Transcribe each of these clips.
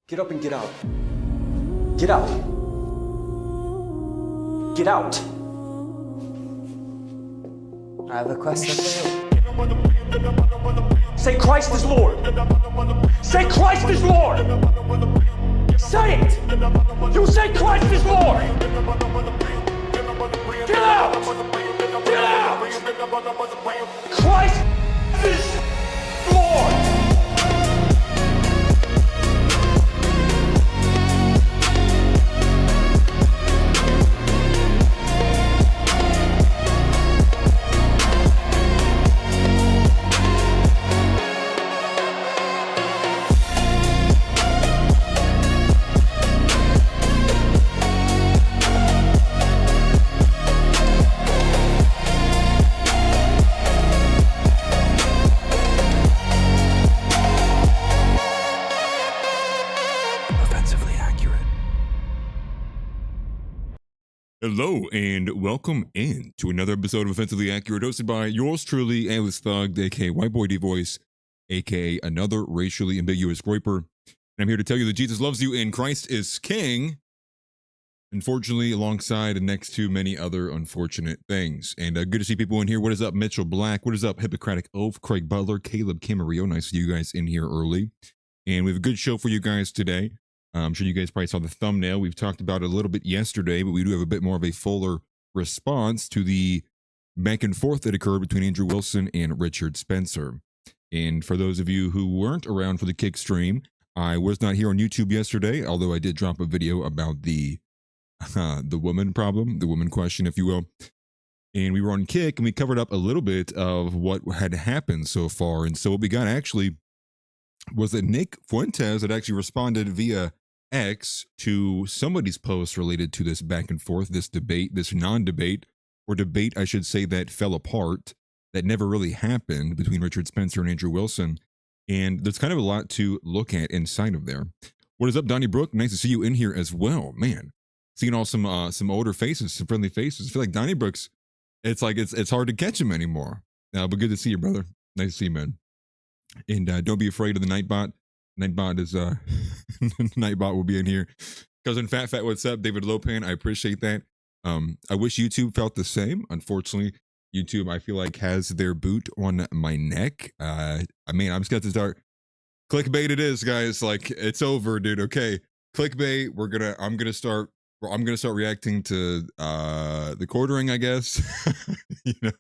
Get up and get out. Get out. Get out. I have a question for you. Say Christ is Lord. Say Christ is Lord. Say it. You say Christ is Lord. Get out. Get out. Christ is Lord. Hello and welcome in to another episode of Offensively Accurate, hosted by yours truly, Alice Thug, aka White Boy D Voice, aka another racially ambiguous groiper. And I'm here to tell you that Jesus loves you and Christ is King. Unfortunately, alongside and next to many other unfortunate things. And good to see people in here. What is up, Mitchell Black? What is up, Hippocratic Oath, Craig Butler, Caleb Camarillo? Nice to see you guys in here early. And we have a good show for you guys today. I'm sure you guys probably saw the thumbnail. We've talked about it a little bit yesterday, but we do have a bit more of a fuller response to the back and forth that occurred between Andrew Wilson and Richard Spencer. And for those of you who weren't around for the Kick stream, I was not here on YouTube yesterday, although I did drop a video about the woman problem, the woman question, if you will. And we were on Kick, and we covered up a little bit of what had happened so far. And so what we got actually was that Nick Fuentes had actually responded via X to somebody's post related to this back and forth, this debate, this non-debate, or debate, I should say, that fell apart, that never really happened between Richard Spencer and Andrew Wilson. And there's kind of a lot to look at inside of there. What is up, Donnie Brook? Nice to see you in here as well, man. Seeing all some older faces, some friendly faces. I feel like Donnie Brooks, it's like it's hard to catch him anymore. But good to see you, brother. Nice to see you, man. And don't be afraid of the Nightbot. Nightbot is Nightbot will be in here. Cousin Fat, what's up? David Lopan, I appreciate that. I wish YouTube felt the same. Unfortunately, YouTube, I feel like, has their boot on my neck. I mean, I'm just got to start clickbait. It is, guys. Like, it's over, dude. Okay, clickbait. I'm gonna start reacting to the quartering, I guess. You know,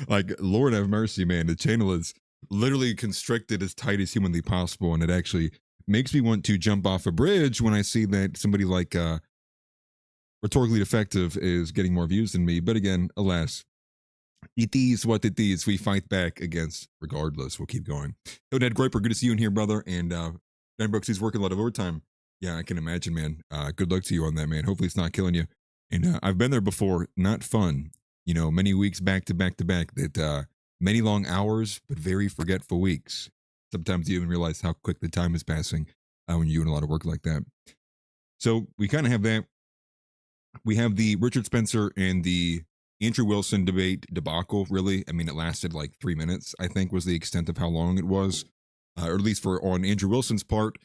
like, Lord have mercy, man. The channel is literally constricted as tight as humanly possible, and it actually makes me want to jump off a bridge when I see that somebody like Rhetorically Defective is getting more views than me. But again, alas, it is what it is. We fight back against regardless. We'll keep going. Yo, Ned Groiper, good to see you in here, brother. And Ben Brooks, he's working a lot of overtime. Yeah, I can imagine, man. Good luck to you on that, man. Hopefully it's not killing you. And I've been there before. Not fun. You know, many weeks back to back to back that many long hours, but very forgetful weeks. Sometimes you even realize how quick the time is passing when you're doing a lot of work like that. So we kind of have that. We have the Richard Spencer and the Andrew Wilson debate debacle, really. I mean, it lasted like 3 minutes, I think, was the extent of how long it was. Or at least on Andrew Wilson's part.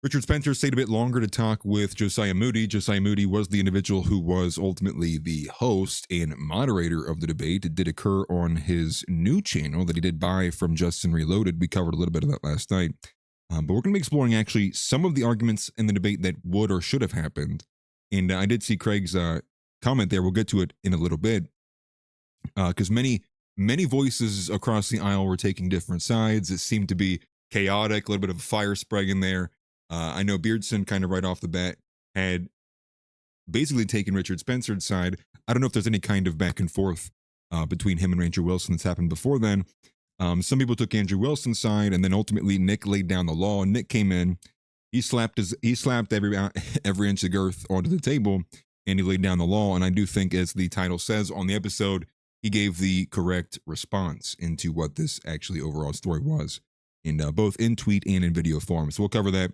Richard Spencer stayed a bit longer to talk with Josiah Moody. Josiah Moody was the individual who was ultimately the host and moderator of the debate. It did occur on his new channel that he did buy from Justin Reloaded. We covered a little bit of that last night. But we're going to be exploring actually some of the arguments in the debate that would or should have happened. And I did see Craig's comment there. We'll get to it in a little bit. Because many voices across the aisle were taking different sides. It seemed to be chaotic, a little bit of a fire spray in there. I know Beardson kind of right off the bat had basically taken Richard Spencer's side. I don't know if there's any kind of back and forth between him and Andrew Wilson that's happened before then. Some people took Andrew Wilson's side, and then ultimately Nick laid down the law. Nick came in, he slapped every inch of girth onto the table, and he laid down the law. And I do think, as the title says on the episode, he gave the correct response into what this actually overall story was. And both in tweet and in video form. So we'll cover that.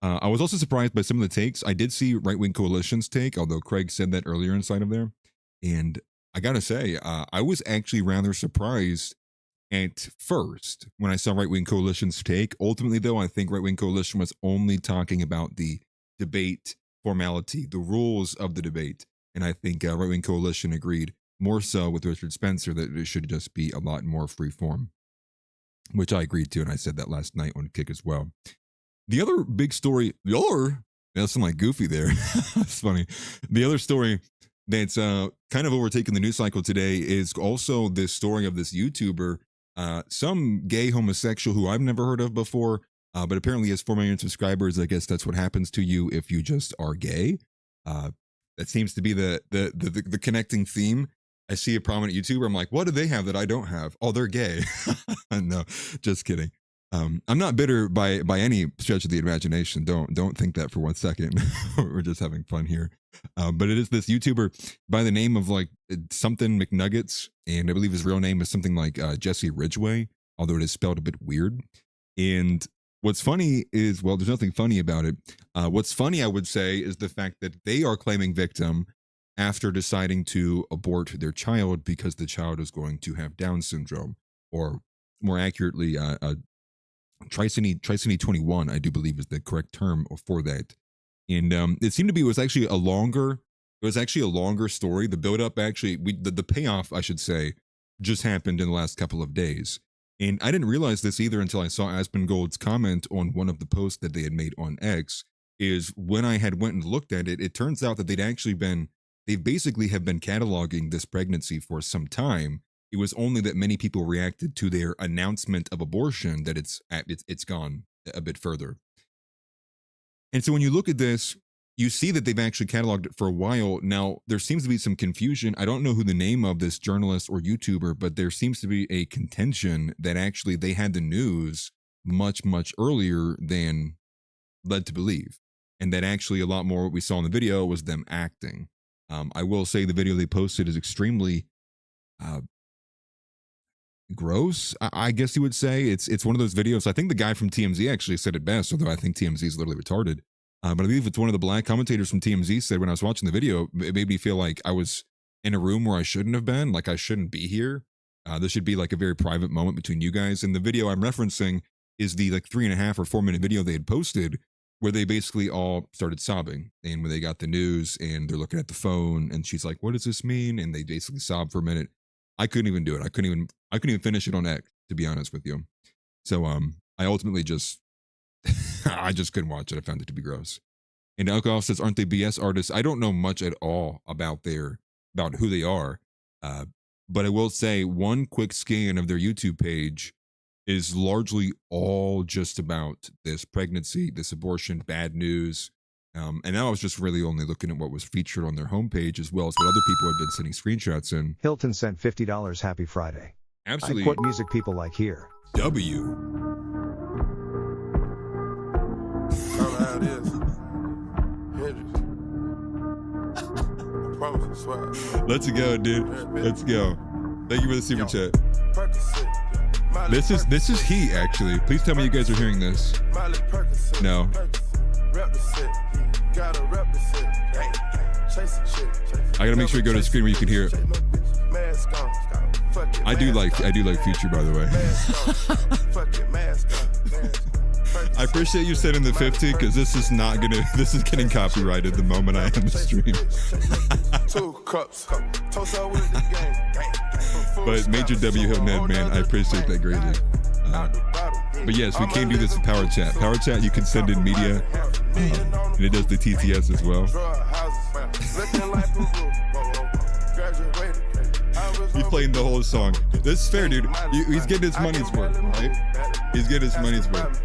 I was also surprised by some of the takes. I did see Right Wing Coalition's take, although Craig said that earlier inside of there. And I gotta say, I was actually rather surprised at first when I saw Right Wing Coalition's take. Ultimately, though, I think Right Wing Coalition was only talking about the debate formality, the rules of the debate. And I think Right Wing Coalition agreed more so with Richard Spencer that it should just be a lot more free form, which I agreed to. And I said that last night on Kick as well. The other big story, that's like goofy there. It's funny. The other story that's kind of overtaken the news cycle today is also this story of this YouTuber, some gay homosexual who I've never heard of before, but apparently has 4 million subscribers. I guess that's what happens to you if you just are gay. That seems to be the connecting theme. I see a prominent YouTuber. I'm like, what do they have that I don't have? Oh, they're gay. No, just kidding. I'm not bitter by any stretch of the imagination. Don't think that for 1 second. We're just having fun here. But it is this YouTuber by the name of like something McNuggets, and I believe his real name is something like Jesse Ridgway, although it is spelled a bit weird. And what's funny is, well, there's nothing funny about it. What's funny, I would say, is the fact that they are claiming victim after deciding to abort their child because the child is going to have Down syndrome, or more accurately, trisomy 21, I do believe is the correct term for that. And it seemed to be, it was actually a longer story. The build up the payoff, I should say, just happened in the last couple of days. And I didn't realize this either until I saw Aspengold's comment on one of the posts that they had made on X. Is when I had went and looked at it, it turns out that they basically have been cataloging this pregnancy for some time. It was only that many people reacted to their announcement of abortion that it's gone a bit further. And so when you look at this, you see that they've actually cataloged it for a while. Now, there seems to be some confusion. I don't know who the name of this journalist or YouTuber, but there seems to be a contention that actually they had the news much, much earlier than led to believe. And that actually a lot more what we saw in the video was them acting. I will say the video they posted is extremely gross, I guess you would say. It's one of those videos. I think the guy from TMZ actually said it best, although I think TMZ is literally retarded. But I believe it's one of the black commentators from TMZ said when I was watching the video, it made me feel like I was in a room where I shouldn't have been, like I shouldn't be here. This should be like a very private moment between you guys. And the video I'm referencing is the like 3.5 or 4 minute video they had posted where they basically all started sobbing. And when they got the news and they're looking at the phone and she's like, what does this mean? And they basically sobbed for a minute. I couldn't even do it. I couldn't even finish it on X, to be honest with you. So I ultimately I just couldn't watch it. I found it to be gross. And Alcohol says, aren't they BS artists? I don't know much at all about who they are. But I will say one quick scan of their YouTube page is largely all just about this pregnancy, this abortion, bad news. And now I was just really only looking at what was featured on their homepage as well as what other people have been sending screenshots in. Hilton sent $50. Happy Friday. Absolutely. I quote music people like here. W. Tell how it is. I promise I swear. Let's go, dude. Let's go. Thank you for the super chat. This is heat, actually. Please tell me you guys are hearing this. No. I gotta make sure you go to the screen where you can hear it. I do like Future, by the way. I appreciate you sending the 50 because this is getting copyrighted the moment I end the stream. But Major W Hill Ned, man, I appreciate that greatly. But yes, we can do this with Power Chat. Power Chat, you can send in media, and it does the TTS as well. He's playing the whole song. This is fair, dude. He's getting his money's worth, right? He's getting his money's worth.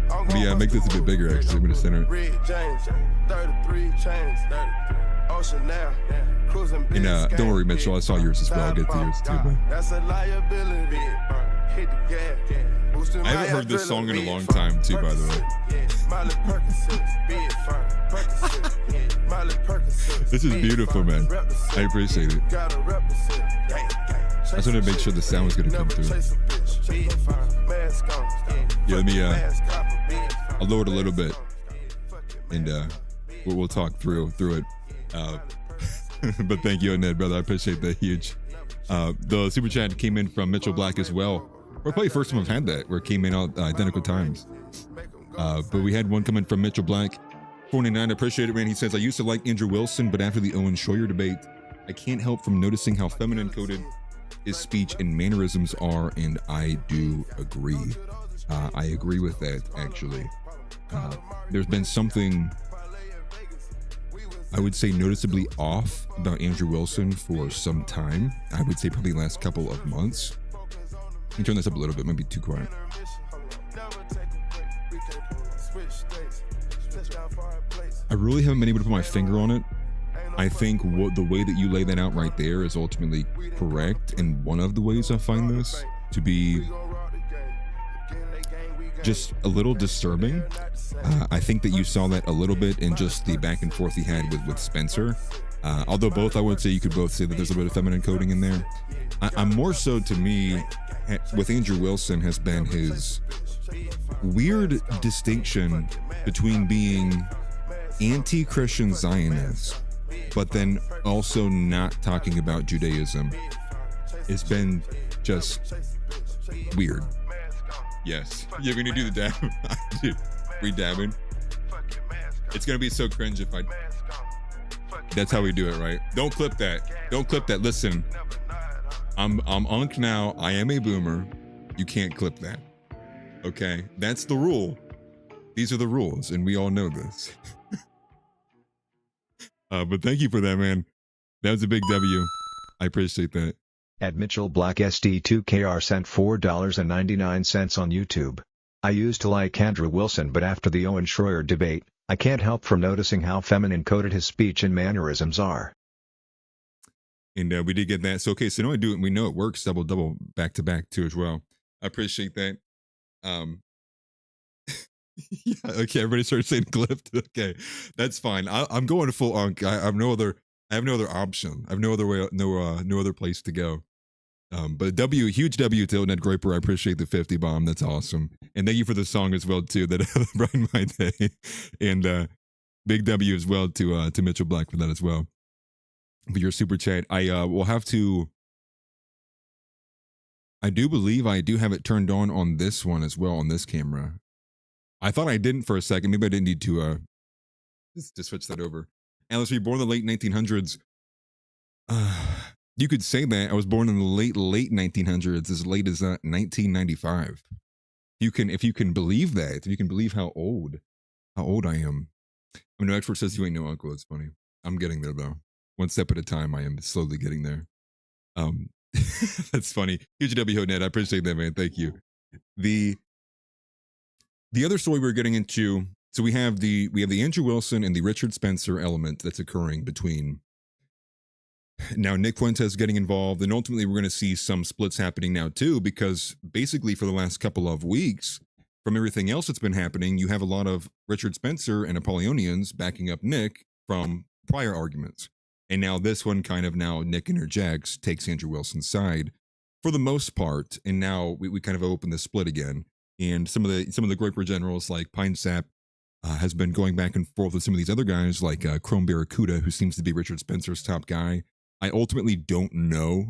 Let me make this a bit bigger, actually. I'm going to center it. And don't worry, Mitchell. I saw yours as well. I'll get to yours too, bro. I haven't heard this song in a long time, too, by the way. This is beautiful, man. I appreciate it. I just wanted to make sure the sound was going to come through. Yeah, let me, I'll lower it a little bit, and we'll talk through it. But thank you, Ned, brother. I appreciate that huge. The super chat came in from Mitchell Black as well. We're probably the first time I've had that where it came in out identical times. But we had one coming from Mitchell Black, 49. I appreciate it, man. He says, I used to like Andrew Wilson, but after the Owen Schroyer debate, I can't help from noticing how feminine coded his speech and mannerisms are, and I do agree. I agree with that, actually. There's been something, I would say, noticeably off about Andrew Wilson for some time. I would say probably the last couple of months. Let me turn this up a little bit, might be too quiet. I really haven't been able to put my finger on it. I think the way that you lay that out right there is ultimately correct, and one of the ways I find this to be just a little disturbing. I think that you saw that a little bit in just the back and forth he had with Spencer. Although both, I would say you could both say that there's a bit of feminine coding in there. I'm more so, to me, with Andrew Wilson, has been his weird distinction between being anti-Christian Zionist, but then also not talking about Judaism. It's been just weird. Yes. You're going to do the dab? Dude, we dabbing? It's going to be so cringe if I... That's how we do it, right? Don't clip that. Don't clip that. Listen, I'm Unk now. I am a boomer. You can't clip that. Okay? That's the rule. These are the rules, and we all know this. But thank you for that, man. That was a big W. I appreciate that. At Mitchell Black SD2KR sent $4.99 on YouTube. I used to like Andrew Wilson, but after the Owen Schroyer debate, I can't help from noticing how feminine coded his speech and mannerisms are. And we did get that. So, okay, so now we do it. We know it works double, back to back too as well. I appreciate that. Yeah, okay, everybody started saying clipped. Okay, that's fine. I'm going full Unk. I have no other option. I have no other way, no other place to go. But huge W to Ned Groiper. I appreciate the 50 bomb. That's awesome. And thank you for the song as well too, that brightened my day. And big W as well to Mitchell Black for that as well. For your super chat. I will have to, I do believe I do have it turned on this one as well, on this camera. I thought I didn't for a second. Maybe I didn't need to switch that over. Alice, were you born in the late 1900s? You could say that. I was born in the late 1900s, as late as 1995. If you can believe that, if you can believe how old I am. I mean, no expert says you ain't no uncle. It's funny. I'm getting there though. One step at a time. I am slowly getting there. That's funny. Huge W Net. I appreciate that, man. Thank you. The other story we're getting into, so we have the Andrew Wilson and the Richard Spencer element that's occurring between now Nick Fuentes getting involved, and ultimately we're going to see some splits happening now too, because basically for the last couple of weeks, from everything else that's been happening, you have a lot of Richard Spencer and Apollonians backing up Nick from prior arguments. And now this one kind of Nick interjects, takes Andrew Wilson's side for the most part, and now we kind of open the split again. And some of the Groiper generals like Pine Sap has been going back and forth with some of these other guys like Chrome Barracuda, who seems to be Richard Spencer's top guy. I ultimately don't know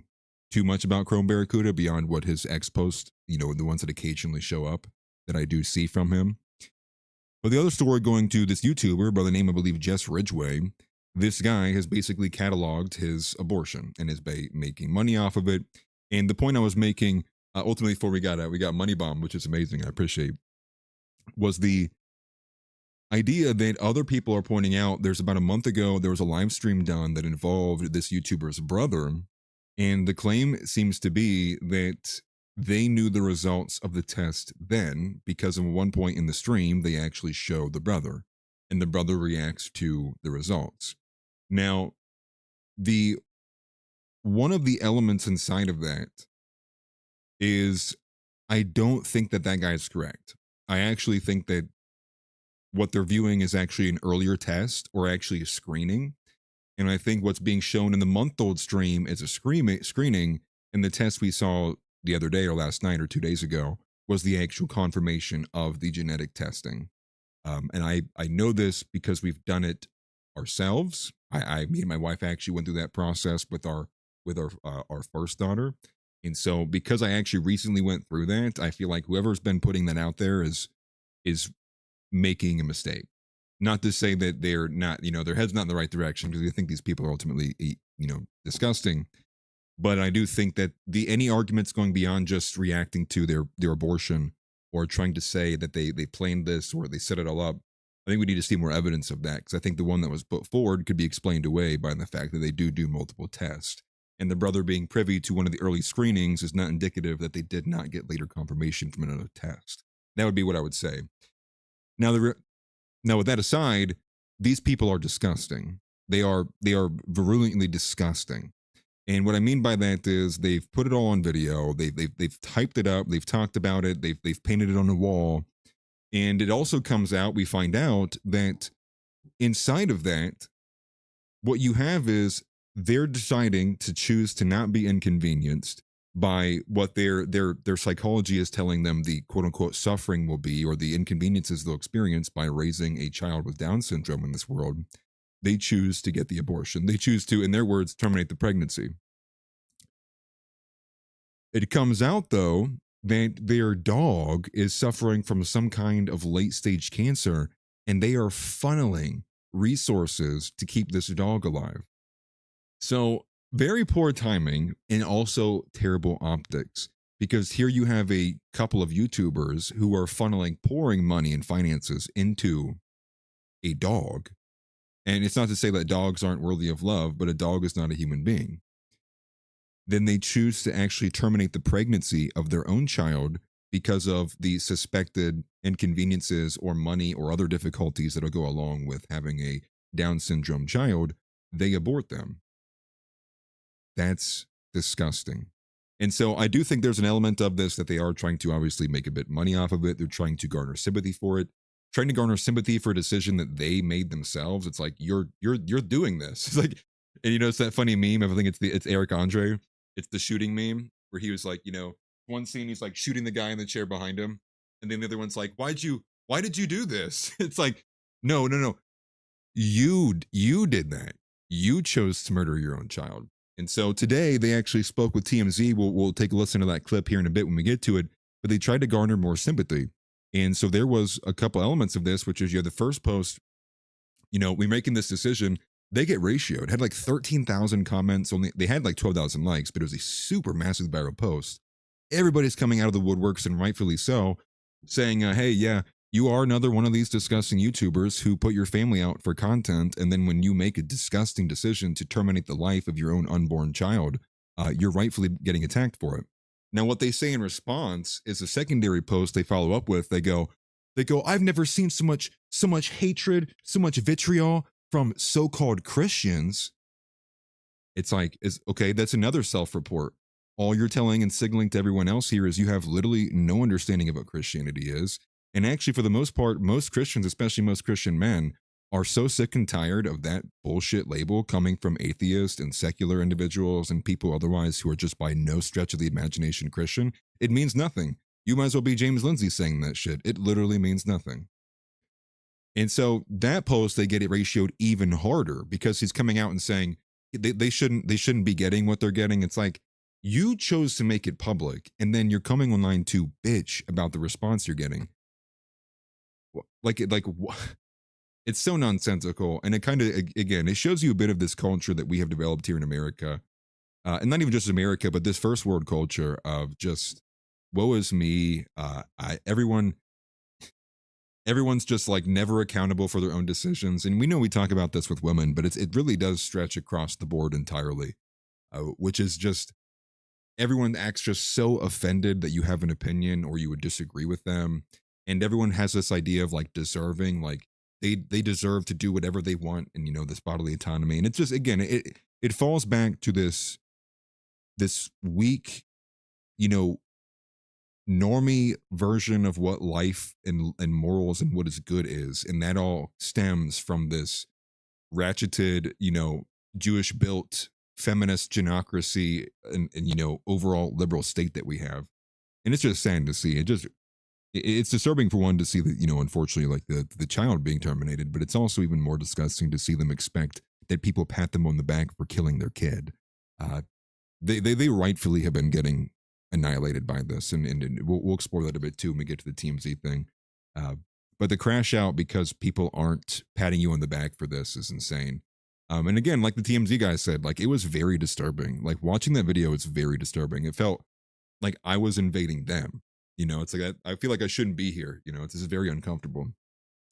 too much about Chrome Barracuda beyond what his ex posts, the ones that occasionally show up that I do see from him. But the other story going to this YouTuber by the name, I believe, Jess Ridgway, this guy has basically cataloged his abortion and is making money off of it. And the point I was making, ultimately, before we got Money Bomb, which is amazing, I appreciate, was the idea that other people are pointing out. There's about a month ago, there was a live stream done that involved this YouTuber's brother, and the claim seems to be that they knew the results of the test then, because at one point in the stream, they actually show the brother, and the brother reacts to the results. Now, one of the elements inside of that is, I don't think that guy is correct. I actually think that what they're viewing is actually an earlier test, or actually a screening. And I think what's being shown in the month-old stream is a screening, and the test we saw the other day or last night or 2 days ago was the actual confirmation of the genetic testing. And I know this because we've done it ourselves. Me and my wife actually went through that process with our first daughter. And so because I actually recently went through that, I feel like whoever's been putting that out there is making a mistake. Not to say that they're not, their head's not in the right direction, because I think these people are ultimately, disgusting. But I do think that any arguments going beyond just reacting to their abortion or trying to say that they planned this or they set it all up, I think we need to see more evidence of that, because I think the one that was put forward could be explained away by the fact that they do multiple tests. And the brother being privy to one of the early screenings is not indicative that they did not get later confirmation from another test. That would be what I would say. Now, with that aside, these people are disgusting. They are virulently disgusting. And what I mean by that is they've put it all on video. They've typed it up. They've talked about it. They've painted it on the wall. And it also comes out, we find out that inside of that, what you have is they're deciding to choose to not be inconvenienced by what their psychology is telling them the quote unquote suffering will be, or the inconveniences they'll experience by raising a child with Down syndrome in this world. They choose to get the abortion. They choose to, in their words, terminate the pregnancy. It comes out, though, that their dog is suffering from some kind of late stage cancer, and they are funneling resources to keep this dog alive. So, very poor timing and also terrible optics, because here you have a couple of YouTubers who are pouring money and finances into a dog. And it's not to say that dogs aren't worthy of love, but a dog is not a human being. Then they choose to actually terminate the pregnancy of their own child because of the suspected inconveniences or money or other difficulties that'll go along with having a Down syndrome child. They abort them. That's disgusting. And so I do think there's an element of this that they are trying to obviously make a bit money off of it. They're trying to garner sympathy for it. Trying to garner sympathy for a decision that they made themselves. It's like you're doing this. It's like, and it's that funny meme. I think it's Eric Andre. It's the shooting meme where he was like, one scene he's like shooting the guy in the chair behind him, and then the other one's like, why did you do this? It's like, no. You did that. You chose to murder your own child. And so today they actually spoke with TMZ. We'll take a listen to that clip here in a bit when we get to it. But they tried to garner more sympathy. And so there was a couple elements of this, which is you have the first post, we're making this decision. They get ratioed. It had like 13,000 comments. They had like 12,000 likes, but it was a super massive viral post. Everybody's coming out of the woodworks, and rightfully so, saying, hey, yeah, you are another one of these disgusting YouTubers who put your family out for content. And then when you make a disgusting decision to terminate the life of your own unborn child, you're rightfully getting attacked for it. Now, what they say in response is a secondary post they follow up with. They go, I've never seen so much hatred, so much vitriol from so-called Christians. It's like, okay, that's another self-report. All you're telling and signaling to everyone else here is you have literally no understanding of what Christianity is. And actually, for the most part, most Christians, especially most Christian men, are so sick and tired of that bullshit label coming from atheists and secular individuals and people otherwise who are just by no stretch of the imagination Christian. It means nothing. You might as well be James Lindsay saying that shit. It literally means nothing. And so that post, they get it ratioed even harder because he's coming out and saying they shouldn't be getting what they're getting. It's like, you chose to make it public, and then you're coming online to bitch about the response you're getting. It's so nonsensical. And it kind of, again, it shows you a bit of this culture that we have developed here in America. And not even just America, but this first world culture of just, woe is me. Everyone's just like never accountable for their own decisions. And we know we talk about this with women, but it really does stretch across the board entirely, which is just, everyone acts just so offended that you have an opinion or you would disagree with them. And everyone has this idea of like deserving, like they deserve to do whatever they want, and this bodily autonomy. And it's just, again, it falls back to this weak, normie version of what life and morals and what is good is. And that all stems from this ratcheted, Jewish built feminist genocracy and overall liberal state that we have. And it's just sad to see. It's disturbing for one to see that, unfortunately, like the child being terminated, but it's also even more disgusting to see them expect that people pat them on the back for killing their kid. they rightfully have been getting annihilated by this, and we'll explore that a bit too when we get to the TMZ thing. But the crash out because people aren't patting you on the back for this is insane. And again, like the TMZ guy said, like it was very disturbing. Like watching that video, it's very disturbing. It felt like I was invading them. You know, it's like I feel like I shouldn't be here. You know, it's just very uncomfortable.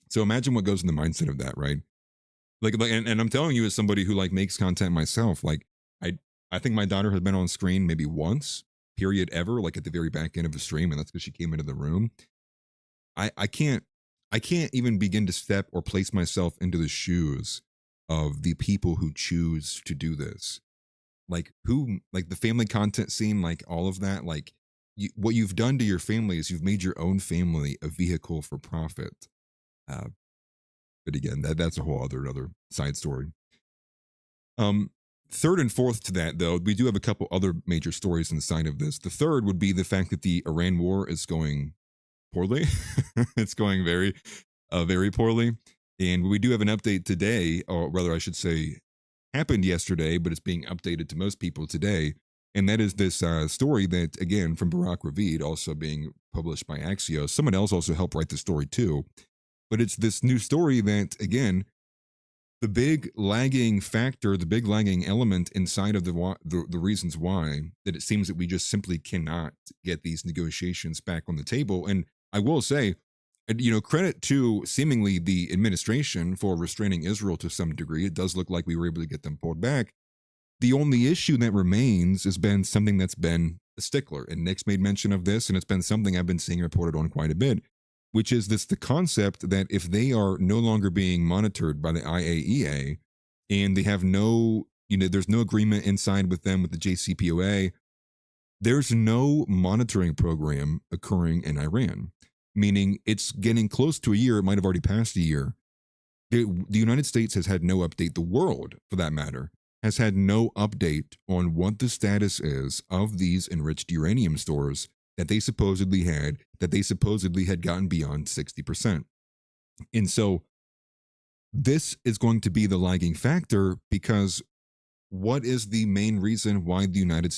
So imagine what goes in the mindset of that, right? And I'm telling you as somebody who like makes content myself, like I think my daughter has been on screen maybe once, period, ever, like at the very back end of the stream, and that's because she came into the room. I can't even begin to step or place myself into the shoes of the people who choose to do this. Like the family content scene, like all of that, like what you've done to your family is you've made your own family a vehicle for profit. But again, that's a whole other side story. Third and fourth to that, though, we do have a couple other major stories inside of this. The third would be the fact that the Iran war is going poorly. It's going very, very poorly. And we do have an update today, or rather, I should say, happened yesterday, but it's being updated to most people today. And that is this story that, again, from Barack Ravid, also being published by Axios. Someone else also helped write the story, too. But it's this new story that, again, the big lagging factor, the big lagging element inside of the reasons why that it seems that we just simply cannot get these negotiations back on the table. And I will say, you know, credit to seemingly the administration for restraining Israel to some degree. It does look like we were able to get them pulled back. The only issue that remains has been something that's been a stickler. And Nick's made mention of this, and it's been something I've been seeing reported on quite a bit, which is the concept that if they are no longer being monitored by the IAEA and they have no, you know, there's no agreement inside with them with the JCPOA, there's no monitoring program occurring in Iran, meaning it's getting close to a year. It might have already passed a year. The United States has had no update. The world, for that matter, has had no update on what the status is of these enriched uranium stores that they supposedly had gotten beyond 60%. And so this is going to be the lagging factor, because what is the main reason why is the United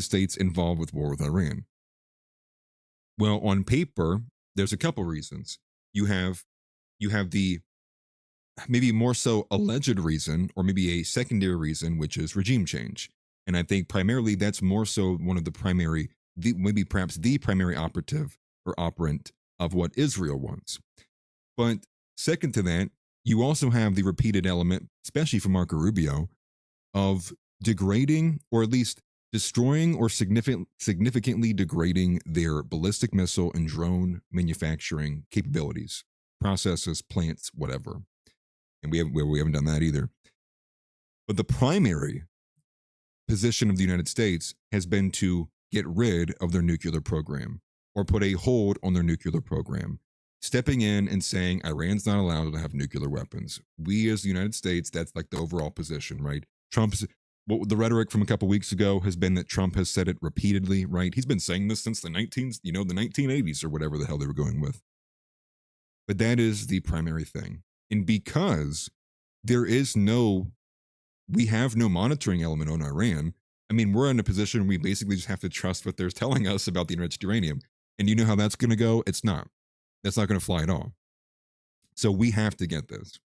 States involved with war with Iran? Well, on paper, there's a couple reasons. You have the maybe more so alleged reason, or maybe a secondary reason, which is regime change. And I think primarily that's more so one of the primary, maybe perhaps the primary operative or operant of what Israel wants. But second to that, you also have the repeated element, especially from Marco Rubio, of degrading, or at least destroying or significantly degrading their ballistic missile and drone manufacturing capabilities, processes, plants, whatever. And we haven't done that either. But the primary position of the United States has been to get rid of their nuclear program, or put a hold on their nuclear program, stepping in and saying Iran's not allowed to have nuclear weapons. We as the United States, that's like the overall position, right? The rhetoric from a couple weeks ago has been that Trump has said it repeatedly, right? He's been saying this since the 1980s or whatever the hell they were going with. But that is the primary thing. And because we have no monitoring element on Iran, I mean, we're in a position where we basically just have to trust what they're telling us about the enriched uranium. And you know how that's going to go? It's not. That's not going to fly at all. So we have to get this.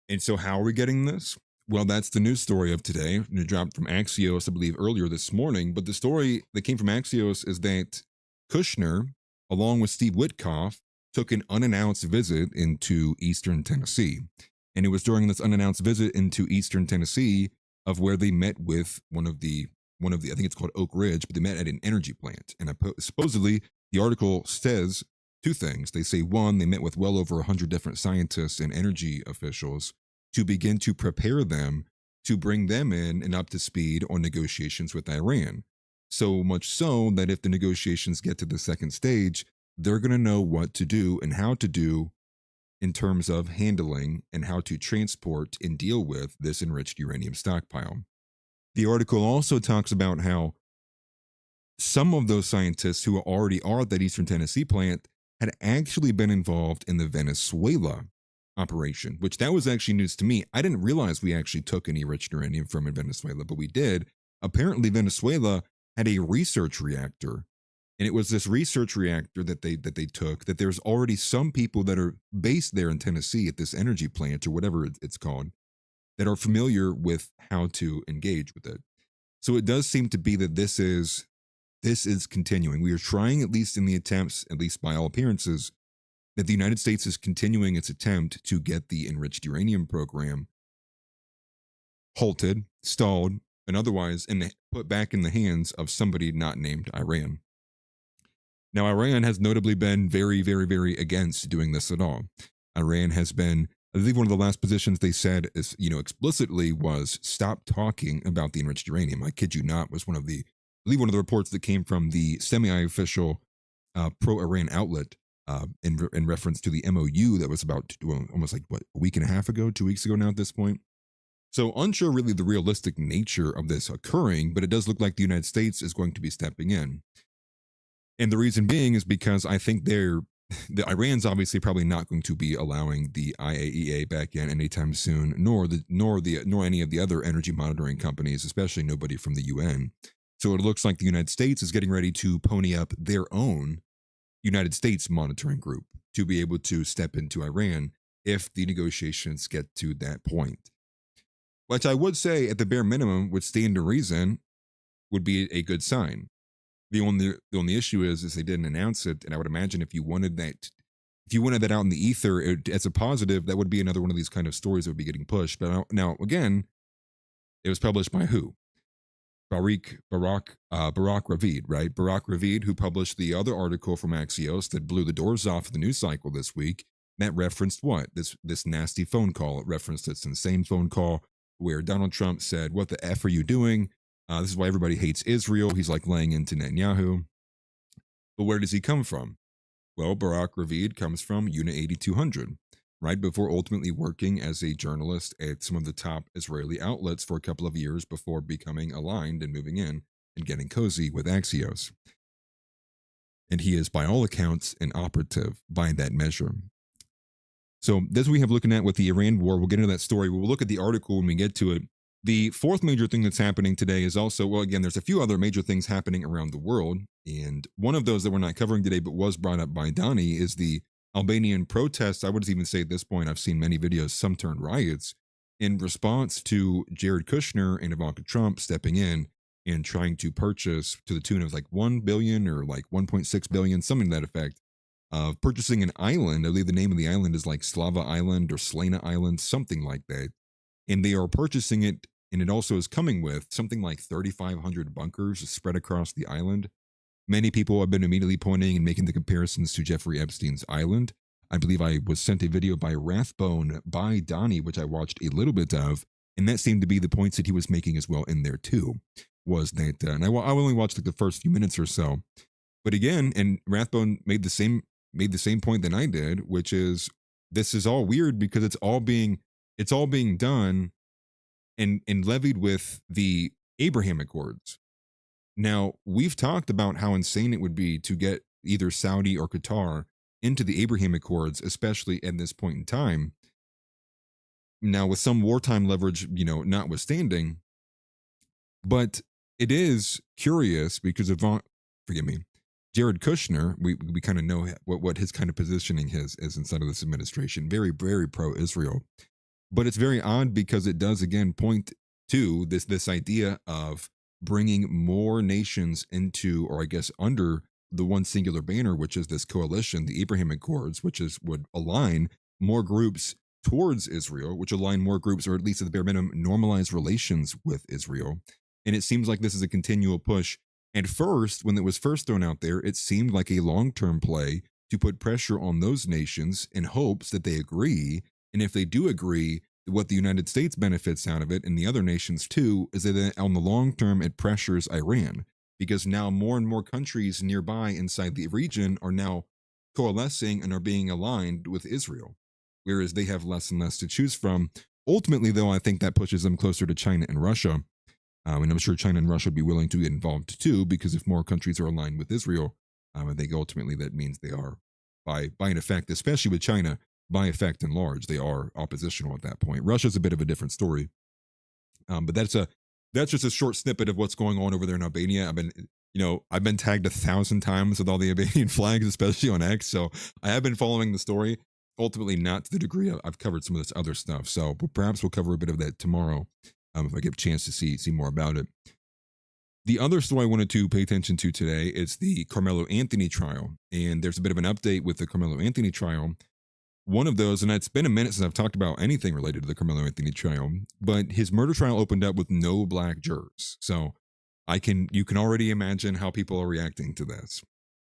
And so how are we getting this? Well, that's the news story of today. And it dropped from Axios, I believe, earlier this morning. But the story that came from Axios is that Kushner, along with Steve Witkoff, took an unannounced visit into Eastern Tennessee. And it was during this unannounced visit into Eastern Tennessee of where they met with one of the, I think it's called Oak Ridge, but they met at an energy plant. And supposedly the article says two things. They say, one, they met with well over 100 different scientists and energy officials to begin to prepare them to bring them in and up to speed on negotiations with Iran. So much so that if the negotiations get to the second stage, they're going to know what to do and how to do in terms of handling and how to transport and deal with this enriched uranium stockpile. The article also talks about how some of those scientists who already are at that Eastern Tennessee plant had actually been involved in the Venezuela operation, which that was actually news to me. I didn't realize we actually took any enriched uranium from Venezuela, but we did. Apparently, Venezuela had a research reactor, and it was this research reactor that they took. That there's already some people that are based there in Tennessee at this energy plant or whatever it's called that are familiar with how to engage with it. So it does seem to be that this is continuing. We are trying, at least in the attempts, at least by all appearances, that the United States is continuing its attempt to get the enriched uranium program halted, stalled, and otherwise put back in the hands of somebody not named Iran. Now, Iran has notably been very, very, very against doing this at all. Iran has been, I believe one of the last positions they said is, explicitly was stop talking about the enriched uranium. I kid you not, was one of the reports that came from the semi-official pro-Iran outlet in reference to the MOU that was about almost like, a week and a half ago, 2 weeks ago now at this point. So unsure really the realistic nature of this occurring, but it does look like the United States is going to be stepping in. And the reason being is because I think the Iran's obviously probably not going to be allowing the IAEA back in anytime soon, nor any of the other energy monitoring companies, especially nobody from the UN. So it looks like the United States is getting ready to pony up their own United States monitoring group to be able to step into Iran if the negotiations get to that point. Which I would say, at the bare minimum, would stand to reason, would be a good sign. The only issue is they didn't announce it, and I would imagine if you wanted that out in the ether as a positive, that would be another one of these kind of stories that would be getting pushed. But now again, it was published by who? Barack Ravid, right? Barack Ravid, who published the other article from Axios that blew the doors off the news cycle this week. That referenced what? This nasty phone call. It referenced this insane phone call where Donald Trump said, "What the F are you doing? This is why everybody hates Israel." He's like laying into Netanyahu. But where does he come from? Well, Barack Ravid comes from Unit 8200, right? Before ultimately working as a journalist at some of the top Israeli outlets for a couple of years before becoming aligned and moving in and getting cozy with Axios. And he is, by all accounts, an operative by that measure. So this we have looking at with the Iran war. We'll get into that story. We'll look at the article when we get to it. The fourth major thing that's happening today is also, well, again, there's a few other major things happening around the world. And one of those that we're not covering today, but was brought up by Donnie, is the Albanian protests. I would even say at this point, I've seen many videos, some turned riots, in response to Jared Kushner and Ivanka Trump stepping in and trying to purchase to the tune of like 1 billion or like 1.6 billion, something to that effect, of purchasing an island. I believe the name of the island is like Slava Island or Slana Island, something like that. And they are purchasing it, and it also is coming with something like 3,500 bunkers spread across the island. Many people have been immediately pointing and making the comparisons to Jeffrey Epstein's island. I believe I was sent a video by Rathbone by Donnie, which I watched a little bit of, and that seemed to be the points that he was making as well in there too. Was that, and I only watched like the first few minutes or so, but again, and Rathbone made the same point that I did, which is this is all weird because it's all being done and levied with the Abraham Accords. Now, we've talked about how insane it would be to get either Saudi or Qatar into the Abraham Accords, especially at this point in time. Now, with some wartime leverage, notwithstanding, but it is curious because Jared Kushner, we kind of know what his kind of positioning is inside of this administration, very, very pro-Israel. But it's very odd because it does, again, point to this idea of bringing more nations into, or I guess under, the one singular banner, which is this coalition, the Abraham Accords, which would align more groups towards Israel, which align more groups, or at least at the bare minimum, normalize relations with Israel. And it seems like this is a continual push. At first, when it was first thrown out there, it seemed like a long-term play to put pressure on those nations in hopes that they agree. And if they do agree, what the United States benefits out of it, and the other nations too, is that on the long term, it pressures Iran, because now more and more countries nearby inside the region are now coalescing and are being aligned with Israel, whereas they have less and less to choose from. Ultimately, though, I think that pushes them closer to China and Russia. And I'm sure China and Russia would be willing to get involved too, because if more countries are aligned with Israel, I think ultimately that means they are, by an effect, especially with China, by effect and large, they are oppositional at that point. Russia's a bit of a different story. But that's just a short snippet of what's going on over there in Albania. I've been tagged 1,000 times with all the Albanian flags, especially on X. So I have been following the story, ultimately not to the degree I've covered some of this other stuff. So perhaps we'll cover a bit of that tomorrow if I get a chance to see more about it. The other story I wanted to pay attention to today is the Carmelo Anthony trial. And there's a bit of an update with the Carmelo Anthony trial. One of those, and it's been a minute since I've talked about anything related to the Carmelo Anthony trial, but his murder trial opened up with no black jurors. So you can already imagine how people are reacting to this.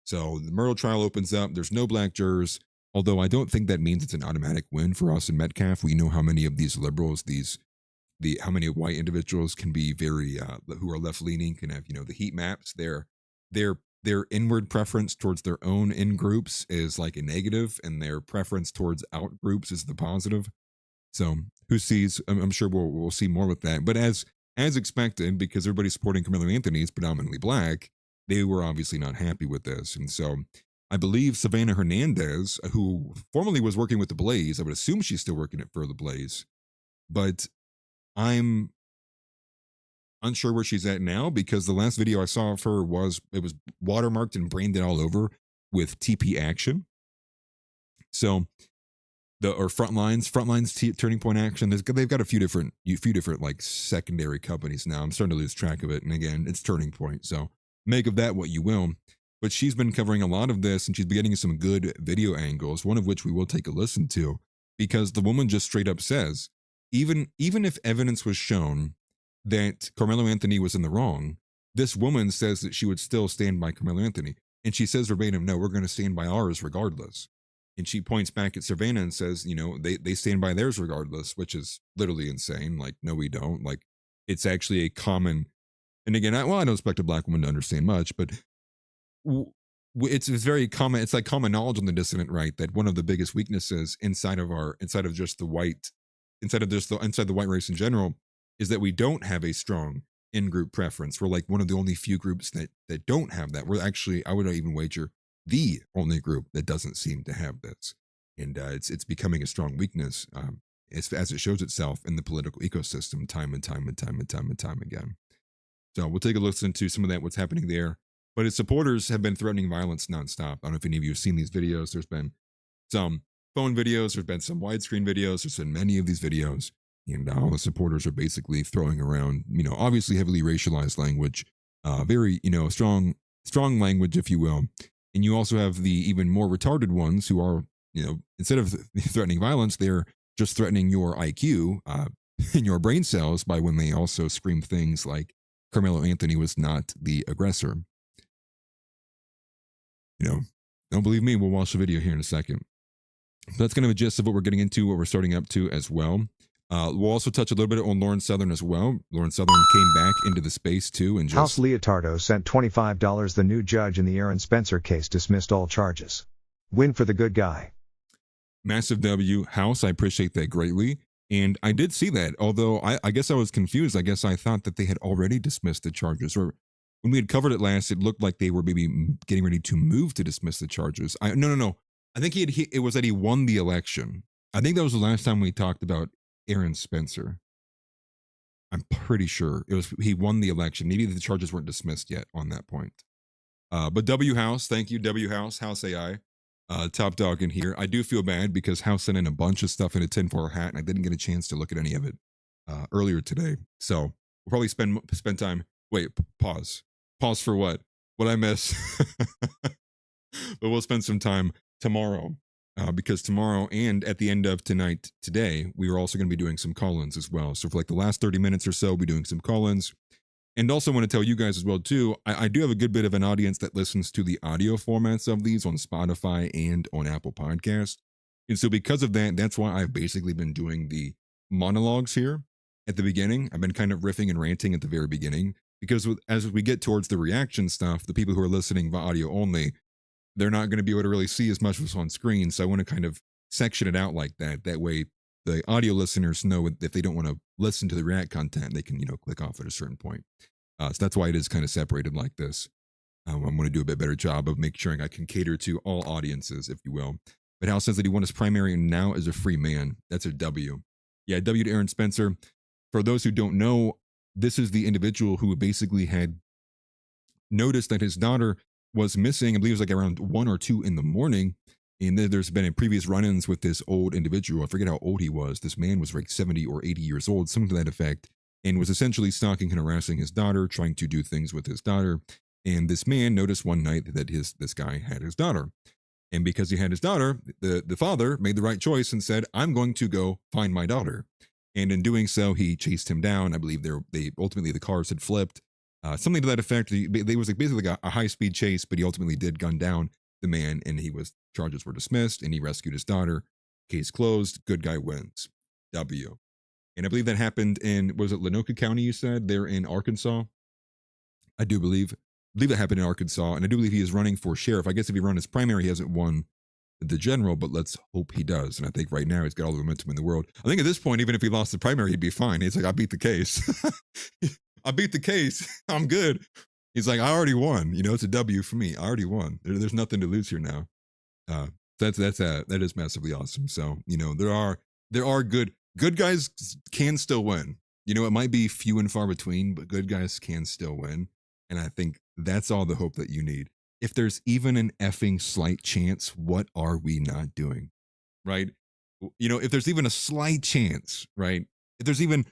So the murder trial opens up, there's no black jurors, although I don't think that means it's an automatic win for us in Metcalf. We know how many of these liberals, how many white individuals can be very, who are left-leaning, can have, the heat maps. Their inward preference towards their own in groups is like a negative, and their preference towards out groups is the positive. So who sees? I'm sure we'll see more with that. But as expected, because everybody supporting Carmelo Anthony is predominantly black, they were obviously not happy with this, and so I believe Savannah Hernandez, who formerly was working with the Blaze, I would assume she's still working for the Blaze, but I'm unsure where she's at now, because the last video I saw of her was watermarked and branded all over with TP Action. So Frontlines Turning Point Action. They've got a few different like secondary companies now. I'm starting to lose track of it. And again, it's Turning Point. So make of that what you will. But she's been covering a lot of this, and she's been getting some good video angles, one of which we will take a listen to, because the woman just straight up says, even if evidence was shown that Carmelo Anthony was in the wrong, this woman says that she would still stand by Carmelo Anthony. And she says verbatim, no, we're going to stand by ours regardless. And she points back at Savannah and says, they stand by theirs regardless, which is literally insane. Like, no, we don't. Like, it's actually a common, and again, I don't expect a black woman to understand much, but it's very common. It's like common knowledge on the dissident right that one of the biggest weaknesses inside the white race in general is that we don't have a strong in-group preference. We're like one of the only few groups that don't have that. We're actually, I would even wager, the only group that doesn't seem to have this. And it's becoming a strong weakness as it shows itself in the political ecosystem time and time again. So we'll take a listen to some of that, what's happening there. But his supporters have been threatening violence nonstop. I don't know if any of you have seen these videos. There's been some phone videos, there's been some widescreen videos, there's been many of these videos. And all the supporters are basically throwing around, obviously heavily racialized language, very, strong language, if you will. And you also have the even more retarded ones who are, instead of threatening violence, they're just threatening your IQ and your brain cells by when they also scream things like Carmelo Anthony was not the aggressor. Don't believe me? We'll watch the video here in a second. So that's kind of a gist of what we're getting into, what we're starting up to as well. We'll also touch a little bit on Lauren Southern as well. Lauren Southern came back into the space too, and House Leotardo sent $25. The new judge in the Aaron Spencer case dismissed all charges. Win for the good guy. Massive W. House, I appreciate that greatly. And I did see that, although I guess I was confused. I guess I thought that they had already dismissed the charges, or when we had covered it last, it looked like they were maybe getting ready to move to dismiss the charges. No. I think it was that he won the election. I think that was the last time we talked about Aaron Spencer. I'm pretty sure he won the election. Maybe the charges weren't dismissed yet on that point. But W House, thank you, W House AI, top dog in here. I do feel bad because House sent in a bunch of stuff in a tinfoil hat, and I didn't get a chance to look at any of it earlier today. So we'll probably spend time. Wait, pause for what? What I miss? But we'll spend some time tomorrow. Because tomorrow and at the end of today, we are also going to be doing some call-ins as well. So for like the last 30 minutes or so, we'll be doing some call-ins. And also want to tell you guys as well too, I do have a good bit of an audience that listens to the audio formats of these on Spotify and on Apple Podcasts. And so because of that, that's why I've basically been doing the monologues here at the beginning. I've been kind of riffing and ranting at the very beginning, because as we get towards the reaction stuff, the people who are listening via audio only, they're not going to be able to really see as much of us on screen. So I want to kind of section it out like that. That way the audio listeners know if they don't want to listen to the React content, they can, click off at a certain point. So that's why it is kind of separated like this. I'm going to do a bit better job of making sure I can cater to all audiences, if you will. But Hal says that he won his primary and now is a free man. That's a W. Yeah, W to Aaron Spencer. For those who don't know, this is the individual who basically had noticed that his daughter was missing. I believe it was like around 1 or 2 in the morning. And then there's been in previous run-ins with this old individual. I forget how old he was. This man was like 70 or 80 years old, something to that effect, and was essentially stalking and harassing his daughter, trying to do things with his daughter. And this man noticed one night that this guy had his daughter. And because he had his daughter, the father made the right choice and said, I'm going to go find my daughter. And in doing so, he chased him down. I believe they ultimately the cars had flipped. Something to that effect. They was like basically like a high-speed chase, but he ultimately did gun down the man, and charges were dismissed, and he rescued his daughter. Case closed. Good guy wins. W. And I believe that happened in, was it Lenoka County, you said? They're in Arkansas. I believe that happened in Arkansas, and I do believe he is running for sheriff. I guess if he run his primary, he hasn't won the general, but let's hope he does. And I think right now he's got all the momentum in the world. I think at this point, even if he lost the primary, he'd be fine. He's like, I beat the case. I beat the case. I'm good. He's like, I already won. It's a W for me. I already won. There's nothing to lose here now. That is massively awesome. So, there are good guys can still win. It might be few and far between, but good guys can still win. And I think that's all the hope that you need. If there's even an effing slight chance, what are we not doing? Right? If there's even a slight chance, right? If there's even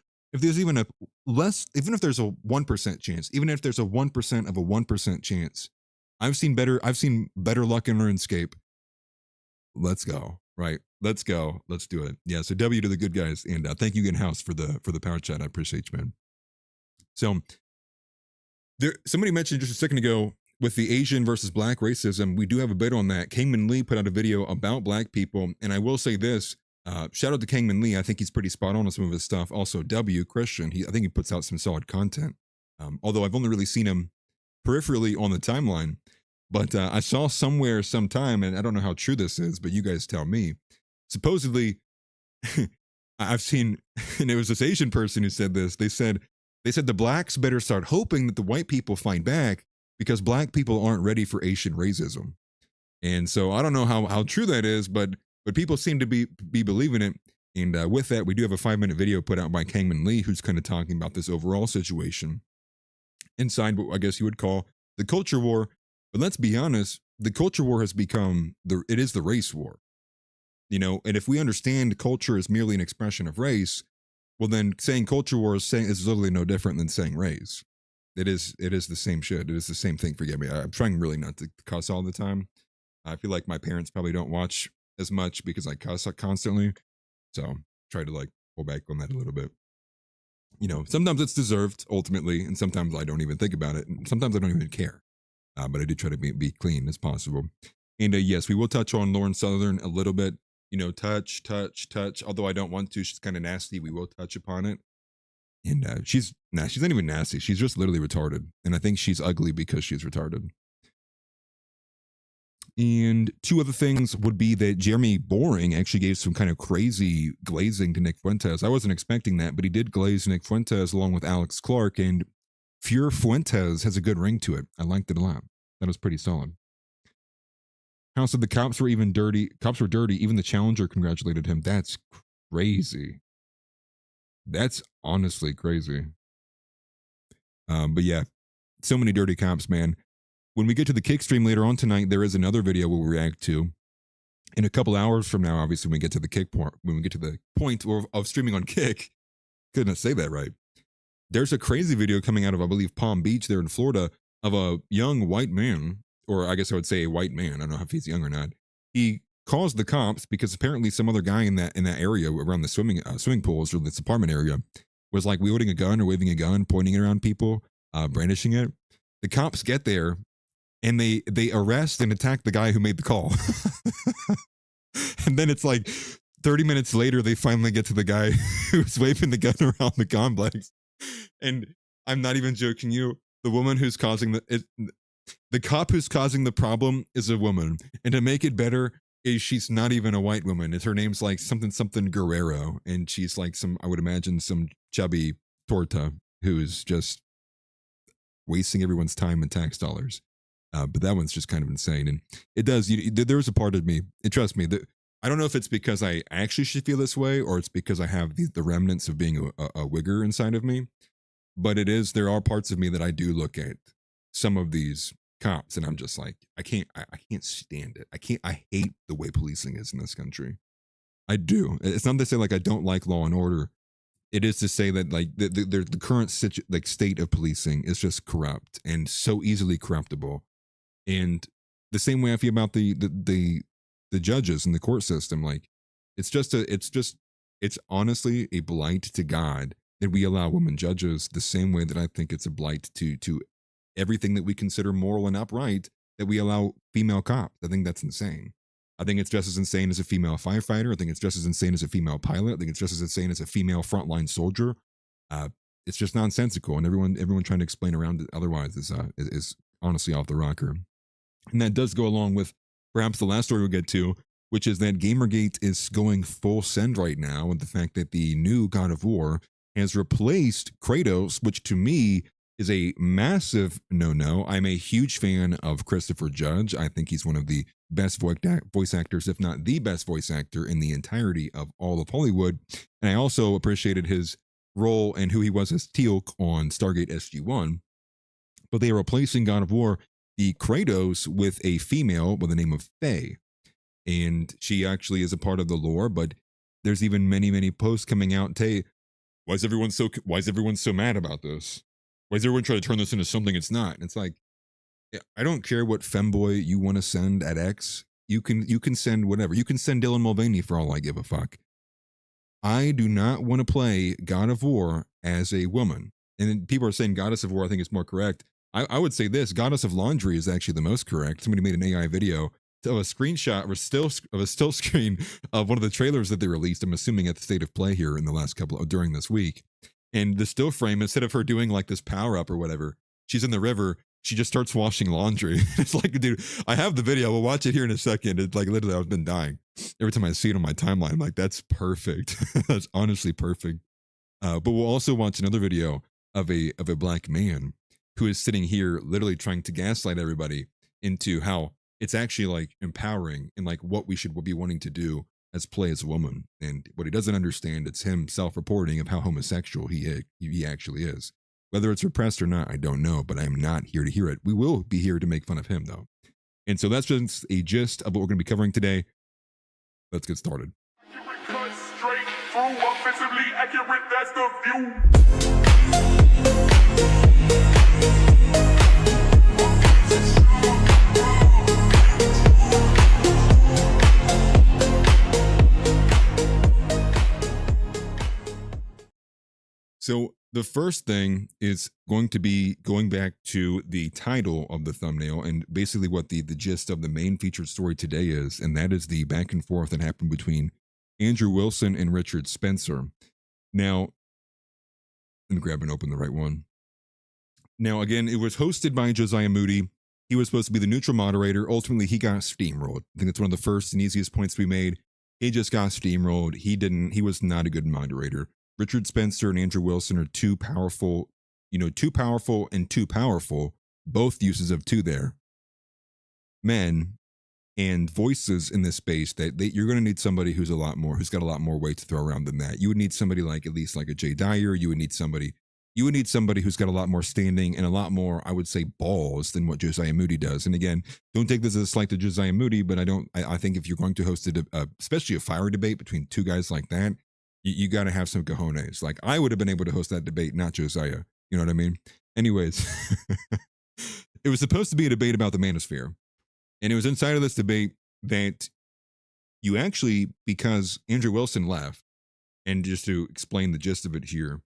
a less, even if there's a 1% chance, even if there's a 1% of a 1% chance, I've seen better luck in RuneScape. Let's go. Right. Let's go. Let's do it. Yeah. So W to the good guys. And thank you again, House, for the power chat. I appreciate you, man. So somebody mentioned just a second ago with the Asian versus black racism, we do have a bit on that. Kangman Lee put out a video about black people. And I will say this, shout out to Kangman Lee. I think he's pretty spot on some of his stuff. Also W, Christian, I think he puts out some solid content. Although I've only really seen him peripherally on the timeline. But I saw somewhere sometime, and I don't know how true this is, but you guys tell me. Supposedly, I've seen, and it was this Asian person who said this. They said the blacks better start hoping that the white people fight back because black people aren't ready for Asian racism. And so I don't know how true that is, but people seem to be believing it. And with that, we do have a 5-minute video put out by Kangman Lee, who's kind of talking about this overall situation inside what I guess you would call the culture war. But let's be honest, the culture war has become it is the race war. And if we understand culture is merely an expression of race, well then saying culture war is literally no different than saying race. It is the same shit. It is the same thing. Forgive me. I'm trying really not to cuss all the time. I feel like my parents probably don't watch as much because I cuss constantly. So try to pull back on that a little bit. Sometimes it's deserved ultimately, and sometimes I don't even think about it, and sometimes I don't even care. But I do try to be clean as possible. And yes, we will touch on Lauren Southern a little bit. Touch. Although I don't want to, she's kind of nasty. We will touch upon it. And she's not even nasty. She's just literally retarded. And I think she's ugly because she's retarded. And 2 other things would be that Jeremy Boring actually gave some kind of crazy glazing to Nick Fuentes. I wasn't expecting that, but he did glaze Nick Fuentes along with Alex Clark. And Fure Fuentes has a good ring to it. I liked it a lot. That was pretty solid. House said the cops were dirty. Even the challenger congratulated him. That's crazy. That's honestly crazy. But yeah, so many dirty cops, man. When we get to the Kick stream later on tonight, there is another video we'll react to. In a couple hours from now, obviously, when we get to the Kick point, when we get to the point of streaming on Kick, couldn't say that right. There's a crazy video coming out of, I believe, Palm Beach there in Florida of a young white man, or I guess I would say a white man. I don't know if he's young or not. He calls the cops because apparently some other guy in that area around the swimming pools or this apartment area was wielding a gun or waving a gun, pointing it around people, brandishing it. The cops get there and they arrest and attack the guy who made the call. And then it's 30 minutes later, they finally get to the guy who's waving the gun around the complex. And I'm not even joking you. The woman who's causing the cop who's causing the problem is a woman. And to make it better, she's not even a white woman. Her name's something Guerrero. And she's I would imagine some chubby torta who's just wasting everyone's time and tax dollars. But that one's just kind of insane. And it does, there's a part of me, and trust me, I don't know if it's because I actually should feel this way or it's because I have the remnants of being a wigger inside of me. But there are parts of me that I do look at some of these cops and I'm just like, I can't stand it. I hate the way policing is in this country. I do. It's not to say like I don't like law and order. It is to say that like the current state of policing is just corrupt and so easily corruptible. And the same way I feel about the judges in the court system, like it's honestly a blight to God that we allow women judges, the same way that I think it's a blight to everything that we consider moral and upright that we allow female cops. I think that's insane. I think it's just as insane as a female firefighter. I think it's just as insane as a female pilot. I think it's just as insane as a female frontline soldier. It's just nonsensical, and everyone trying to explain around it otherwise is honestly off the rocker. And that does go along with perhaps the last story we'll get to, which is that Gamergate is going full send right now with the fact that the new God of War has replaced Kratos, which to me is a massive no-no. I'm a huge fan of Christopher Judge. I think he's one of the best voice actors, if not the best voice actor in the entirety of all of Hollywood. And I also appreciated his role and who he was as Teal'c on Stargate SG-1. But they are replacing God of War, the Kratos, with a female by the name of Faye. And she actually is a part of the lore, but there's even many posts coming out and say, why is everyone so mad about this? Why is everyone trying to turn this into something it's not? And it's like, I don't care what femboy you want to send at X. You can send whatever. You can send Dylan Mulvaney for all I give a fuck. I do not want to play God of War as a woman. And then people are saying Goddess of War, I think is more correct. I would say this, Goddess of Laundry is actually the most correct. Somebody made an AI video of a screenshot or a still screen of one of the trailers that they released, I'm assuming at the State of Play here in the last during this week. And the still frame, instead of her doing like this power up or whatever, she's in the river, she just starts washing laundry. It's like, dude, I have the video, we'll watch it here in a second. It's like literally I've been dying. Every time I see it on my timeline, I'm like, that's perfect. That's honestly perfect. But we'll also watch another video of a black man who is sitting here literally trying to gaslight everybody into how it's actually like empowering and like what we should be wanting to do as play as a woman. And what he doesn't understand, it's him self-reporting of how homosexual he actually is. Whether it's repressed or not, I don't know, but I'm not here to hear it. We will be here to make fun of him though. And so that's just a gist of what we're going to be covering today. Let's get started. Cut straight through, offensively accurate, that's the view. So the first thing is going to be going back to the title of the thumbnail and basically what the gist of the main featured story today is, and that is the back and forth that happened between Andrew Wilson and Richard Spencer. Now, let me grab and open the right one. Now, again, it was hosted by Josiah Moody. He was supposed to be the neutral moderator. Ultimately, he got steamrolled. I think that's one of the first and easiest points we made. He just got steamrolled. He was not a good moderator. Richard Spencer and Andrew Wilson are too powerful, and too powerful, both uses of two there, men and voices in this space that you're going to need somebody who's got a lot more weight to throw around than that. You would need somebody like, at least like a Jay Dyer. You would need somebody who's got a lot more standing and a lot more, I would say, balls than what Josiah Moody does. And again, don't take this as a slight to Josiah Moody, but I think if you're going to host especially a fire debate between two guys like that, you got to have some cojones. Like, I would have been able to host that debate, not Josiah. You know what I mean? Anyways, it was supposed to be a debate about the manosphere. And it was inside of this debate that you actually, because Andrew Wilson left, and just to explain the gist of it here,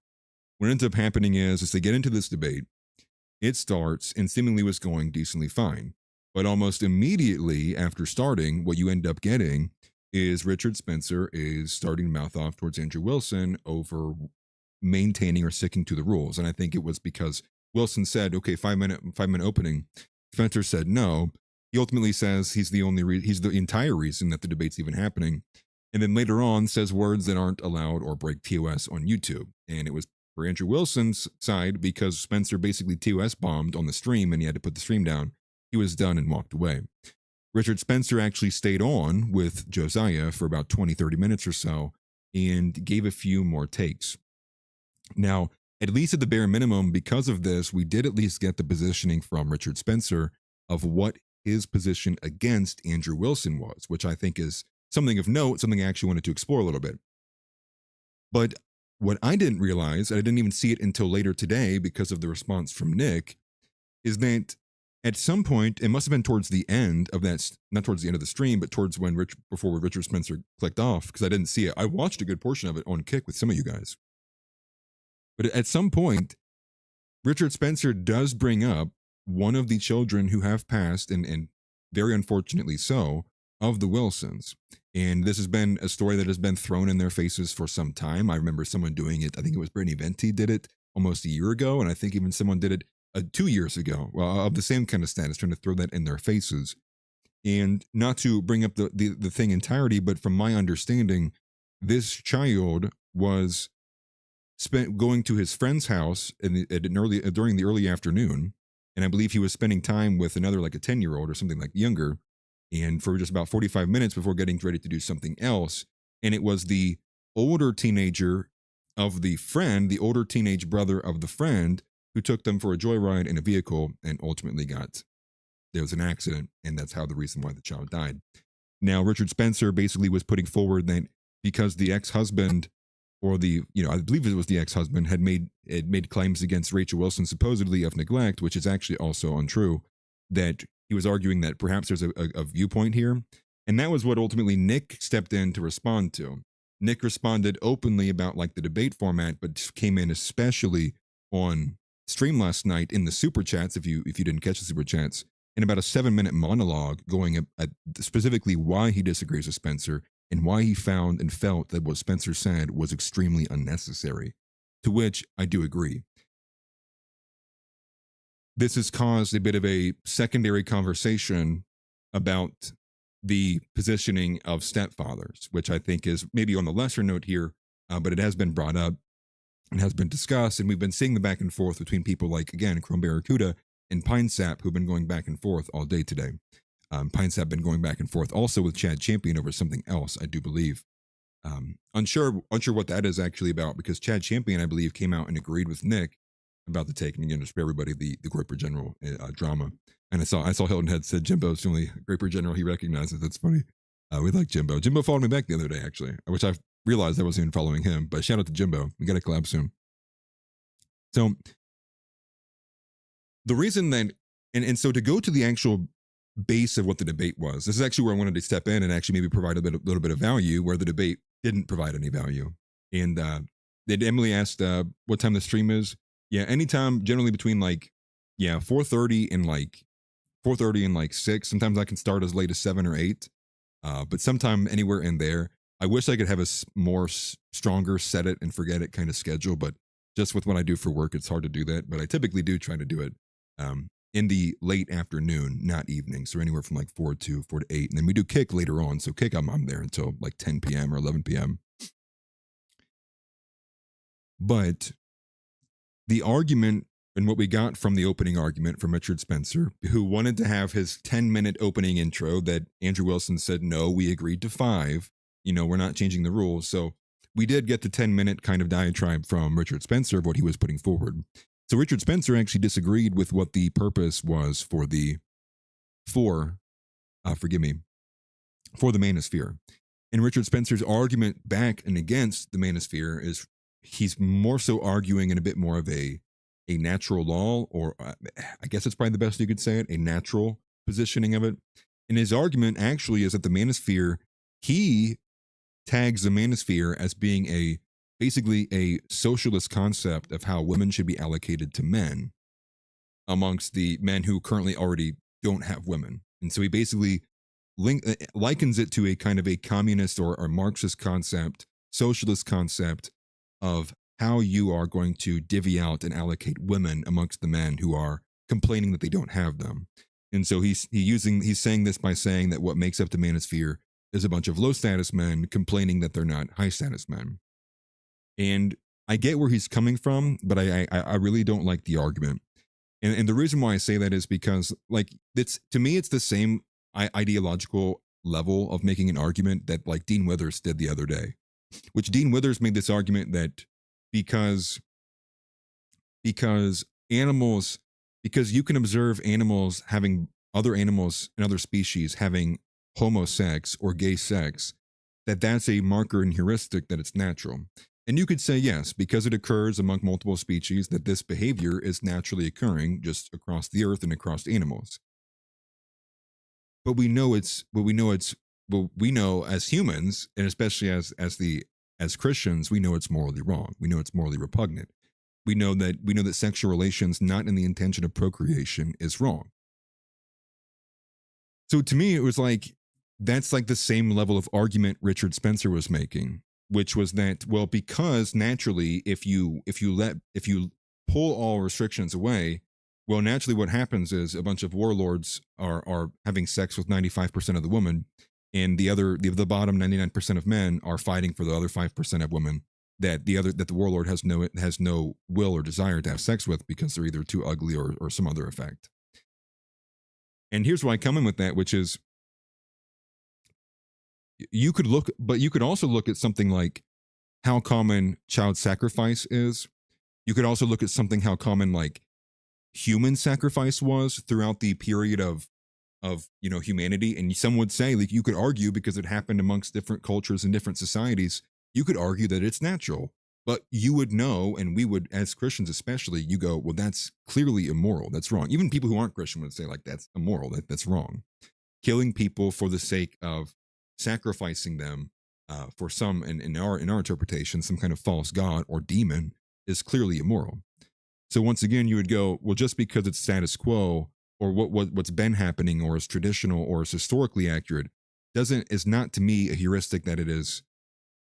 what ends up happening is they get into this debate, it starts and seemingly was going decently fine. But almost immediately after starting, what you end up getting is Richard Spencer is starting to mouth off towards Andrew Wilson over maintaining or sticking to the rules. And I think it was because Wilson said, okay, 5 minute opening. Spencer said no. He ultimately says he's the entire reason that the debate's even happening. And then later on says words that aren't allowed or break TOS on YouTube. And it was for Andrew Wilson's side because Spencer basically TOS bombed on the stream and he had to put the stream down. He was done and walked away. Richard Spencer actually stayed on with Josiah for about 20, 30 minutes or so and gave a few more takes. Now, at least at the bare minimum, because of this, we did at least get the positioning from Richard Spencer of what his position against Andrew Wilson was, which I think is something of note, something I actually wanted to explore a little bit. But what I didn't realize, and I didn't even see it until later today because of the response from Nick, is that at some point, it must have been towards the end of that, not towards the end of the stream, but towards when before Richard Spencer clicked off, because I didn't see it. I watched a good portion of it on Kick with some of you guys. But at some point, Richard Spencer does bring up one of the children who have passed, and very unfortunately so, of the Wilsons. And this has been a story that has been thrown in their faces for some time. I remember someone doing it. I think it was Brittany Venti did it almost a year ago. And I think even someone did it 2 years ago of the same kind of status, trying to throw that in their faces. And not to bring up the thing entirety, but from my understanding, this child was spent going to his friend's house during the early afternoon. And I believe he was spending time with another, like a 10-year-old or something like younger, and for just about 45 minutes before getting ready to do something else. And it was the older teenager of the friend, the older teenage brother of the friend, who took them for a joyride in a vehicle and ultimately there was an accident. And that's the reason why the child died. Now, Richard Spencer basically was putting forward that because the ex-husband, or I believe it was the ex-husband, had made claims against Rachel Wilson supposedly of neglect, which is actually also untrue, that he was arguing that perhaps there's a viewpoint here. And that was what ultimately Nick stepped in to respond to. Nick responded openly about like the debate format, but came in especially on stream last night in the super chats, if you didn't catch the super chats, in about a 7-minute monologue going at specifically why he disagrees with Spencer and why he found and felt that what Spencer said was extremely unnecessary, to which I do agree. This has caused a bit of a secondary conversation about the positioning of stepfathers, which I think is maybe on the lesser note here, but it has been brought up and has been discussed, and we've been seeing the back and forth between people like, again, Chrome Barracuda and Pine Sap, who've been going back and forth all day today. Pine Sap been going back and forth also with Chad Champion over something else, I do believe. Unsure what that is actually about, because Chad Champion, I believe, came out and agreed with Nick about the take, and again, to spare everybody the Groper General drama. And I saw Hilton Head said Jimbo's the only Groper General he recognizes. That's funny. We like Jimbo. Jimbo followed me back the other day, actually, which I realized I wasn't even following him. But shout out to Jimbo. We got to collab soon. So the reason that, and so to go to the actual base of what the debate was, this is actually where I wanted to step in and actually maybe provide a little bit of value where the debate didn't provide any value. And Emily asked what time the stream is. Yeah, anytime, generally between 4:30 and 6. Sometimes I can start as late as 7 or 8, but sometime anywhere in there. I wish I could have a more stronger set it and forget it kind of schedule, but just with what I do for work, it's hard to do that. But I typically do try to do it in the late afternoon, not evening. So anywhere from 4 to 8. And then we do Kick later on. So Kick, I'm there until 10 p.m. or 11 p.m. But the argument and what we got from the opening argument from Richard Spencer, who wanted to have his 10-minute opening intro that Andrew Wilson said, no, we agreed to 5. We're not changing the rules. So we did get the 10-minute kind of diatribe from Richard Spencer of what he was putting forward. So Richard Spencer actually disagreed with what the purpose was for the manosphere. And Richard Spencer's argument back and against the manosphere is he's more so arguing in a bit more of a natural law, or I guess it's probably the best you could say it, a natural positioning of it. And his argument actually is that the manosphere, he tags the manosphere as being basically a socialist concept of how women should be allocated to men amongst the men who currently already don't have women. And so he basically likens it to a kind of a communist or Marxist concept, socialist concept of how you are going to divvy out and allocate women amongst the men who are complaining that they don't have them. And so he's saying this by saying that what makes up the manosphere is a bunch of low status men complaining that they're not high status men. And I get where he's coming from, but I really don't like the argument. And the reason why I say that is because to me, it's the same ideological level of making an argument that like Dean Withers did the other day, which Dean Withers made this argument that because animals, because you can observe animals having other animals and other species having homosex or gay sex, that's a marker and heuristic that it's natural. And you could say yes, because it occurs among multiple species, that this behavior is naturally occurring just across the earth and across animals. But we know we know as humans, and especially as Christians, we know it's morally wrong. We know it's morally repugnant. We know that sexual relations not in the intention of procreation is wrong. So to me, it was like, that's like the same level of argument Richard Spencer was making, which was that, well, because naturally, if you pull all restrictions away, well, naturally what happens is a bunch of warlords are having sex with 95% of the women, and the bottom 99% of men are fighting for the other 5% of women that the warlord has no will or desire to have sex with, because they're either too ugly or some other effect. And here's where I come in with that, which is, you could also look at something like how common child sacrifice is. You could also look at something how common like human sacrifice was throughout the period of humanity. And some would say, like, you could argue, because it happened amongst different cultures and different societies, you could argue that it's natural. But you would know, and we would, as Christians especially, you go, well, that's clearly immoral. That's wrong. Even people who aren't Christian would say, like, that's immoral. That's wrong. Killing people for the sake of sacrificing them for some, in our interpretation, some kind of false god or demon, is clearly immoral. So once again, you would go, well, just because it's status quo, or what's been happening, or is traditional, or is historically accurate, is not to me a heuristic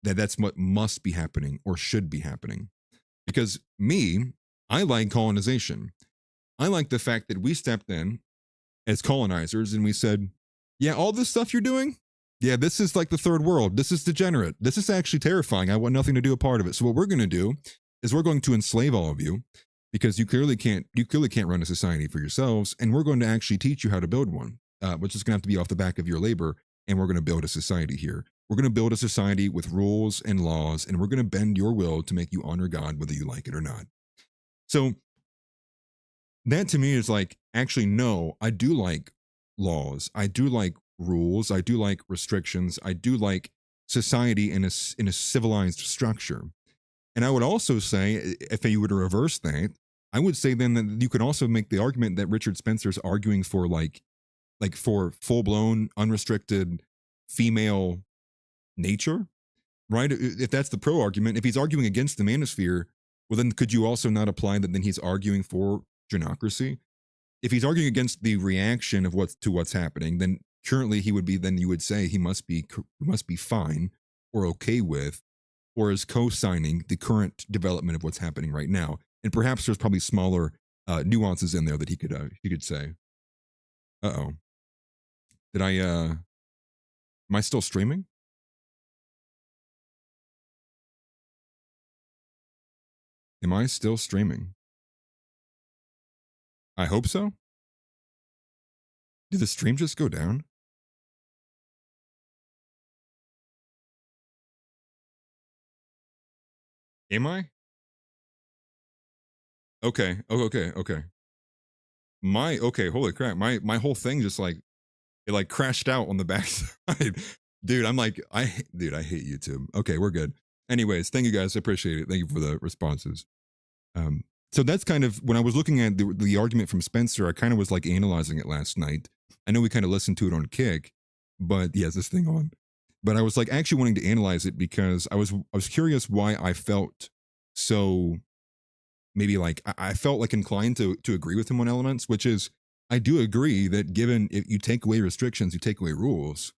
that's what must be happening or should be happening. Because I like colonization. I like the fact that we stepped in as colonizers and we said, yeah, all this stuff you're doing, yeah, this is like the third world. This is degenerate. This is actually terrifying. I want nothing to do a part of it. So what we're going to do is we're going to enslave all of you, because you clearly can't run a society for yourselves, and we're going to actually teach you how to build one, which is going to have to be off the back of your labor, and we're going to build a society here. We're going to build a society with rules and laws, and we're going to bend your will to make you honor God, whether you like it or not. So that to me is like, actually, no, I do like laws. I do like rules. I do like restrictions. I do like society in a civilized structure. And I would also say, if you were to reverse that, I would say then that you could also make the argument that Richard Spencer's arguing for like for full-blown, unrestricted female nature, right? If that's the pro argument, if he's arguing against the manosphere, well, then could you also not apply that then he's arguing for genocracy? If he's arguing against the reaction of what's happening, then currently you would say he must be fine or okay with, or is co-signing the current development of what's happening right now. And perhaps there's probably smaller nuances in there that he could say. Uh-oh. Am I still streaming? Am I still streaming? I hope so. Did the stream just go down? Am I? Okay. Oh, okay. Holy crap. My whole thing just like, it like crashed out on the backside. Dude, I hate YouTube. Okay, we're good. Anyways, thank you guys. I appreciate it. Thank you for the responses. So that's kind of, when I was looking at the argument from Spencer, I kind of was like analyzing it last night. I know we kind of listened to it on Kick, but yeah, is this thing on? But I was like actually wanting to analyze it, because I was curious why I felt so, maybe like I felt like inclined to agree with him on elements, which is, I do agree that given if you take away restrictions, you take away rules.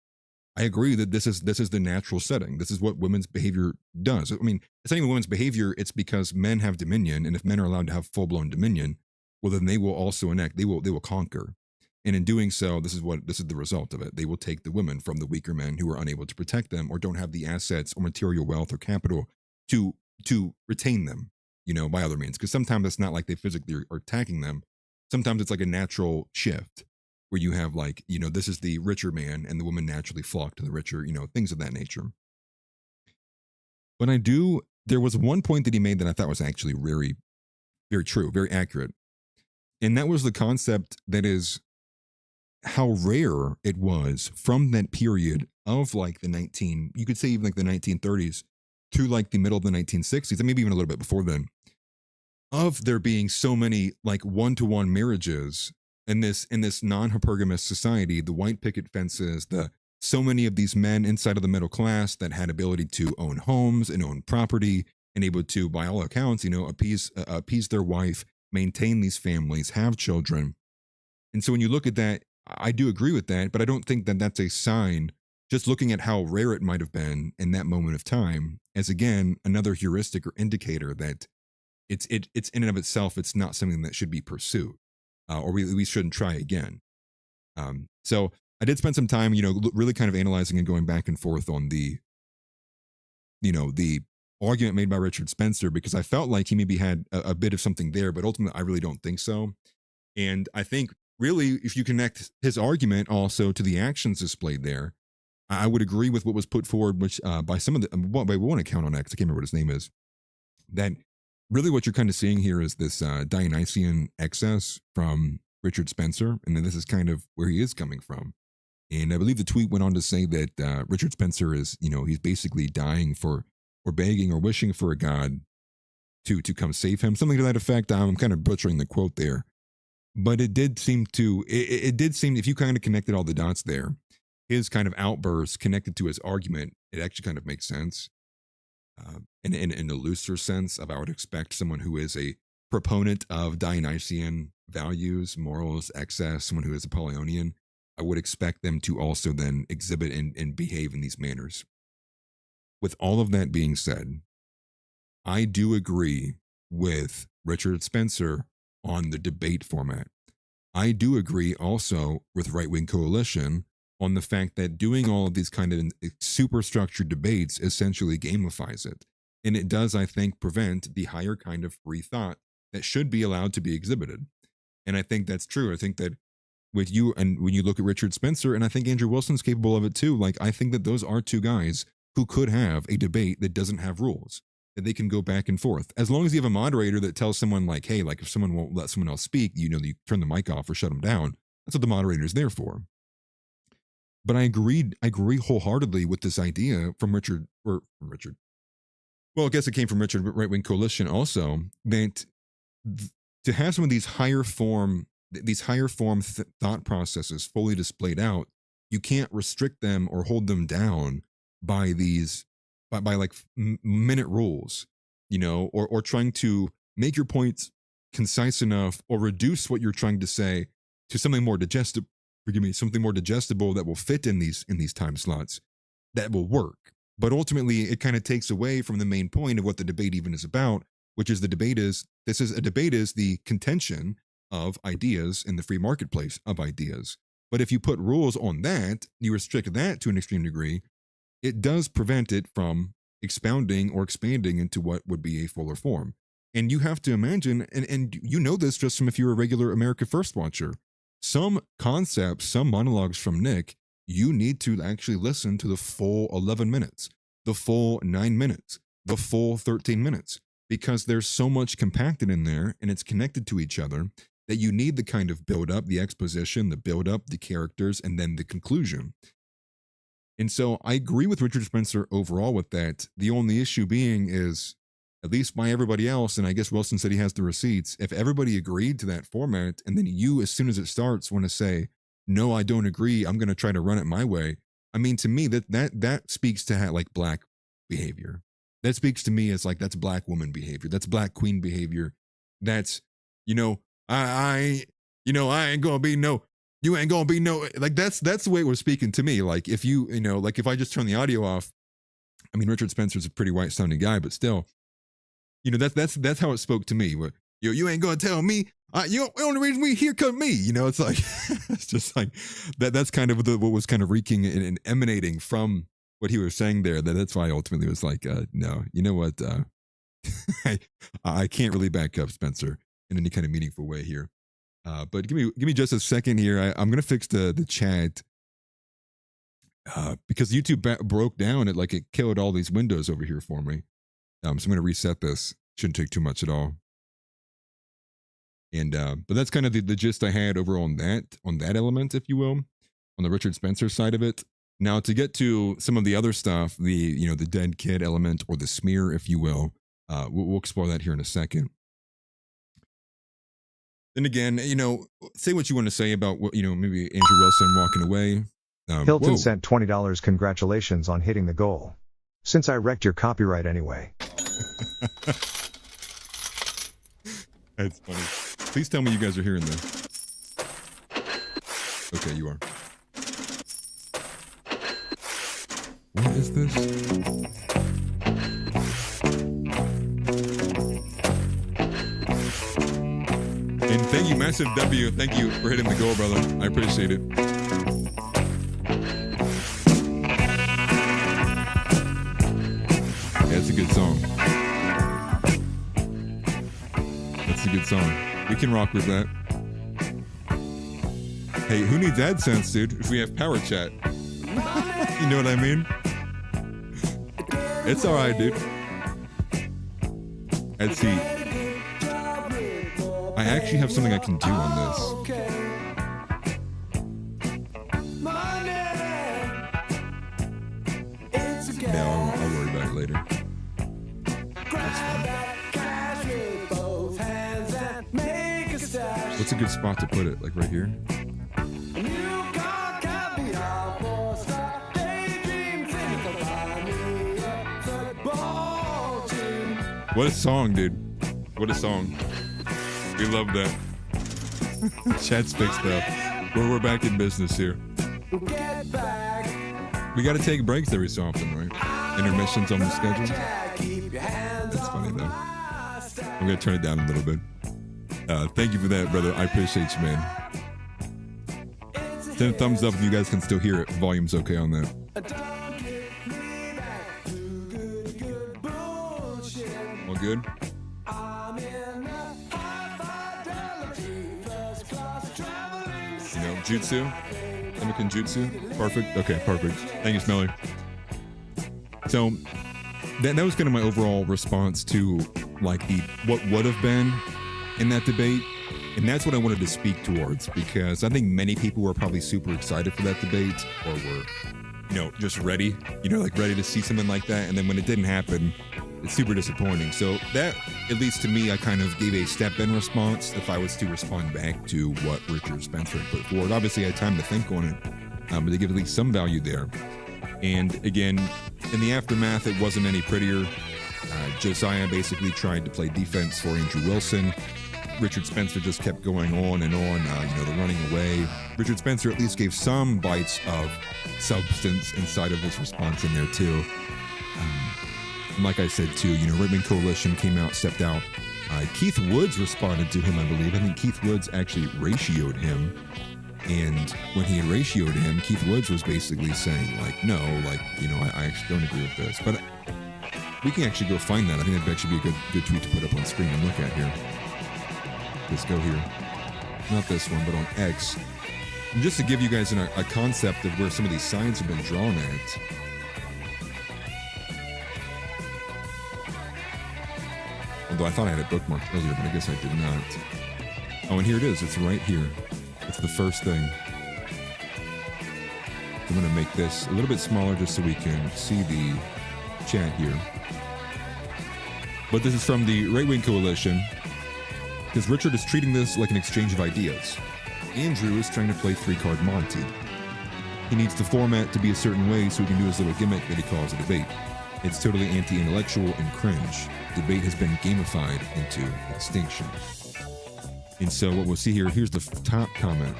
I agree that this is the natural setting. This is what women's behavior does. I mean, it's not even women's behavior. It's because men have dominion, and if men are allowed to have full-blown dominion, well, then they will also enact. They will conquer, and in doing so, this is the result of it. They will take the women from the weaker men who are unable to protect them, or don't have the assets or material wealth or capital to retain them, by other means. Because sometimes it's not like they physically are attacking them. Sometimes it's like a natural shift. where you have like, this is the richer man and the woman naturally flock to the richer, things of that nature. But there was one point that he made that I thought was actually very, very true, very accurate. And that was the concept that is how rare it was from that period of like you could say even like the 1930s to like the middle of the 1960s, and maybe even a little bit before then, of there being so many like one-to-one marriages in this non-hypergamous society, the white picket fences, so many of these men inside of the middle class that had ability to own homes and own property and able to, by all accounts, appease their wife, maintain these families, have children. And so when you look at that, I do agree with that, but I don't think that that's a sign, just looking at how rare it might have been in that moment of time, as again, another heuristic or indicator that it's in and of itself, it's not something that should be pursued, or we shouldn't try again. So I did spend some time, really kind of analyzing and going back and forth on the argument made by Richard Spencer, because I felt like he maybe had a bit of something there, but ultimately I really don't think so. And I think really, if you connect his argument also to the actions displayed there, I would agree with what was put forward, which by one account on X, I can't remember what his name is, that really what you're kind of seeing here is this Dionysian excess from Richard Spencer, and then this is kind of where he is coming from. And I believe the tweet went on to say that Richard Spencer is, he's basically dying for, or begging or wishing for a god to come save him, something to that effect. I'm kind of butchering the quote there, but it did seem, if you kind of connected all the dots there, his kind of outburst connected to his argument, it actually kind of makes sense. In a looser sense of, I would expect someone who is a proponent of Dionysian values, morals, excess, someone who is Apollonian, I would expect them to also then exhibit and behave in these manners. With all of that being said, I do agree with Richard Spencer on the debate format. I do agree also with Right Wing Coalition on the fact that doing all of these kind of super structured debates essentially gamifies it. And it does, I think, prevent the higher kind of free thought that should be allowed to be exhibited. And I think that's true. I think that with you, and when you look at Richard Spencer, and I think Andrew Wilson's capable of it too, like I think that those are two guys who could have a debate that doesn't have rules, that they can go back and forth. As long as you have a moderator that tells someone like, hey, like if someone won't let someone else speak, you turn the mic off or shut them down. That's what the moderator is there for. But I agree wholeheartedly with this idea from Richard. Well, I guess it came from Richard, Right Wing Coalition also, that to have some of these higher form thought processes fully displayed out, you can't restrict them or hold them down by like minute rules, or trying to make your points concise enough or reduce what you're trying to say to something more digestible. Something more digestible that will fit in these time slots that will work. But ultimately, it kind of takes away from the main point of what the debate even is about, which is the debate is the contention of ideas in the free marketplace of ideas. But if you put rules on that, you restrict that to an extreme degree, it does prevent it from expounding or expanding into what would be a fuller form. And you have to imagine, and you know this just from if you're a regular America First watcher, some concepts, some monologues from Nick, you need to actually listen to the full 11 minutes, the full 9 minutes, the full 13 minutes, because there's so much compacted in there and it's connected to each other that you need the kind of build up, the exposition, the build up, the characters, and then the conclusion. And so I agree with Richard Spencer overall with that. The only issue being is, at least by everybody else, and I guess Wilson said he has the receipts, if everybody agreed to that format, and then you, as soon as it starts, want to say, no, I don't agree, I'm going to try to run it my way. I mean, to me, that speaks to like black behavior. That speaks to me as like, that's black woman behavior. That's black queen behavior. That's, I ain't going to be no, you ain't going to be no, like that's the way it was speaking to me. Like if you, like if I just turn the audio off, I mean, Richard Spencer's a pretty white sounding guy, but still, that's how it spoke to me. You ain't gonna tell me. The only reason we here come me. It's like it's just like that. That's kind of what was kind of reeking and emanating from what he was saying there. That's why I ultimately was like, no, you know what? I can't really back up Spencer in any kind of meaningful way here. But give me just a second here. I'm gonna fix the chat because YouTube broke down. It killed all these windows over here for me. So I'm gonna reset this. Shouldn't take too much at all. And but that's kind of the gist I had over on that element, if you will, on the Richard Spencer side of it. Now to get to some of the other stuff, the dead kid element or the smear, if you will, we'll explore that here in a second. Then again, say what you want to say about what maybe Andrew Wilson walking away. Hilton sent $20. Congratulations on hitting the goal. Since I wrecked your copyright anyway. That's funny. Please tell me you guys are hearing this. Okay, you are. What is this? And thank you, Massive W. Thank you for hitting the goal, brother. I appreciate it. Yeah, it's a good song. That's a good song. We can rock with that. Hey, who needs AdSense, dude, if we have Power Chat? You know what I mean? It's alright, dude. Let's see. I actually have something I can do on this. No, I'll worry about it later. That's fine. What's a good spot to put it? Like right here? What a song, dude. What a song. We love that. Chat's fixed up. We're back in business here. We got to take breaks every so often, right? Intermissions on the schedule. That's funny, though. I'm going to turn it down a little bit. Thank you for that, brother. I appreciate you, man. Send a thumbs up if you guys can still hear it. Volume's okay on that. All good? Jutsu? American Jutsu? Perfect? Okay, perfect. Thank you, Smelly. So, that was kind of my overall response to, like, what would have been in that debate. And that's what I wanted to speak towards, because I think many people were probably super excited for that debate, or were, just ready, ready to see something like that. And then when it didn't happen, it's super disappointing. So that, at least to me, I kind of gave a step-in response if I was to respond back to what Richard Spencer had put forward. Obviously, I had time to think on it, but they give at least some value there. And again, in the aftermath, it wasn't any prettier. Josiah basically tried to play defense for Andrew Wilson. Richard Spencer just kept going on and on, the running away. Richard Spencer at least gave some bites of substance inside of his response in there, too. And like I said, too, Right-Wing Coalition came out, stepped out. Keith Woods responded to him, I believe. I think Keith Woods actually ratioed him. And when he ratioed him, Keith Woods was basically saying, no, I actually don't agree with this. But we can actually go find that. I think that'd actually be a good tweet to put up on screen and look at here. Let's go here. Not this one, but on X. And just to give you guys a concept of where some of these signs have been drawn at. Although I thought I had it bookmarked earlier, but I guess I did not. Oh, and here it is. It's right here. It's the first thing. I'm going to make this a little bit smaller just so we can see the chat here. But this is from the Right-Wing Coalition, because Richard is treating this like an exchange of ideas. Andrew is trying to play three-card Monty. He needs the format to be a certain way so he can do his little gimmick that he calls a debate. It's totally anti-intellectual and cringe. Debate has been gamified into extinction. And so what we'll see here, here's the top comment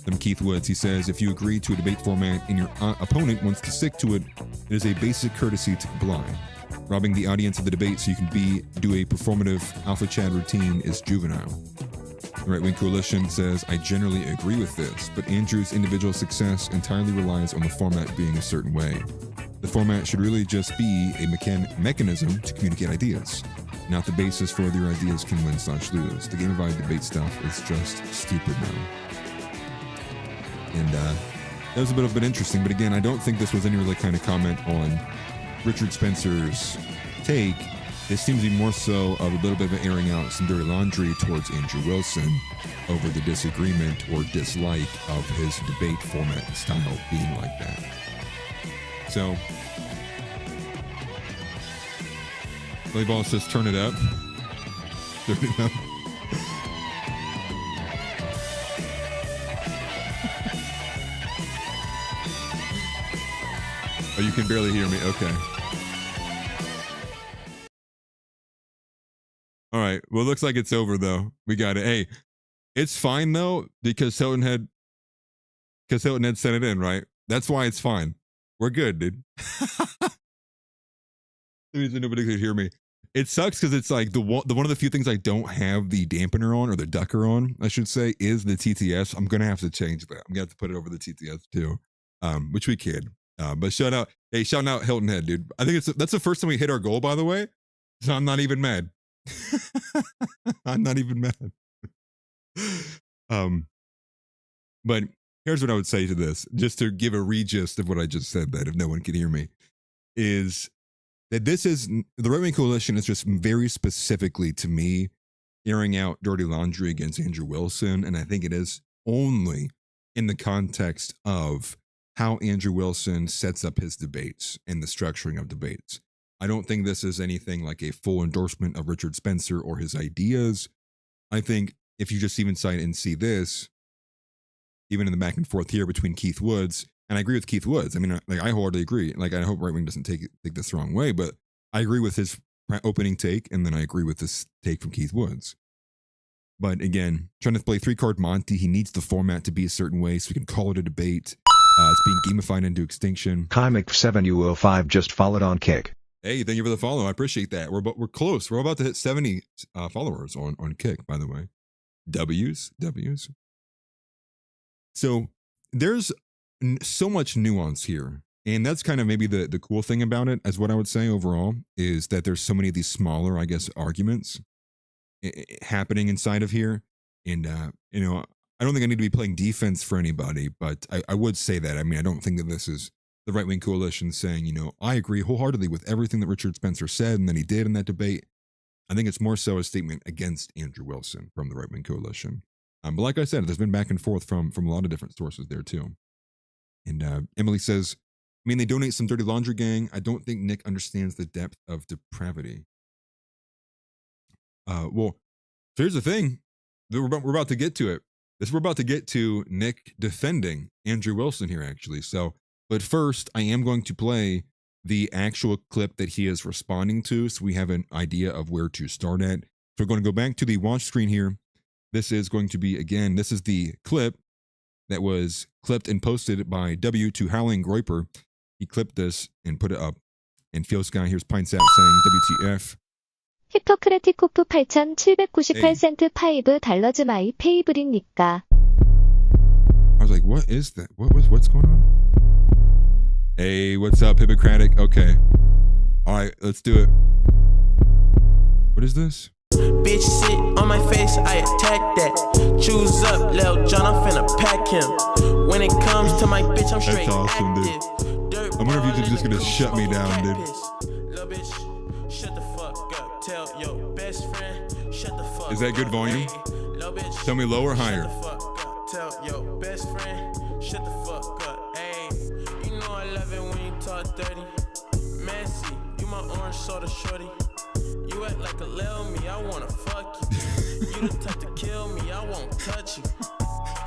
from Keith Woods. He says, if you agree to a debate format and your opponent wants to stick to it, it is a basic courtesy to comply. Robbing the audience of the debate so you can do a performative alpha chat routine is juvenile. The Right-Wing Coalition says, I generally agree with this, but Andrew's individual success entirely relies on the format being a certain way. The format should really just be a mechanism to communicate ideas, not the basis for whether your ideas can win/lose. The gamified debate stuff is just stupid now. And that was a bit interesting, but again, I don't think this was any really kind of comment on Richard Spencer's take. This seems to be more so of a little bit of an airing out some dirty laundry towards Andrew Wilson over the disagreement or dislike of his debate format style being like that. So, Billy Ball says, turn it up. Turn it up. Oh, you can barely hear me. Okay. All right. Well, it looks like it's over, though. We got it. Hey, it's fine, though, because Hilton Head sent it in, right? That's why it's fine. We're good, dude. Nobody could hear me. It sucks because it's like the one of the few things I don't have the dampener on, or the ducker on, I should say, is the TTS. I'm gonna have to change that. I'm gonna have to put it over the TTS too, which we could. But shout out Hilton Head, dude. I think that's the first time we hit our goal, by the way. So I'm not even mad. I'm not even mad. But here's what I would say to this, just to give a regist of what I just said, that if no one can hear me, is that this is, the Right Wing Coalition is just very specifically, to me, airing out dirty laundry against Andrew Wilson. And I think it is only in the context of how Andrew Wilson sets up his debates and the structuring of debates. I don't think this is anything like a full endorsement of Richard Spencer or his ideas. I think if you just even cite and see this, even in the back and forth here between Keith Woods, and I agree with Keith Woods. I mean, like, I wholeheartedly agree. Like, I hope Right Wing doesn't take this the wrong way, but I agree with his opening take, and then I agree with this take from Keith Woods. But again, trying to play 3-card Monty, he needs the format to be a certain way so we can call it a debate. It's being gamified into extinction. Kymik7U05 just followed on Kick. Hey, thank you for the follow. I appreciate that. We're close. We're about to hit 70 followers on Kick, by the way. W's. So there's so much nuance here. And that's kind of maybe the cool thing about it, as what I would say overall, is that there's so many of these smaller, I guess, arguments happening inside of here. And, I don't think I need to be playing defense for anybody, but I would say that. I mean, I don't think that this is the Right Wing Coalition saying, I agree wholeheartedly with everything that Richard Spencer said and that he did in that debate. I think it's more so a statement against Andrew Wilson from the Right Wing Coalition. But like I said, there's been back and forth from a lot of different sources there too. And Emily says, I mean, they donate some dirty laundry gang. I don't think Nick understands the depth of depravity. Well, so here's the thing. We're about to get to it. We're about to get to Nick defending Andrew Wilson here, actually. So, but first, I am going to play the actual clip that he is responding to, so we have an idea of where to start at. So we're going to go back to the watch screen here. This is going to be, again, this is the clip that was clipped and posted by W to Howling Groiper. He clipped this and put it up. And Phil Sky, here's Pinesap saying WTF. 히포크라틱 코프 8,798센트 파이브 달러즈 마이 페이블입니까? I was like, what is that? What's going on? Hey, what's up, Hippocratic? Okay. All right, let's do it. What is this? Bitch sit on my face, I attack that. Choose up, Lil John, I'm finna pack him. When it comes to my bitch, I'm straight awesome, dude. active. I wonder if you're just gonna shut me down, dude. Little bitch, shut the fuck up. Tell your best friend, shut the fuck up. Is that good volume? Tell me lower or higher. Shut the fuck up. Tell your best friend, shut the fuck up. Hey, you know I love it when you talk dirty. Messy, you my orange soda shorty. You act like a lil me, I wanna fuck you. You the type to kill me, I won't touch you.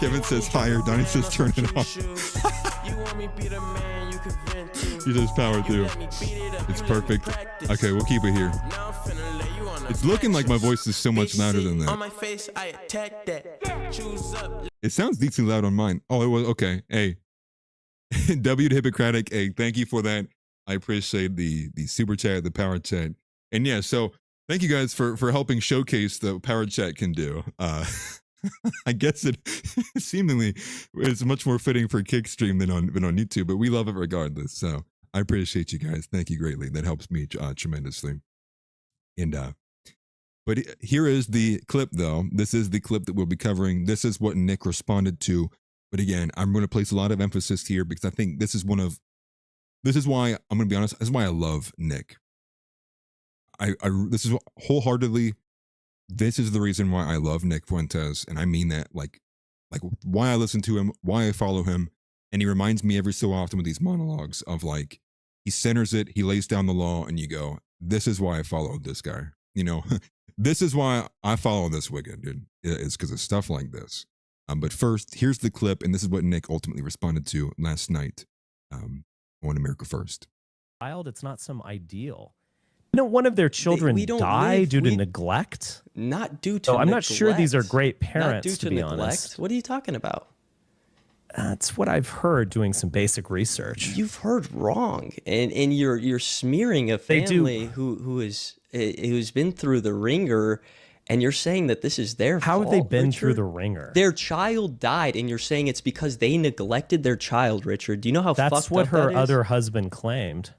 Kevin says higher, Donnie says turn it off. You want me be the man you can vent to. He says power through. It's perfect. Okay, we'll keep it here. It's looking like my voice is so much louder than that. On my face, I attack that. Choose up. It sounds decently loud on mine. Oh, it was okay. Hey, W to Hippocratic. Hey, thank you for that. I appreciate the super chat, the power chat, and yeah. So thank you guys for helping showcase the power chat can do. I guess it seemingly is much more fitting for Kickstream than on YouTube, but we love it regardless. So I appreciate you guys. Thank you greatly. That helps me tremendously. And but here is the clip, though. This is the clip that we'll be covering. This is what Nick responded to. But again, I'm going to place a lot of emphasis here because I think this is why, I'm going to be honest, this is why I love Nick. This is wholeheartedly, this is the reason why I love Nick Fuentes. And I mean that like why I listen to him, why I follow him. And he reminds me every so often with these monologues of like, he centers it, he lays down the law, and you go, this is why I followed this guy. You know, this is why I follow this wicked, dude. It's because of stuff like this. But first, here's the clip, and this is what Nick ultimately responded to last night on America First. It's not some ideal. You know, one of their children died due to neglect? Not due to I'm neglect. not sure these are great Not parents, due to be neglect. honest. What are you talking about? That's what I've heard doing some basic research. You've heard wrong, and you're smearing a family who's been through the ringer, and you're saying that this is their fault. How have they been Richard? through the ringer? Their child died, and you're saying it's because they neglected their child, Richard. Do you know how fucked up that is? That's what her other husband claimed.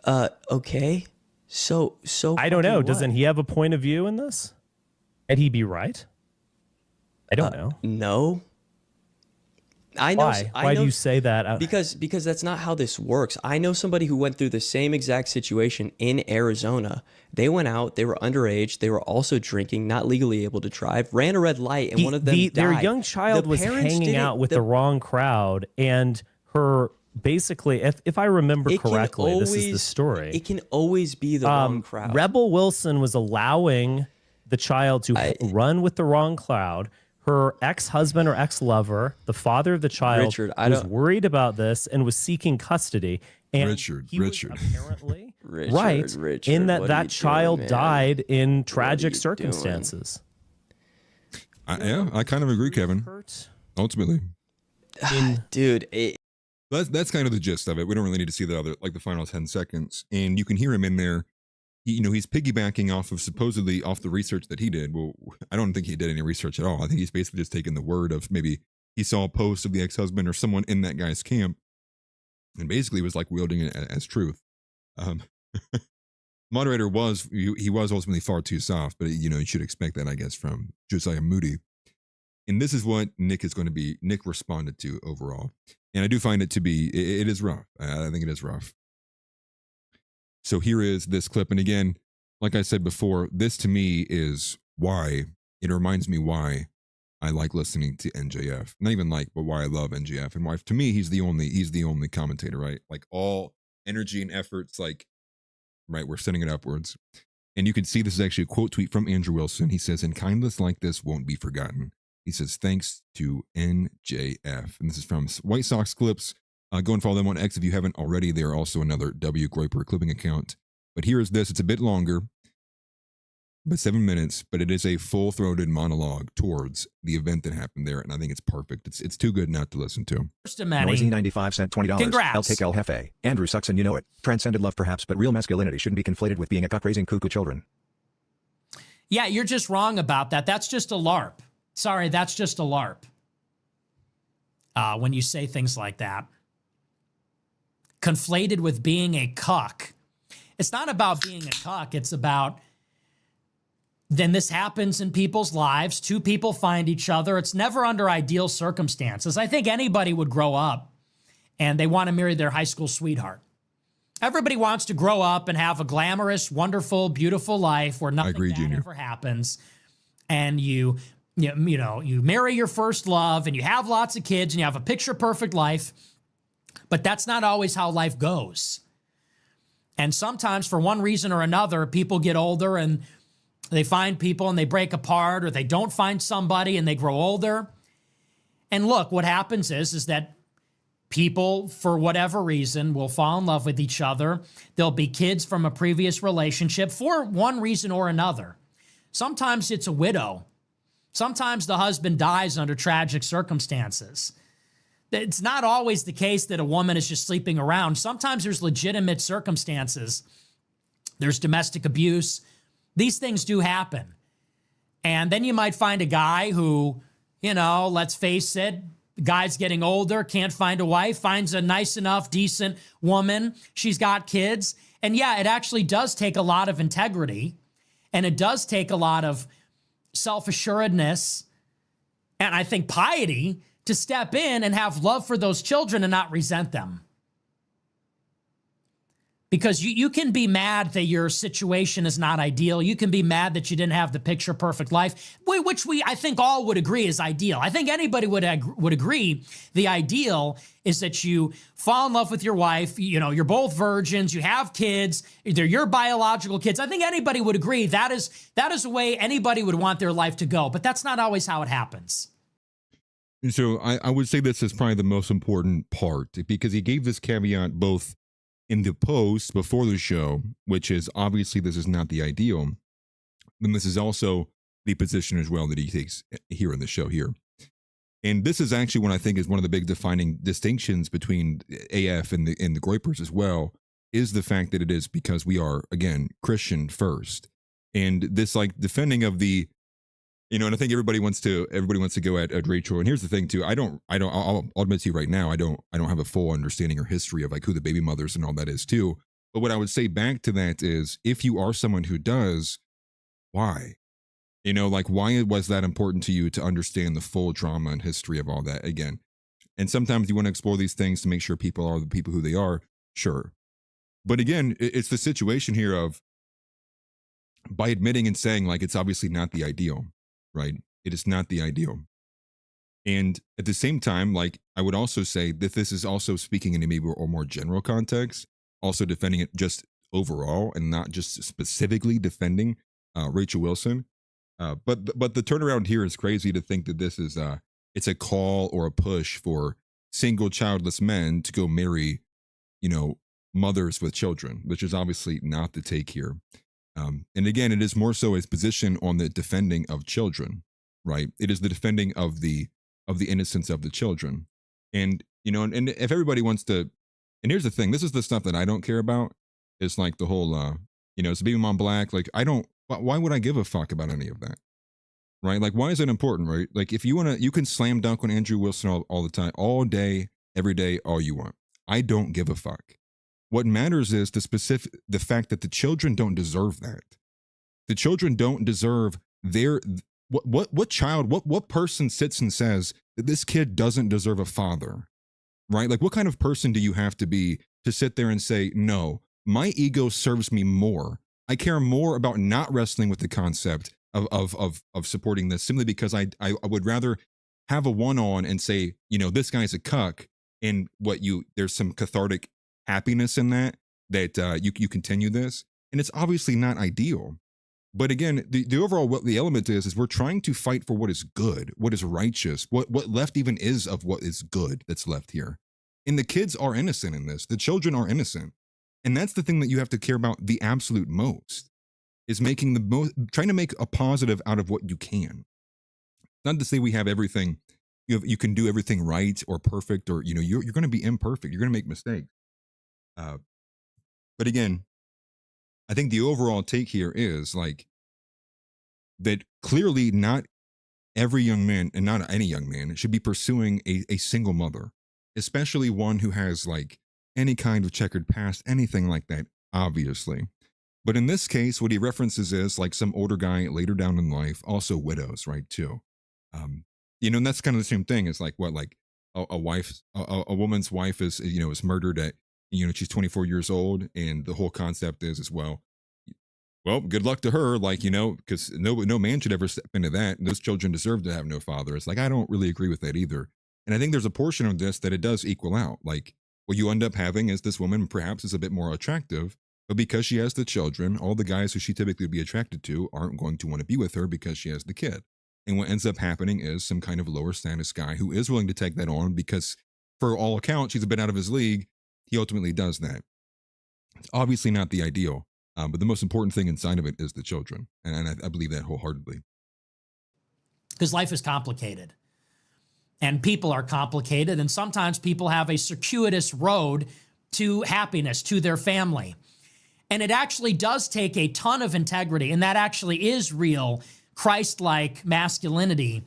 Okay. So I don't know. what? Doesn't he have a point of view in this? Can he be right? I don't know. No. I know. Why? Why do you say that? Because that's not how this works. I know somebody who went through the same exact situation in Arizona. They went out. They were underage. They were also drinking, not legally able to drive. Ran a red light, and one of them died. Their young child was hanging out with the wrong crowd, and her basically, if I remember correctly, this is the story. It can always be the wrong crowd. Rebel Wilson was allowing the child to run with the wrong crowd. Her ex-husband or ex-lover, the father of the child, was worried about this and was seeking custody. And Richard. was apparently right in that child died in tragic circumstances. I kind of agree, Kevin. Ultimately, Dude, that's kind of the gist of it. We don't really need to see the other, like the final 10 seconds. And you can hear him in there. He's piggybacking off the research that he did. Well, I don't think he did any research at all. I think he's basically just taken the word of maybe he saw a post of the ex-husband or someone in that guy's camp and basically was like wielding it as truth. Moderator was ultimately far too soft, but you should expect that, I guess, from Josiah Moody. And this is what Nick responded to overall. And I do find it to be, it is rough. I think it is rough. So here is this clip. And again, like I said before, this to me is why, it reminds me why I like listening to NJF. Not even like, but why I love NJF. And why, to me, he's the only commentator, right? Like all energy and efforts, like, right, we're sending it upwards. And you can see this is actually a quote tweet from Andrew Wilson. He says, "And kindness like this won't be forgotten." He says, "Thanks to NJF." And this is from White Sox Clips. Go and follow them on X if you haven't already. They are also another W. Groiper clipping account. But here is this. It's a bit longer, but 7 minutes. But it is a full-throated monologue towards the event that happened there. And I think it's perfect. It's too good not to listen to. Noisy 95 cent $20. Congrats. El take el jefe. Andrew sucks and you know it. Transcended love perhaps, but real masculinity shouldn't be conflated with being a cuck raising cuckoo children. Yeah, you're just wrong about that. That's just a LARP. Sorry, that's just a LARP. When you say things like that. Conflated with being a cuck. It's not about being a cuck. It's about, then this happens in people's lives. Two people find each other. It's never under ideal circumstances. I think anybody would grow up and they want to marry their high school sweetheart. Everybody wants to grow up and have a glamorous, wonderful, beautiful life where nothing bad ever happens. And you marry your first love and you have lots of kids and you have a picture perfect life. But that's not always how life goes. And sometimes for one reason or another, people get older and they find people and they break apart, or they don't find somebody and they grow older. And look, what happens is that people, for whatever reason, will fall in love with each other. There'll be kids from a previous relationship for one reason or another. Sometimes it's a widow. Sometimes the husband dies under tragic circumstances. It's not always the case that a woman is just sleeping around. Sometimes there's legitimate circumstances. There's domestic abuse. These things do happen. And then you might find a guy who, let's face it, Guy's getting older, can't find a wife, finds a nice enough, decent woman. She's got kids. And yeah, it actually does take a lot of integrity, and it does take a lot of self-assuredness, and I think piety, to step in and have love for those children and not resent them. Because you can be mad that your situation is not ideal. You can be mad that you didn't have the picture perfect life, which I think all would agree is ideal. I think anybody would agree the ideal is that you fall in love with your wife, you're both virgins, you have kids, they're your biological kids. I think anybody would agree that is the way anybody would want their life to go, but that's not always how it happens. And so I would say this is probably the most important part, because he gave this caveat both in the post before the show, which is obviously this is not the ideal, then this is also the position as well that he takes here in the show here. And this is actually what I think is one of the big defining distinctions between AF and the Groypers as well, is the fact that it is because we are, again, Christian first. And this like defending of the, and I think everybody wants to go at Rachel. And here's the thing too, I'll admit to you right now, I don't have a full understanding or history of like who the baby mothers and all that is too. But what I would say back to that is, if you are someone who does, why? Like why was that important to you to understand the full drama and history of all that again? And sometimes you want to explore these things to make sure people are the people who they are, sure. But again, it's the situation here of, by admitting and saying like it's obviously not the ideal. Right? It is not the ideal. And at the same time, like I would also say that this is also speaking in a maybe or more general context, also defending it just overall and not just specifically defending Rachel Wilson. But the turnaround here is crazy to think that this is it's a call or a push for single childless men to go marry, mothers with children, which is obviously not the take here. And again, it is more so his position on the defending of children, right? It is the defending of the innocence of the children. And, and if everybody wants to, and here's the thing, this is the stuff that I don't care about. It's like the whole, it's a baby mom black. Like, why would I give a fuck about any of that? Right? Like, why is it important, right? Like, if you can slam dunk on Andrew Wilson all the time, all day, every day, all you want. I don't give a fuck. What matters is the fact that the children don't deserve that. The children don't deserve what person sits and says that this kid doesn't deserve a father, right? Like what kind of person do you have to be to sit there and say, no, my ego serves me more. I care more about not wrestling with the concept of supporting this simply because I would rather have a one-on and say, this guy's a cuck, and there's some cathartic happiness in that you continue this, and it's obviously not ideal. But again, the overall what the element is we're trying to fight for what is good, what is righteous, what left even is of what is good that's left here. And the kids are innocent in this. The children are innocent, and that's the thing that you have to care about the absolute most, is trying to make a positive out of what you can. Not to say we have everything, you can do everything right or perfect, or you're going to be imperfect. You're going to make mistakes. But again, I think the overall take here is like that clearly not every young man, and not any young man, should be pursuing a single mother, especially one who has like any kind of checkered past, anything like that, obviously. But in this case, what he references is like some older guy later down in life, also widows, right, too. And that's kind of the same thing. It's like what, like a woman's wife is murdered at, she's 24 years old, and the whole concept is as well, good luck to her, like, because no man should ever step into that. And those children deserve to have no father. It's like, I don't really agree with that either. And I think there's a portion of this that it does equal out. Like, what you end up having is this woman perhaps is a bit more attractive, but because she has the children, all the guys who she typically would be attracted to aren't going to want to be with her because she has the kid. And what ends up happening is some kind of lower status guy who is willing to take that on because, for all accounts, she's a bit out of his league. He ultimately does that. It's obviously not the ideal, but the most important thing inside of it is the children. And I believe that wholeheartedly. Because life is complicated. And people are complicated. And sometimes people have a circuitous road to happiness, to their family. And it actually does take a ton of integrity. And that actually is real Christ-like masculinity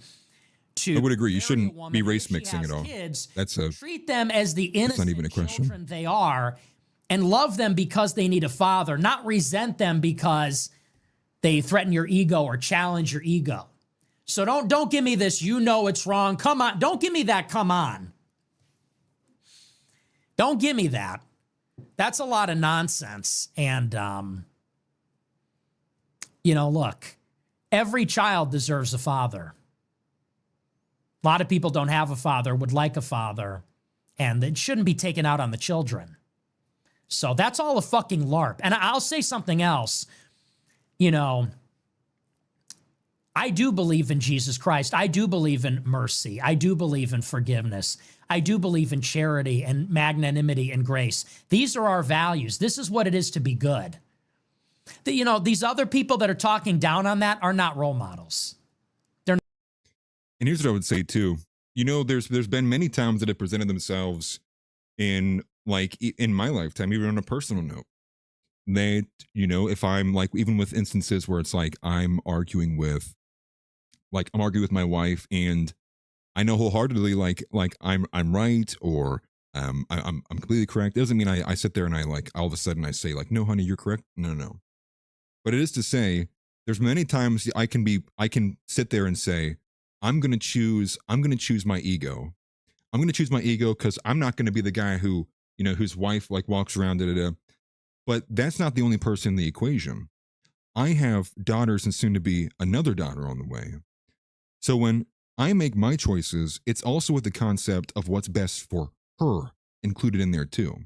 to I would agree. You marry a shouldn't woman be if race she mixing has at all. kids, That's a treat them as the innocent even a question. children they are, and love them because they need a father, not resent them because they threaten your ego or challenge your ego. So don't give me this, you know it's wrong. Come on. Don't give me that, come on. Don't give me that. That's a lot of nonsense. And, look, every child deserves a father. A lot of people don't have a father, would like a father, and it shouldn't be taken out on the children. So that's all a fucking LARP. And I'll say something else. I do believe in Jesus Christ. I do believe in mercy. I do believe in forgiveness. I do believe in charity and magnanimity and grace. These are our values. This is what it is to be good. These other people that are talking down on that are not role models. And here's what I would say too. There's been many times that have presented themselves in my lifetime, even on a personal note, that, if I'm even with instances where it's I'm arguing with my wife, and I know wholeheartedly I'm right, or I'm completely correct. It doesn't mean I sit there and all of a sudden I say no, honey, you're correct. No. But it is to say there's many times I can sit there and say, I'm going to choose my ego. I'm going to choose my ego because I'm not going to be the guy who, whose wife walks around, But that's not the only person in the equation. I have daughters and soon to be another daughter on the way. So when I make my choices, it's also with the concept of what's best for her included in there too.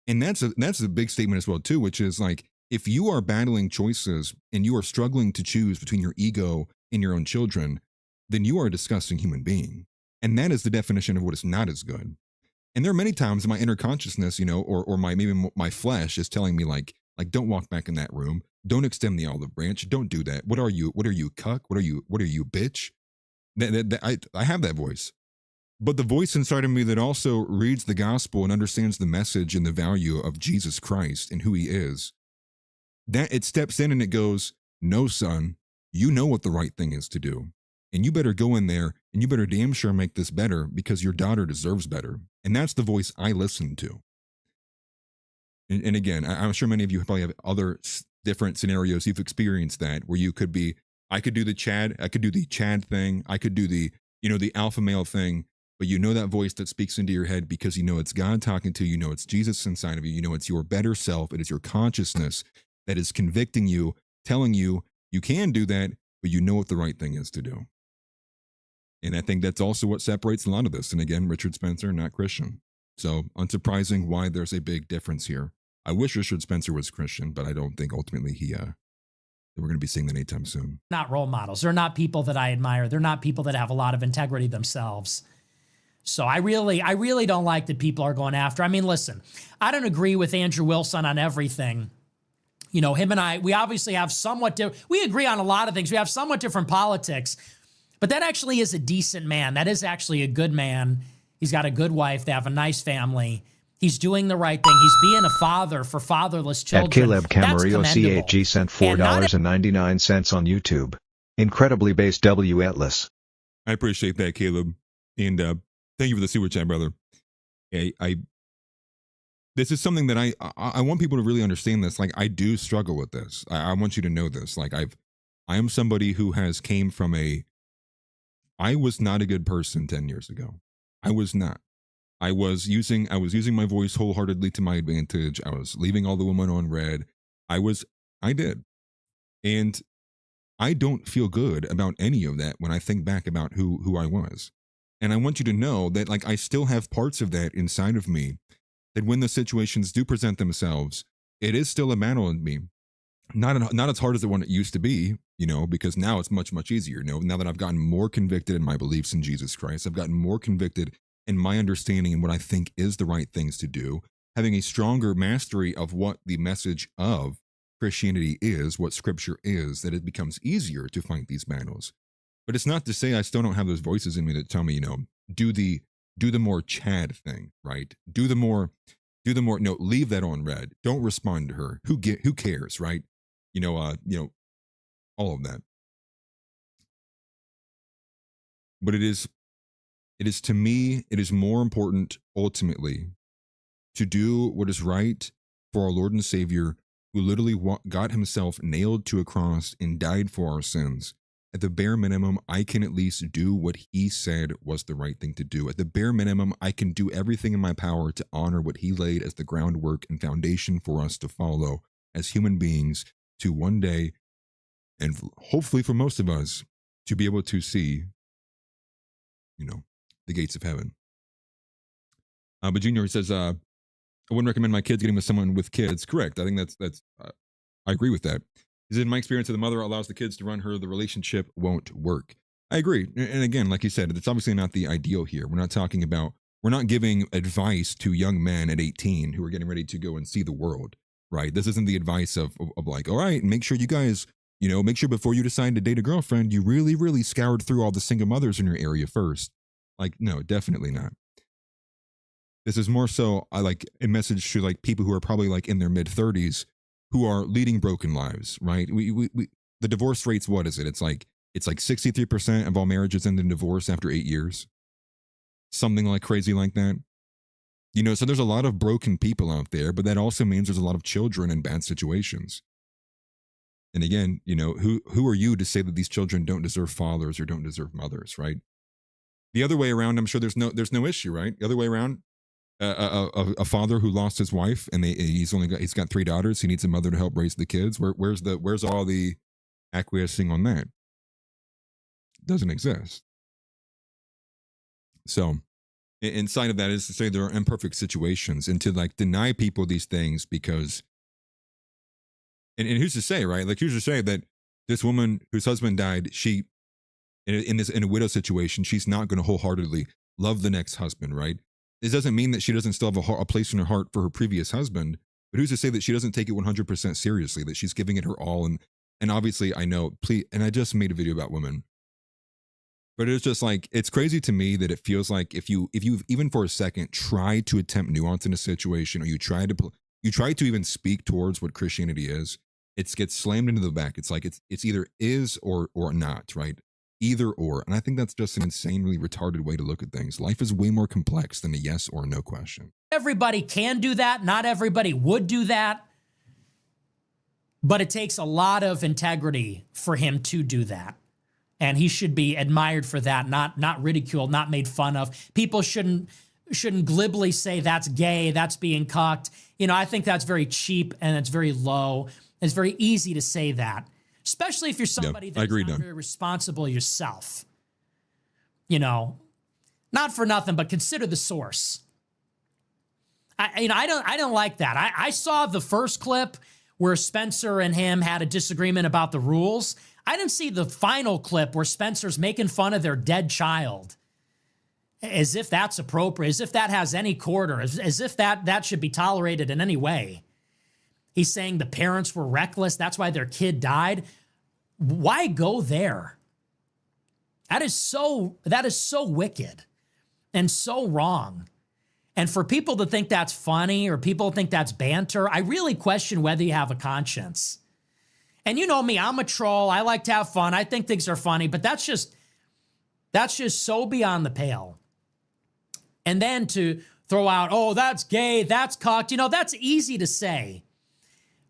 And that's a big statement as well too, which is if you are battling choices and you are struggling to choose between your ego and your own children, then you are a disgusting human being. And that is the definition of what is not as good. And there are many times in my inner consciousness, or my flesh is telling me don't walk back in that room. Don't extend the olive branch. Don't do that. What are you, cuck? What are you, bitch? I have that voice. But the voice inside of me that also reads the gospel and understands the message and the value of Jesus Christ and who he is, that it steps in and it goes, no, son, you know what the right thing is to do. And you better go in there and you better damn sure make this better because your daughter deserves better. And that's the voice I listen to. And again, I'm sure many of you probably have other different scenarios you've experienced that where you could be, I could do the Chad thing. I could do the alpha male thing, but that voice that speaks into your head because it's God talking to you, it's Jesus inside of you, it's your better self. It is your consciousness that is convicting you, telling you you can do that, but you know what the right thing is to do. And I think that's also what separates a lot of this. And again, Richard Spencer, not Christian. So unsurprising why there's a big difference here. I wish Richard Spencer was Christian, but I don't think ultimately we're going to be seeing that anytime soon. Not role models. They're not people that I admire. They're not people that have a lot of integrity themselves. So I really don't like that people are going after. I mean, listen, I don't agree with Andrew Wilson on everything. Him and I, we obviously have we agree on a lot of things. We have somewhat different politics, but that actually is a decent man. That is actually a good man. He's got a good wife. They have a nice family. He's doing the right thing. He's being a father for fatherless children. At Caleb Camarillo CHG sent $4.99 on YouTube. Incredibly based W. Atlas. I appreciate that, Caleb. And thank you for the super chat, brother. This is something that I want people to really understand this. I do struggle with this. I want you to know this. I am somebody who has came from I was not a good person 10 years ago. I was not. I was using my voice wholeheartedly to my advantage. I was leaving all the women on red. I did. And I don't feel good about any of that when I think back about who I was. And I want you to know that I still have parts of that inside of me that when the situations do present themselves, it is still a battle in me. Not as hard as the one it used to be, because now it's much, much easier. Now that I've gotten more convicted in my beliefs in Jesus Christ, I've gotten more convicted in my understanding and what I think is the right things to do, having a stronger mastery of what the message of Christianity is, what scripture is, that it becomes easier to fight these battles. But it's not to say I still don't have those voices in me that tell me, do the more Chad thing, right? Do the more, no, leave that on red. Don't respond to her. Who cares, right? All of that. But it is to me, it is more important ultimately to do what is right for our Lord and Savior, who literally got himself nailed to a cross and died for our sins. At the bare minimum, I can at least do what he said was the right thing to do. At the bare minimum, I can do everything in my power to honor what he laid as the groundwork and foundation for us to follow as human beings to one day, and hopefully for most of us, to be able to see, the gates of heaven. But Junior says, I wouldn't recommend my kids getting with someone with kids. Correct. I think that's I agree with that. He said, in my experience, if the mother allows the kids to run her, the relationship won't work. I agree. And again, like you said, it's obviously not the ideal here. We're not giving advice to young men at 18 who are getting ready to go and see the world, right? This isn't the advice of like, all right, make sure you guys, make sure before you decide to date a girlfriend, you really, really scoured through all the single mothers in your area first. Like, no, definitely not. This is more so a message to like people who are probably like in their mid 30s who are leading broken lives, right? We the divorce rate's, what is it? It's like 63% of all marriages end in divorce after 8 years. Something like crazy like that. So there's a lot of broken people out there, but that also means there's a lot of children in bad situations. And again, who are you to say that these children don't deserve fathers or don't deserve mothers, right? The other way around, I'm sure there's no issue, right? The other way around, a father who lost his wife and he's got 3 daughters. He needs a mother to help raise the kids. Where's all the acquiescing on that? Doesn't exist. So, inside of that is to say there are imperfect situations, and to like deny people these things because, and who's to say, right? Like, who's to say that this woman whose husband died, she in a widow situation, she's not going to wholeheartedly love the next husband, right? This doesn't mean that she doesn't still have a place in her heart for her previous husband, but who's to say that she doesn't take it 100% seriously, that she's giving it her all? And obviously, I know, and I just made a video about women, but it's just like, it's crazy to me that it feels like if you even for a second try to attempt nuance in a situation, or you try to even speak towards what Christianity is, it gets slammed into the back. It's like it's either is or not, right? Either or. And I think that's just an insanely retarded way to look at things. Life is way more complex than a yes or no question. Everybody can do that. Not everybody would do that. But it takes a lot of integrity for him to do that. And he should be admired for that, not ridiculed, not made fun of. People shouldn't glibly say that's gay, that's being cucked. I think that's very cheap and it's very low. It's very easy to say that. Especially if you're somebody that's not very responsible yourself. Not for nothing, but consider the source. I don't like that. I saw the first clip where Spencer and him had a disagreement about the rules. I didn't see the final clip where Spencer's making fun of their dead child, as if that's appropriate, as if that has any quarter, as if that should be tolerated in any way. He's saying the parents were reckless. That's why their kid died. Why go there? That is so wicked and so wrong. And for people to think that's funny or people think that's banter, I really question whether you have a conscience. And you know me, I'm a troll. I like to have fun. I think things are funny, but that's just so beyond the pale. And then to throw out, oh, that's gay, that's cocked. That's easy to say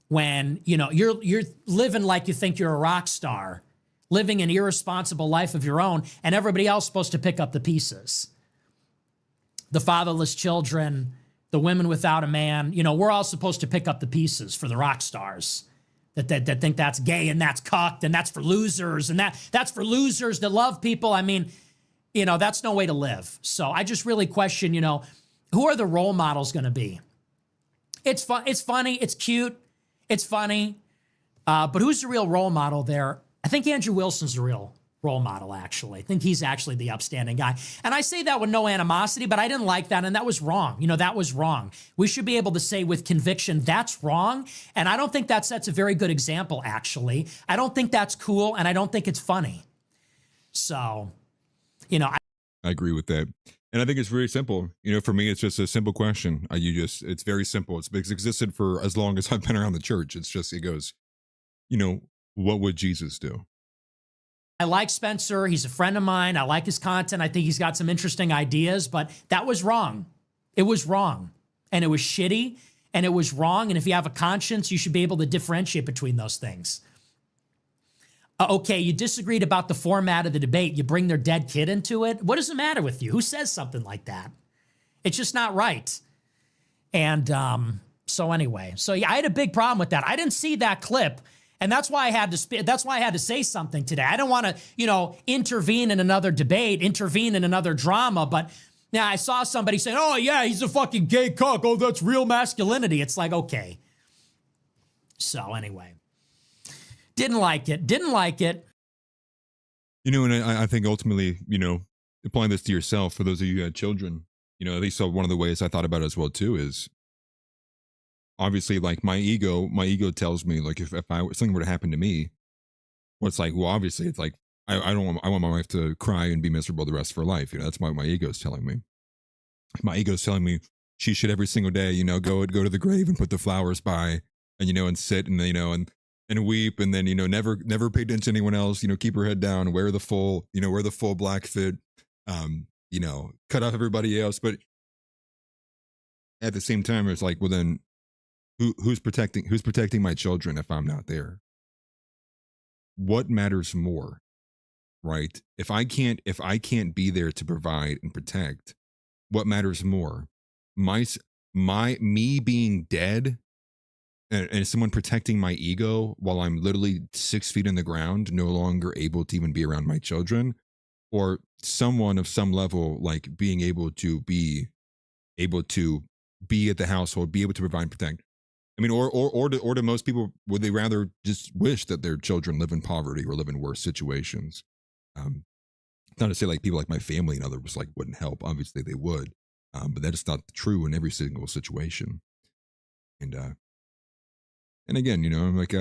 when, you're living like you think you're a rock star, living an irresponsible life of your own, and everybody else is supposed to pick up the pieces. The fatherless children, the women without a man, we're all supposed to pick up the pieces for the rock stars that think that's gay and that's cocked and that's for losers and that's for losers that love people. I mean, that's no way to live. So I just really question, who are the role models going to be? It's fun. It's funny. It's cute. It's funny. But who's the real role model there? I think Andrew Wilson's the real role model, actually. I think he's actually the upstanding guy. And I say that with no animosity, but I didn't like that, and that was wrong. That was wrong. We should be able to say with conviction, that's wrong, and I don't think that sets a very good example, actually. I don't think that's cool, and I don't think it's funny. So, I agree with that. And I think it's very simple. For me, it's just a simple question. It's very simple. It's existed for as long as I've been around the church. It goes, what would Jesus do? I like Spencer. He's a friend of mine. I like his content. I think he's got some interesting ideas, but that was wrong. It was wrong. And it was shitty. And it was wrong. And if you have a conscience, you should be able to differentiate between those things. Okay, you disagreed about the format of the debate. You bring their dead kid into it. What does it matter with you? Who says something like that? It's just not right. And so anyway, yeah, I had a big problem with that. I didn't see that clip, and that's why I had to. That's why I had to say something today. I don't want to, intervene in another debate, intervene in another drama. But now I saw somebody saying, "Oh yeah, he's a fucking gay cuck. Oh, that's real masculinity." It's like, okay. So anyway. Didn't like it. And I think ultimately, applying this to yourself, for those of you who had children, at least so one of the ways I thought about it as well too is obviously like my ego tells me like if something were to happen to me, well, it's like, well, obviously it's like, I want my wife to cry and be miserable the rest of her life. That's what my ego is telling me. My ego is telling me she should every single day, go to the grave and put the flowers by and, and sit and weep and then, never pay attention to anyone else, keep her head down, wear the full black fit, cut off everybody else. But at the same time, it's like, well, then who's protecting my children if I'm not there? What matters more, right? If I can't be there to provide and protect, what matters more? Me being dead and someone protecting my ego while I'm literally 6 feet in the ground, no longer able to even be around my children, or someone of some level, like being able to be at the household, be able to provide and protect. I mean, or to most people, would they rather just wish that their children live in poverty or live in worse situations? Not to say like people like my family and others like wouldn't help. Obviously they would, but that is not true in every single situation. And again, I'm like,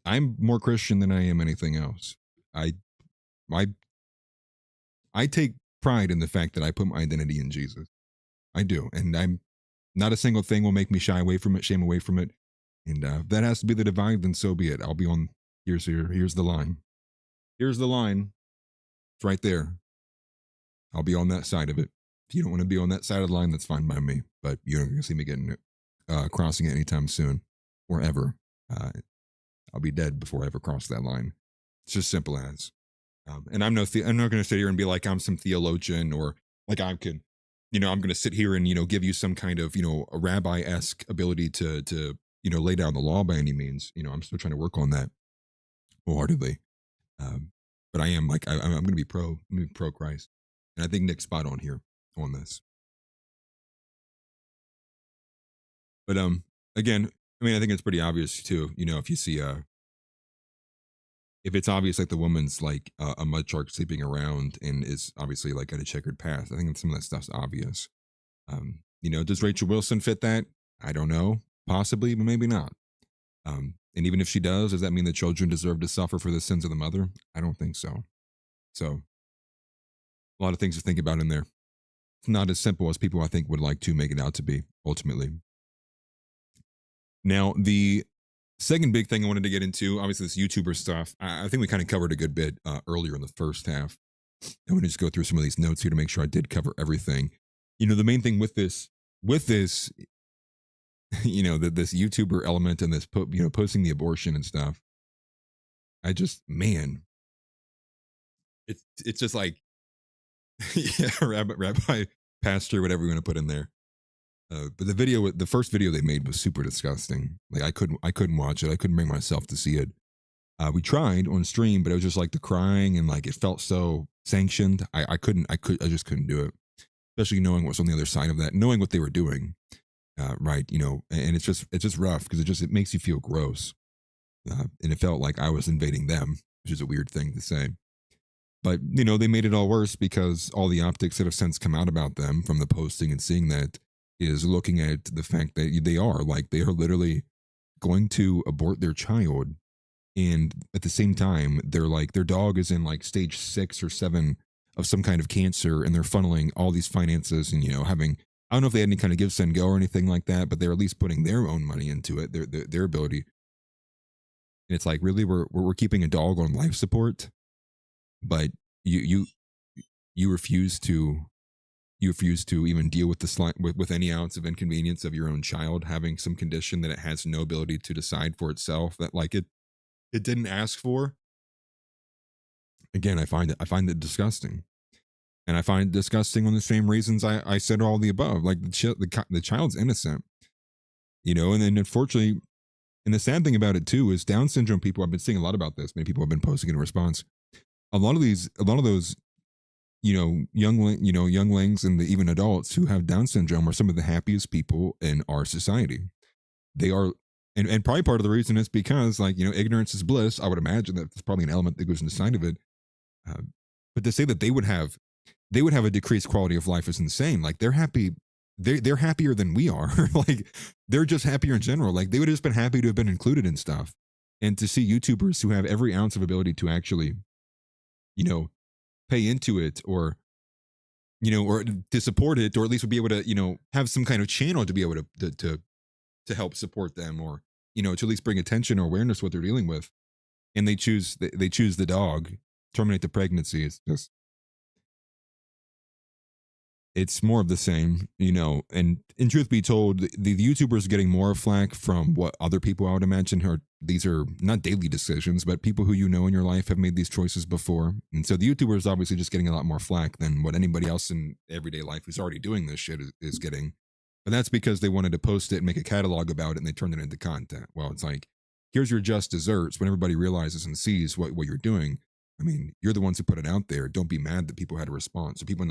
I'm more Christian than I am anything else. I take pride in the fact that I put my identity in Jesus. I do. And I'm not a single thing will make me shy away from it, shame away from it. And if that has to be the divide, then so be it. I'll be on, here's the line. Here's the line. It's right there. I'll be on that side of it. If you don't want to be on that side of the line, that's fine by me. But you're not going to see me getting it. Crossing it anytime soon or ever. I'll be dead before I ever cross that line. It's just simple as. And I'm not going to sit here and be like I'm some theologian or like I could, I'm going to sit here and give you some kind of a rabbi-esque ability to lay down the law by any means. I'm still trying to work on that wholeheartedly. But I am like I'm going to be pro Christ, and I think Nick's spot on here on this. But again, I mean, I think it's pretty obvious too. If you see if it's obvious like the woman's like a mud shark sleeping around and is obviously like got a checkered past, I think some of that stuff's obvious. Does Rachel Wilson fit that? I don't know, possibly, but maybe not. And even if she does that mean the children deserve to suffer for the sins of the mother? I don't think so. So, a lot of things to think about in there. It's not as simple as people I think would like to make it out to be ultimately. Now, the second big thing I wanted to get into, obviously this YouTuber stuff, I think we kind of covered a good bit earlier in the first half. I want to just go through some of these notes here to make sure I did cover everything. The main thing with this, this YouTuber element and this, posting the abortion and stuff, it's just like, yeah, rabbi, pastor, whatever you want to put in there. But the first video they made was super disgusting. Like I couldn't watch it. I couldn't bring myself to see it. We tried on stream, but it was just like the crying and like it felt so sanctioned. I just couldn't do it. Especially knowing what's on the other side of that, knowing what they were doing, right? And it's just rough because it makes you feel gross. And it felt like I was invading them, which is a weird thing to say. But, they made it all worse because all the optics that have since come out about them from the posting and seeing that is looking at the fact that they are literally going to abort their child. And at the same time, they're like, their dog is in like stage 6 or 7 of some kind of cancer, and they're funneling all these finances and, having, I don't know if they had any kind of give, send, go or anything like that, but they're at least putting their own money into it, their ability. And it's like, really, we're keeping a dog on life support, but you refuse to even deal with with any ounce of inconvenience of your own child having some condition that it has no ability to decide for itself, that like it didn't ask for. Again, I find it disgusting. And I find it disgusting on the same reasons I said all the above. Like the child's innocent, you know. And then unfortunately, and the sad thing about it too is Down syndrome people. I've been seeing a lot about this. Many people have been posting in response. A lot of those, you know, younglings and even adults who have Down syndrome are some of the happiest people in our society. They are, and probably part of the reason is because, like, you know, ignorance is bliss. I would imagine that there's probably an element that goes inside of it. But to say that they would have a decreased quality of life is insane. Like, they're happy. They're happier than we are. Like, they're just happier in general. Like, they would have just been happy to have been included in stuff. And to see YouTubers who have every ounce of ability to actually, you know, pay into it, or, you know, or to support it, or at least would be able to, you know, have some kind of channel to be able to help support them, or, you know, to at least bring attention or awareness to what they're dealing with. And they choose the dog, terminate the pregnancy. It's just, it's more of the same, you know. And in truth be told, the YouTubers getting more flack from what other people, I would imagine, these are not daily decisions, but people who you know in your life have made these choices before. And so the YouTuber is obviously just getting a lot more flack than what anybody else in everyday life who's already doing this shit is getting. But that's because they wanted to post it and make a catalog about it, and they turned it into content. Well, it's like, here's your just desserts. When everybody realizes and sees what you're doing, I mean, you're the ones who put it out there. Don't be mad that people had a response. So people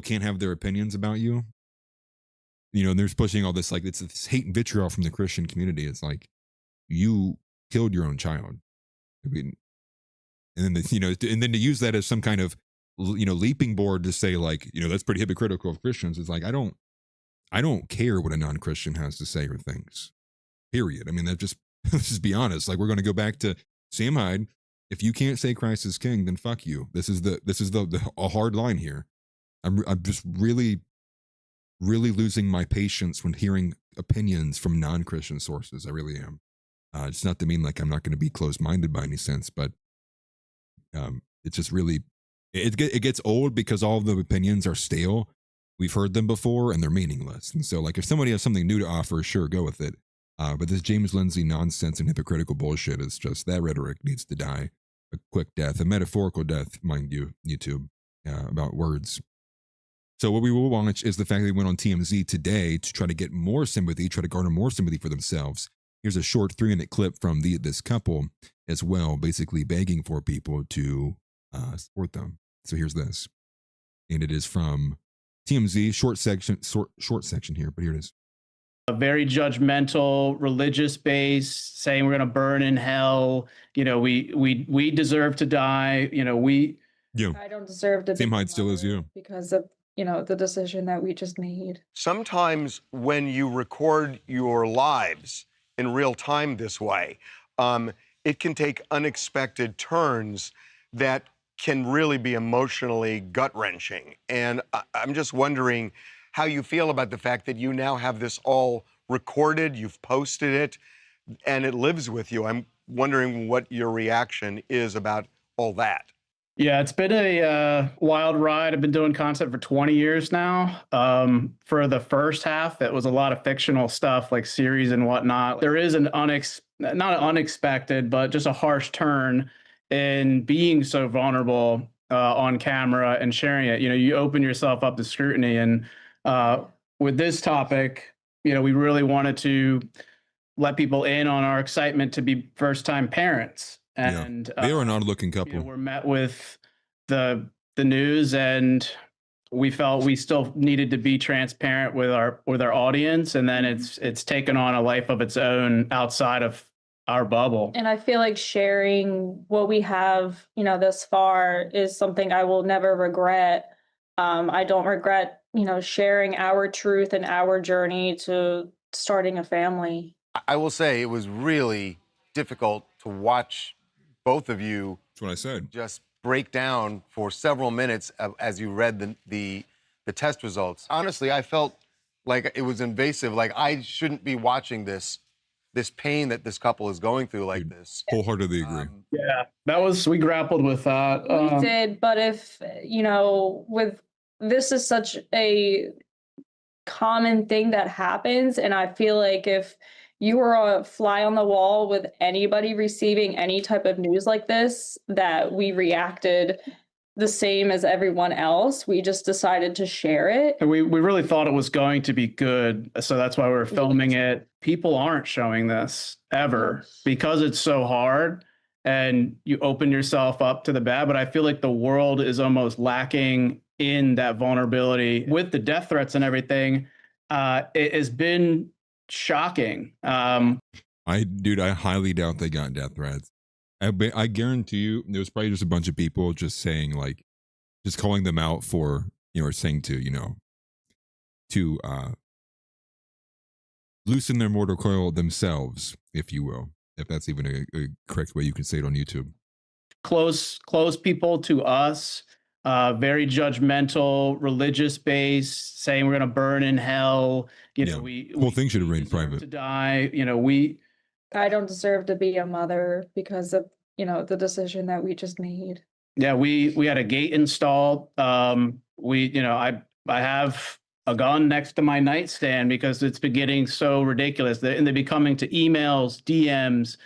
can't have their opinions about you. You know, and they're pushing all this, like, it's this hate and vitriol from the Christian community. It's like, you killed your own child. I mean, and then, you know, and then to use that as some kind of, you know, leaping board to say, like, you know, that's pretty hypocritical of Christians. It's like, I don't care what a non-Christian has to say or thinks, period. I mean, that just, let's just be honest. Like, we're going to go back to Sam Hyde. If you can't say Christ is king, then fuck you. This is a hard line here. I'm just really, really losing my patience when hearing opinions from non-Christian sources. I really am. It's not to mean like I'm not going to be closed-minded by any sense, but it's just really, it gets old because all of the opinions are stale. We've heard them before and they're meaningless. And so, like, if somebody has something new to offer, sure, go with it. But this James Lindsay nonsense and hypocritical bullshit is just, that rhetoric needs to die a quick death, a metaphorical death, mind you, YouTube, about words. So what we will watch is the fact that they went on TMZ today to try to get more sympathy, try to garner more sympathy for themselves. Here's a short 3-minute clip from this couple as well, basically begging for people to support them. So here's this. And it is from TMZ, short section here, but here it is. A very judgmental, religious base, saying we're going to burn in hell. You know, we deserve to die. You know, I don't deserve to. Same height still as you. Because of, you know, the decision that we just made. Sometimes when you record your lives in real time this way, it can take unexpected turns that can really be emotionally gut-wrenching. And I'm just wondering how you feel about the fact that you now have this all recorded, you've posted it, and it lives with you. I'm wondering what your reaction is about all that. Yeah, it's been a wild ride. I've been doing content for 20 years now. For the first half, it was a lot of fictional stuff like series and whatnot. There is an not unexpected, but just a harsh turn in being so vulnerable on camera and sharing it. You know, you open yourself up to scrutiny. And with this topic, you know, we really wanted to let people in on our excitement to be first-time parents. And they are an odd-looking couple. You know, we're met with the news, and we felt we still needed to be transparent with our audience, and then it's taken on a life of its own outside of our bubble. And I feel like sharing what we have, you know, thus far is something I will never regret. I don't regret, you know, sharing our truth and our journey to starting a family. I will say it was really difficult to watch both of you. That's what I said. Just break down for several minutes as you read the test results. Honestly, I felt like it was invasive. Like, I shouldn't be watching this this pain that this couple is going through like this. Wholeheartedly agree. Yeah, we grappled with that. We did, but if, this is such a common thing that happens, and I feel like if you were a fly on the wall with anybody receiving any type of news like this, that we reacted the same as everyone else. We just decided to share it. And we really thought it was going to be good. So that's why we were filming it. People aren't showing this ever because it's so hard and you open yourself up to the bad. But I feel like the world is almost lacking in that vulnerability with the death threats and everything. It has been shocking. I highly doubt they got death threats. I guarantee you there was probably just a bunch of people just saying, like, just calling them out for, or saying to loosen their mortal coil themselves, if you will, if that's even a correct way you can say it on YouTube. Close people to us, very judgmental, religious based, saying we're going to burn in hell. Whole thing should have remained private. To die. I don't deserve to be a mother because of, the decision that we just made. Yeah, we had a gate installed. I have a gun next to my nightstand because it's been getting so ridiculous. And they've been coming to emails, DMs,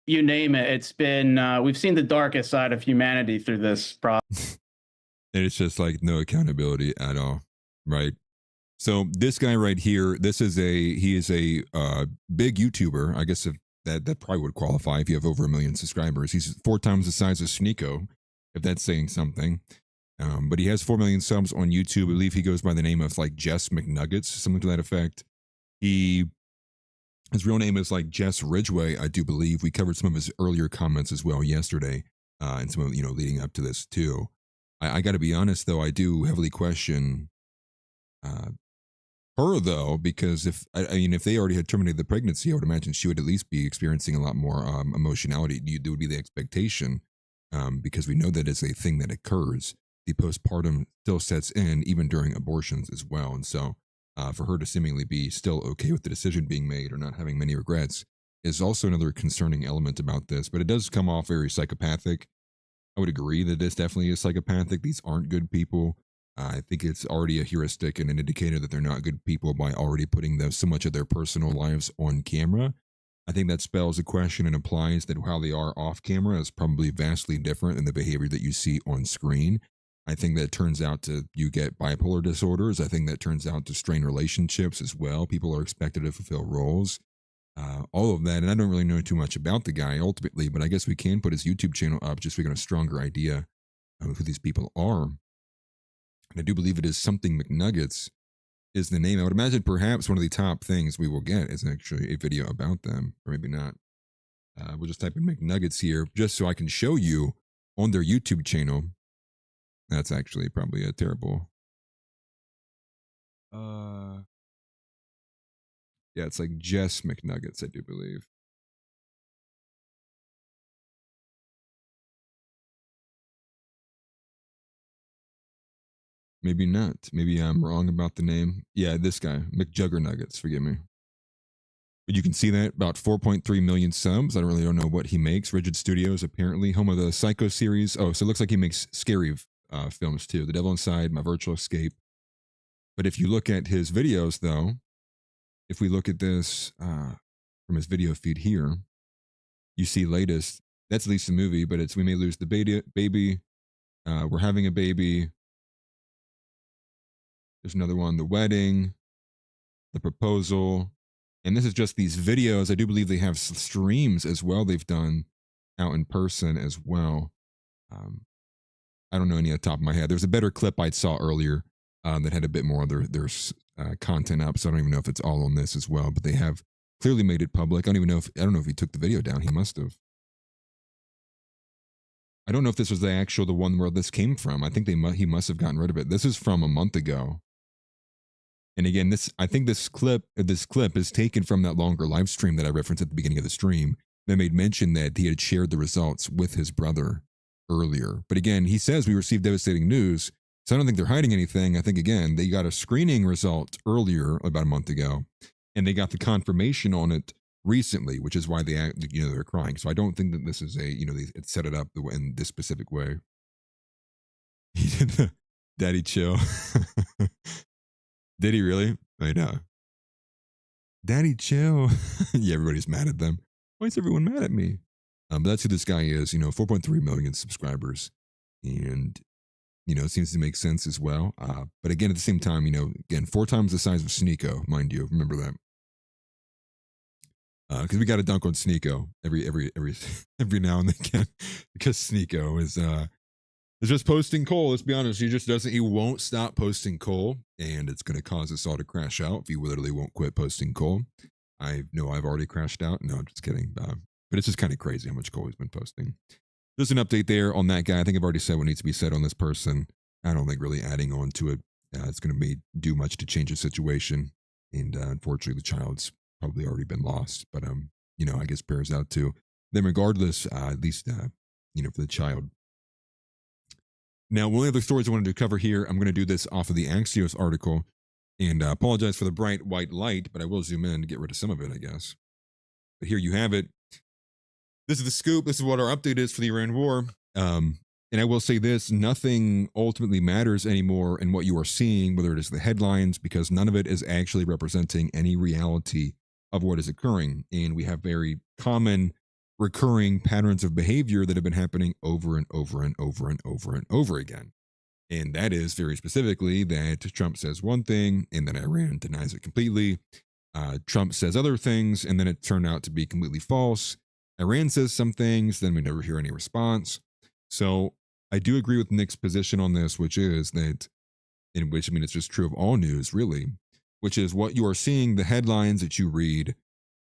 you name it. It's been, we've seen the darkest side of humanity through this process. And it's just like no accountability at all, right? So this guy right here, he is a big YouTuber. I guess if that probably would qualify if you have over 1 million subscribers. He's 4 times the size of Sneeko, if that's saying something. But he has 4 million subs on YouTube. I believe he goes by the name of like Jess McNuggets, something to that effect. His real name is like Jess Ridgway, I do believe. We covered some of his earlier comments as well yesterday, and some of leading up to this too. I got to be honest though, I do heavily question her though, because if they already had terminated the pregnancy, I would imagine she would at least be experiencing a lot more emotionality. There would be the expectation, because we know that is a thing that occurs. The postpartum still sets in even during abortions as well, and so for her to seemingly be still okay with the decision being made or not having many regrets is also another concerning element about this. But it does come off very psychopathic. I would agree that this definitely is psychopathic. These aren't good people. I think it's already a heuristic and an indicator that they're not good people by already putting so much of their personal lives on camera. I think that spells a question and implies that how they are off camera is probably vastly different than the behavior that you see on screen. I think that turns out you get bipolar disorders. I think that turns out to strain relationships as well. People are expected to fulfill roles. All of that. And I don't really know too much about the guy ultimately, but I guess we can put his YouTube channel up just so we get a stronger idea of who these people are. And I do believe it is something McNuggets is the name. I would imagine perhaps one of the top things we will get is actually a video about them, or maybe not. We'll just type in McNuggets here just so I can show you on their YouTube channel. That's actually probably a terrible. Yeah, it's like Jess McNuggets, I do believe. Maybe not. Maybe I'm wrong about the name. Yeah, this guy, McJuggernuggets, forgive me. But you can see that about 4.3 million subs. I don't know what he makes. Rigid Studios, apparently, home of the Psycho series. Oh, so it looks like he makes scary films too. The Devil Inside, My Virtual Escape. But if you look at his videos, though, if we look at this from his video feed here, you see latest. That's at least a movie, but it's We May Lose the Baby. We're Having a Baby. There's another one, The Wedding, The Proposal. And this is just these videos. I do believe they have streams as well they've done out in person as well. I don't know any at the top of my head. There's a better clip I saw earlier that had a bit more of their content up, so I don't even know if it's all on this as well, but they have clearly made it public. I don't know if he took the video down. He must have. I don't know if this was the one where this came from. I think he must have gotten rid of it. This is from a month ago. And again, I think this clip is taken from that longer live stream that I referenced at the beginning of the stream that made mention that he had shared the results with his brother earlier. But again, he says we received devastating news. So I don't think they're hiding anything. I think, again, they got a screening result earlier, about a month ago. and they got the confirmation on it recently, which is why they're crying. So I don't think that this is it set it up in this specific way. He did the daddy chill. Did he really? I know. Daddy chill. Yeah, everybody's mad at them. Why is everyone mad at me? But that's who this guy is. 4.3 million subscribers, and it seems to make sense as well. But again, at the same time, again, 4 times the size of Sneeko, mind you. Remember that. Because we got to dunk on Sneeko every now and again, because Sneeko is just posting coal. Let's be honest, he won't stop posting coal, and it's going to cause us all to crash out if he literally won't quit posting coal. I know I've already crashed out. No, I'm just kidding. But it's just kind of crazy how much coal he's been posting. There's an update there on that guy. I think I've already said what needs to be said on this person. I don't think really adding on to it it's going to do much to change the situation. And unfortunately, the child's probably already been lost. But I guess prayers out to them regardless. At least for the child. Now, one of the stories I wanted to cover here, I'm going to do this off of the Axios article, and apologize for the bright white light, but I will zoom in to get rid of some of it, I guess. But here you have it. This is the scoop. This is what our update is for the Iran war. And I will say this, nothing ultimately matters anymore in what you are seeing, whether it is the headlines, because none of it is actually representing any reality of what is occurring. And we have very common recurring patterns of behavior that have been happening over and over and over and over and over again. And that is very specifically that Trump says one thing and then Iran denies it completely. Trump says other things and then it turned out to be completely false. Iran says some things, then we never hear any response. So I do agree with Nick's position on this, which is that, it's just true of all news really, which is what you are seeing, the headlines that you read,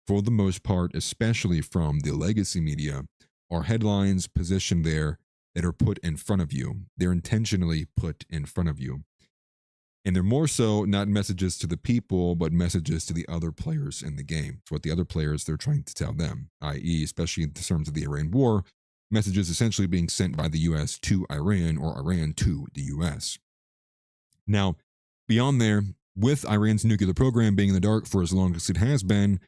for the most part, especially from the legacy media, are headlines positioned there that are put in front of you. They're intentionally put in front of you. And they're more so not messages to the people, but messages to the other players in the game. It's what the other players, they're trying to tell them, i.e., especially in terms of the Iran war, messages essentially being sent by the U.S. to Iran or Iran to the U.S. Now, beyond there, with Iran's nuclear program being in the dark for as long as it has been,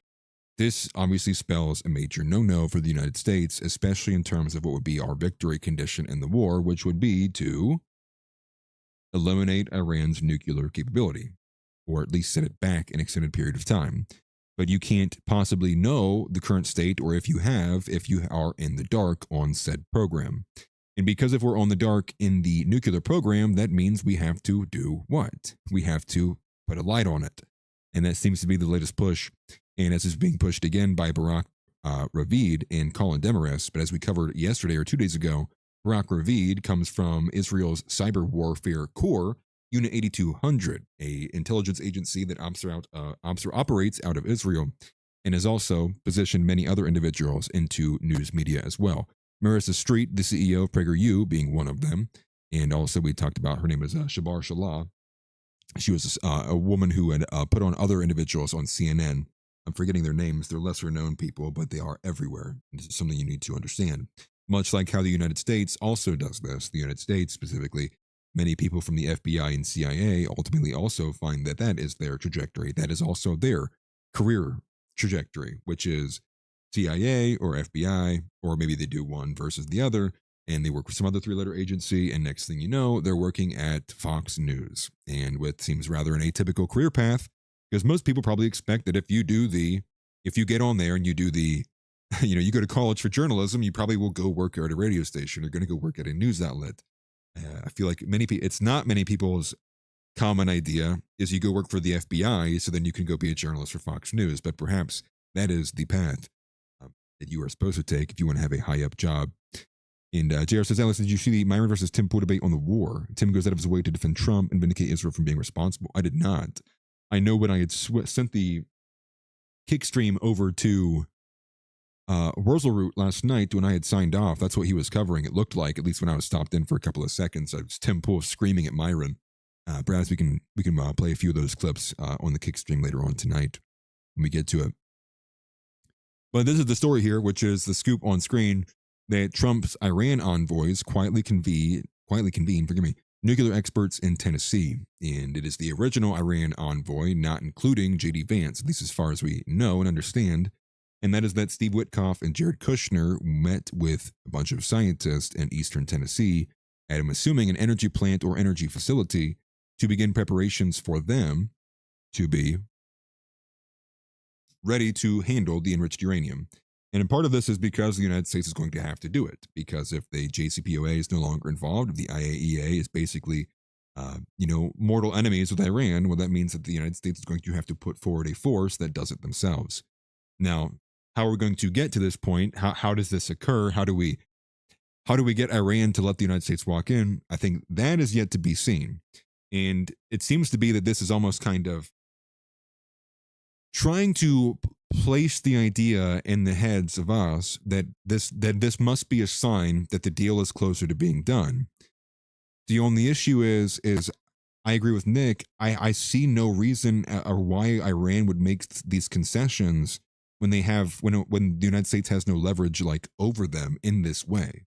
this obviously spells a major no-no for the United States, especially in terms of what would be our victory condition in the war, which would be to eliminate Iran's nuclear capability, or at least set it back an extended period of time. But you can't possibly know the current state, or if you are in the dark on said program. And because if we're on the dark in the nuclear program, that means we have to do what? We have to put a light on it. And that seems to be the latest push. And as is being pushed again by Barak Ravid and Colin Demarest, but as we covered yesterday or 2 days ago, Barak Ravid comes from Israel's Cyber Warfare Corps, Unit 8200, a intelligence agency that operates out of Israel, and has also positioned many other individuals into news media as well. Marissa Street, the CEO of PragerU, being one of them, and also we talked about, her name is Shabar Shalah. She was a woman who had put on other individuals on CNN. I'm forgetting their names. They're lesser known people, but they are everywhere. This is something you need to understand. Much like how the United States also does this. The United States specifically, many people from the FBI and CIA ultimately also find that that is their trajectory. That is also their career trajectory, which is CIA or FBI, or maybe they do one versus the other, and they work with some other 3-letter agency, and next thing you know, they're working at Fox News, and what seems rather an atypical career path, because most people probably expect that if you get on there and you do the, you go to college for journalism, you probably will go work at a radio station. You're going to go work at a news outlet. I feel like it's not many people's common idea is you go work for the FBI so then you can go be a journalist for Fox News. But perhaps that is the path that you are supposed to take if you want to have a high up job. And JR says, Alex, did you see the Myron versus Tim Pool debate on the war? Tim goes out of his way to defend Trump and vindicate Israel from being responsible. I did not. I know when I had sent the kick stream over to Wurzelroot last night when I had signed off, that's what he was covering. It looked like, at least when I was stopped in for a couple of seconds, it was Tim Pool screaming at Myron. Perhaps we can play a few of those clips on the kick stream later on tonight when we get to it. But this is the story here, which is the scoop on screen that Trump's Iran envoys quietly convened nuclear experts in Tennessee, and it is the original Iran envoy, not including J.D. Vance, at least as far as we know and understand. And that is that Steve Witkoff and Jared Kushner met with a bunch of scientists in eastern Tennessee at, I'm assuming, an energy plant or energy facility to begin preparations for them to be ready to handle the enriched uranium. And part of this is because the United States is going to have to do it, because if the JCPOA is no longer involved, if the IAEA is basically, mortal enemies with Iran, well, that means that the United States is going to have to put forward a force that does it themselves. Now, how are we going to get to this point? How does this occur? How do we get Iran to let the United States walk in? I think that is yet to be seen. And it seems to be that this is almost kind of trying to place the idea in the heads of us that this must be a sign that the deal is closer to being done. The only issue is I agree with Nick. I see no reason or why Iran would make these concessions when the United States has no leverage like over them in this way.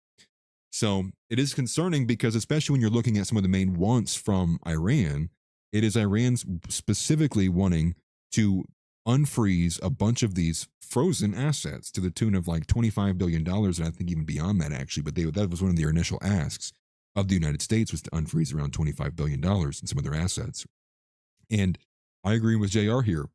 So it is concerning because, especially when you're looking at some of the main wants from Iran, it is Iran's specifically wanting to unfreeze a bunch of these frozen assets to the tune of like $25 billion, and I think even beyond that, actually. But that was one of their initial asks of the United States, was to unfreeze around $25 billion in some of their assets. And I agree with JR here.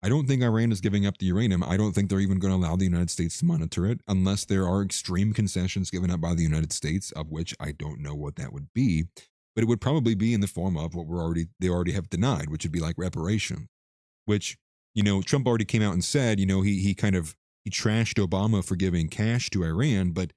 I don't think Iran is giving up the uranium. I don't think they're even going to allow the United States to monitor it unless there are extreme concessions given up by the United States, of which I don't know what that would be. But it would probably be in the form of what they already have denied, which would be like reparation, which, Trump already came out and said, he trashed Obama for giving cash to Iran, but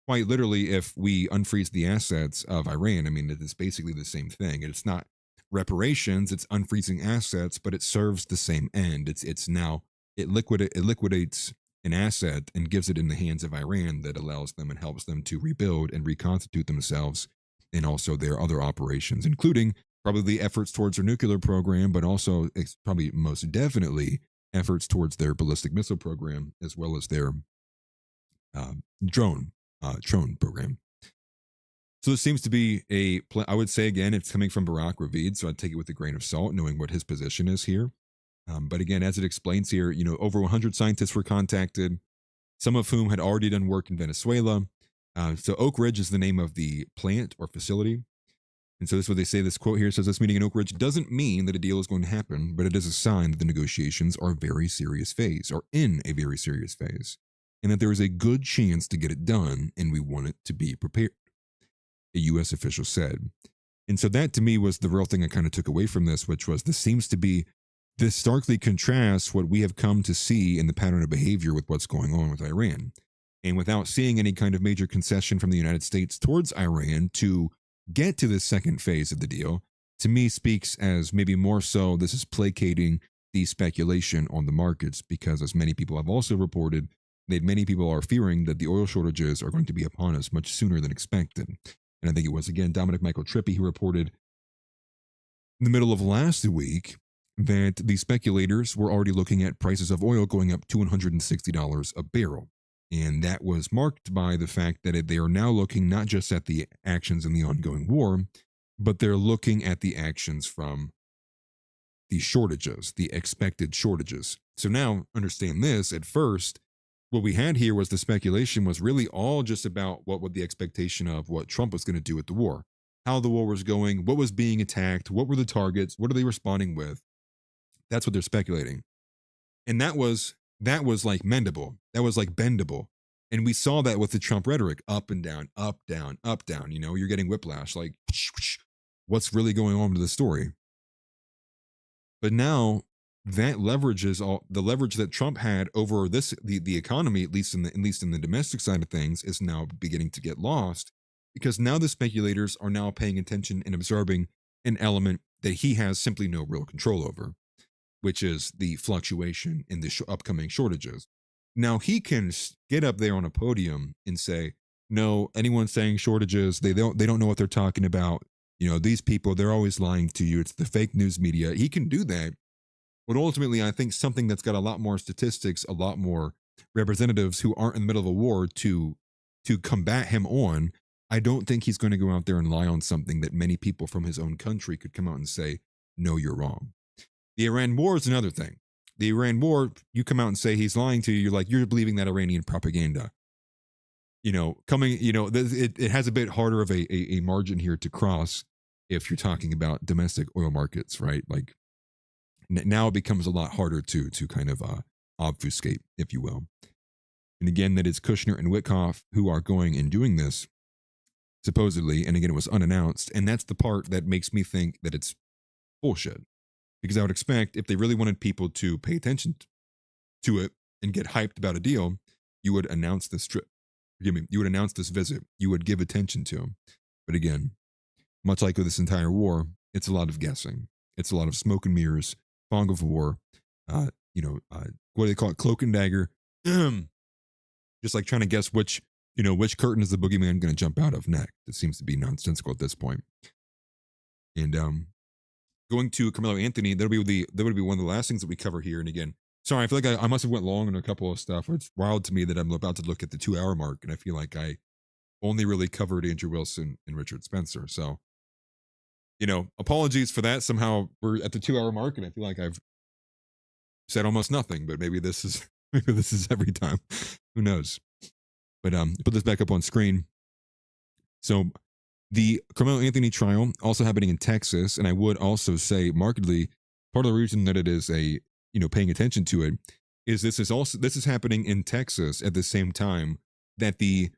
quite literally, if we unfreeze the assets of Iran, I mean, it's basically the same thing. It's not reparations, it's unfreezing assets, but it serves the same end. It liquidates an asset and gives it in the hands of Iran that allows them and helps them to rebuild and reconstitute themselves and also their other operations, including probably efforts towards their nuclear program, but also probably most definitely efforts towards their ballistic missile program, as well as their drone program. So this seems to be I would say, again, it's coming from Barack Ravid, so I'd take it with a grain of salt, knowing what his position is here. But again, as it explains here, over 100 scientists were contacted, some of whom had already done work in Venezuela. So Oak Ridge is the name of the plant or facility. And so this is what they say. This quote here says, "This meeting in Oak Ridge doesn't mean that a deal is going to happen, but it is a sign that the negotiations are in a very serious phase, and that there is a good chance to get it done, and we want it to be prepared," a U.S. official said. And so that to me was the real thing I kind of took away from this, which was this starkly contrasts what we have come to see in the pattern of behavior with what's going on with Iran. And without seeing any kind of major concession from the United States towards Iran to get to this second phase of the deal, to me speaks as maybe more so this is placating the speculation on the markets, because as many people have also reported, that many people are fearing that the oil shortages are going to be upon us much sooner than expected. And I think it was, again, Dominic Michael Trippi who reported in the middle of last week that the speculators were already looking at prices of oil going up to $160 a barrel. And that was marked by the fact that they are now looking not just at the actions in the ongoing war, but they're looking at the actions from the shortages, the expected shortages. So now understand this. At first, what we had here was the speculation was really all just about what the expectation of what Trump was going to do with the war, how the war was going, what was being attacked, what were the targets, what are they responding with. That's what they're speculating. And that was like mendable. That was like bendable. And we saw that with the Trump rhetoric, up and down, up, down, up, down. You're getting whiplash, like, what's really going on with the story? But now that leverage is all the leverage that Trump had over the economy, at least in the domestic side of things, is now beginning to get lost, because now the speculators are now paying attention and observing an element that he has simply no real control over, which is the fluctuation in the upcoming shortages. Now he can get up there on a podium and say, no, anyone saying shortages, they don't know what they're talking about. These people, they're always lying to you. It's the fake news media. He can do that. But ultimately, I think something that's got a lot more statistics, a lot more representatives who aren't in the middle of a war to combat him on, I don't think he's going to go out there and lie on something that many people from his own country could come out and say, no, you're wrong. The Iran war is another thing. The Iran war, you come out and say he's lying to you. You're like, you're believing that Iranian propaganda. It has a bit harder of a margin here to cross if you're talking about domestic oil markets, right? Like now it becomes a lot harder to kind of obfuscate, if you will. And again, that it's Kushner and Witkoff who are going and doing this, supposedly. And again, it was unannounced. And that's the part that makes me think that it's bullshit. Because I would expect if they really wanted people to pay attention to it and get hyped about a deal, you would announce this trip. Forgive me, you would announce this visit. You would give attention to them. But again, much like with this entire war, it's a lot of guessing. It's a lot of smoke and mirrors, fog of war, what do they call it? Cloak and dagger. Just like trying to guess which curtain is the boogeyman going to jump out of next. It seems to be nonsensical at this point. And going to Carmelo Anthony, that would be one of the last things that we cover here. And again, sorry, I feel like I must have went long on a couple of stuff. It's wild to me that I'm about to look at the 2-hour mark, and I feel like I only really covered Andrew Wilson and Richard Spencer. So, apologies for that. Somehow we're at the 2-hour mark, and I feel like I've said almost nothing. But maybe this is every time. Who knows? But put this back up on screen. So the Carmelo Anthony trial also happening in Texas, and I would also say markedly part of the reason that it is paying attention to it is this is happening in Texas at the same time that the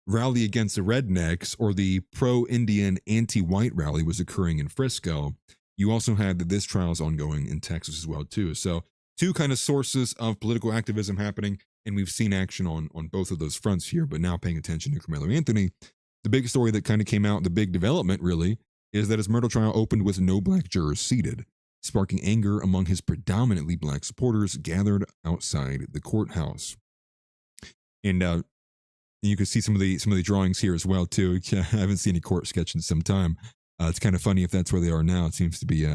rally against the rednecks or the pro-Indian anti-white rally was occurring in Frisco. You also had that this trial is ongoing in Texas as well too. So two kind of sources of political activism happening, and we've seen action on both of those fronts here. But now paying attention to Carmelo Anthony, the big story that kind of came out, the big development really, is that his murder trial opened with no black jurors seated, sparking anger among his predominantly black supporters gathered outside the courthouse. And you can see some of the drawings here as well too. I haven't seen any court sketch in some time. It's kind of funny if that's where they are now. It seems to be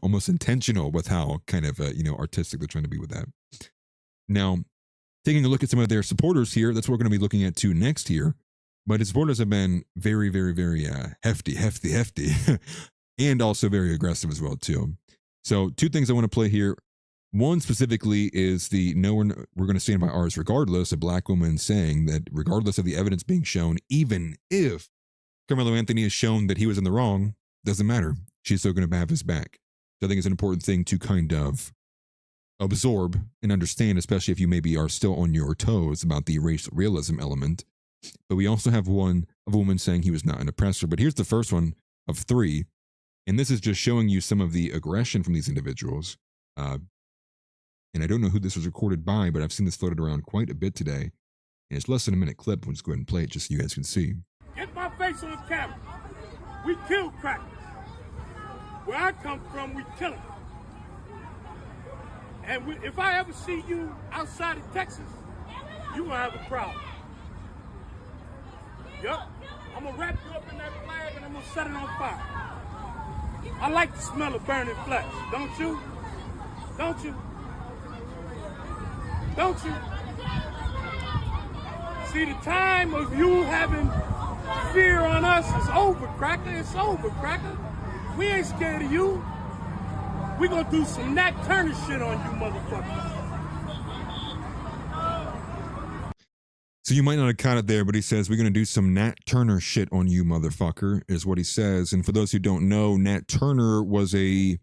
almost intentional with how kind of artistic they're trying to be with that. Now, taking a look at some of their supporters here, that's what we're going to be looking at too next here. But his supporters have been very, very, very hefty, and also very aggressive as well too. So two things I want to play here. One specifically is the we're going to stand by ours regardless, a black woman saying that regardless of the evidence being shown, even if Carmelo Anthony has shown that he was in the wrong, doesn't matter. She's still going to have his back. So I think it's an important thing to kind of absorb and understand, especially if you maybe are still on your toes about the racial realism element. But we also have a woman saying he was not an oppressor. But here's the first one of 3. And this is just showing you some of the aggression from these individuals. And I don't know who this was recorded by, but I've seen this floated around quite a bit today. And it's less than a minute clip. We'll just go ahead and play it just so you guys can see. Get my face on camera. We kill crackers. Where I come from, we kill them. And if I ever see you outside of Texas, you gonna have a problem. Yup. I'm gonna wrap you up in that flag and I'm gonna set it on fire. I like the smell of burning flesh, don't you? Don't you? Don't you? See, the time of you having fear on us is over, Cracker. It's over, Cracker. We ain't scared of you. We gonna do some Nat Turner shit on you, motherfuckers. So you might not have caught it there, but he says, we're going to do some Nat Turner shit on you, motherfucker, is what he says. And for those who don't know, Nat Turner was a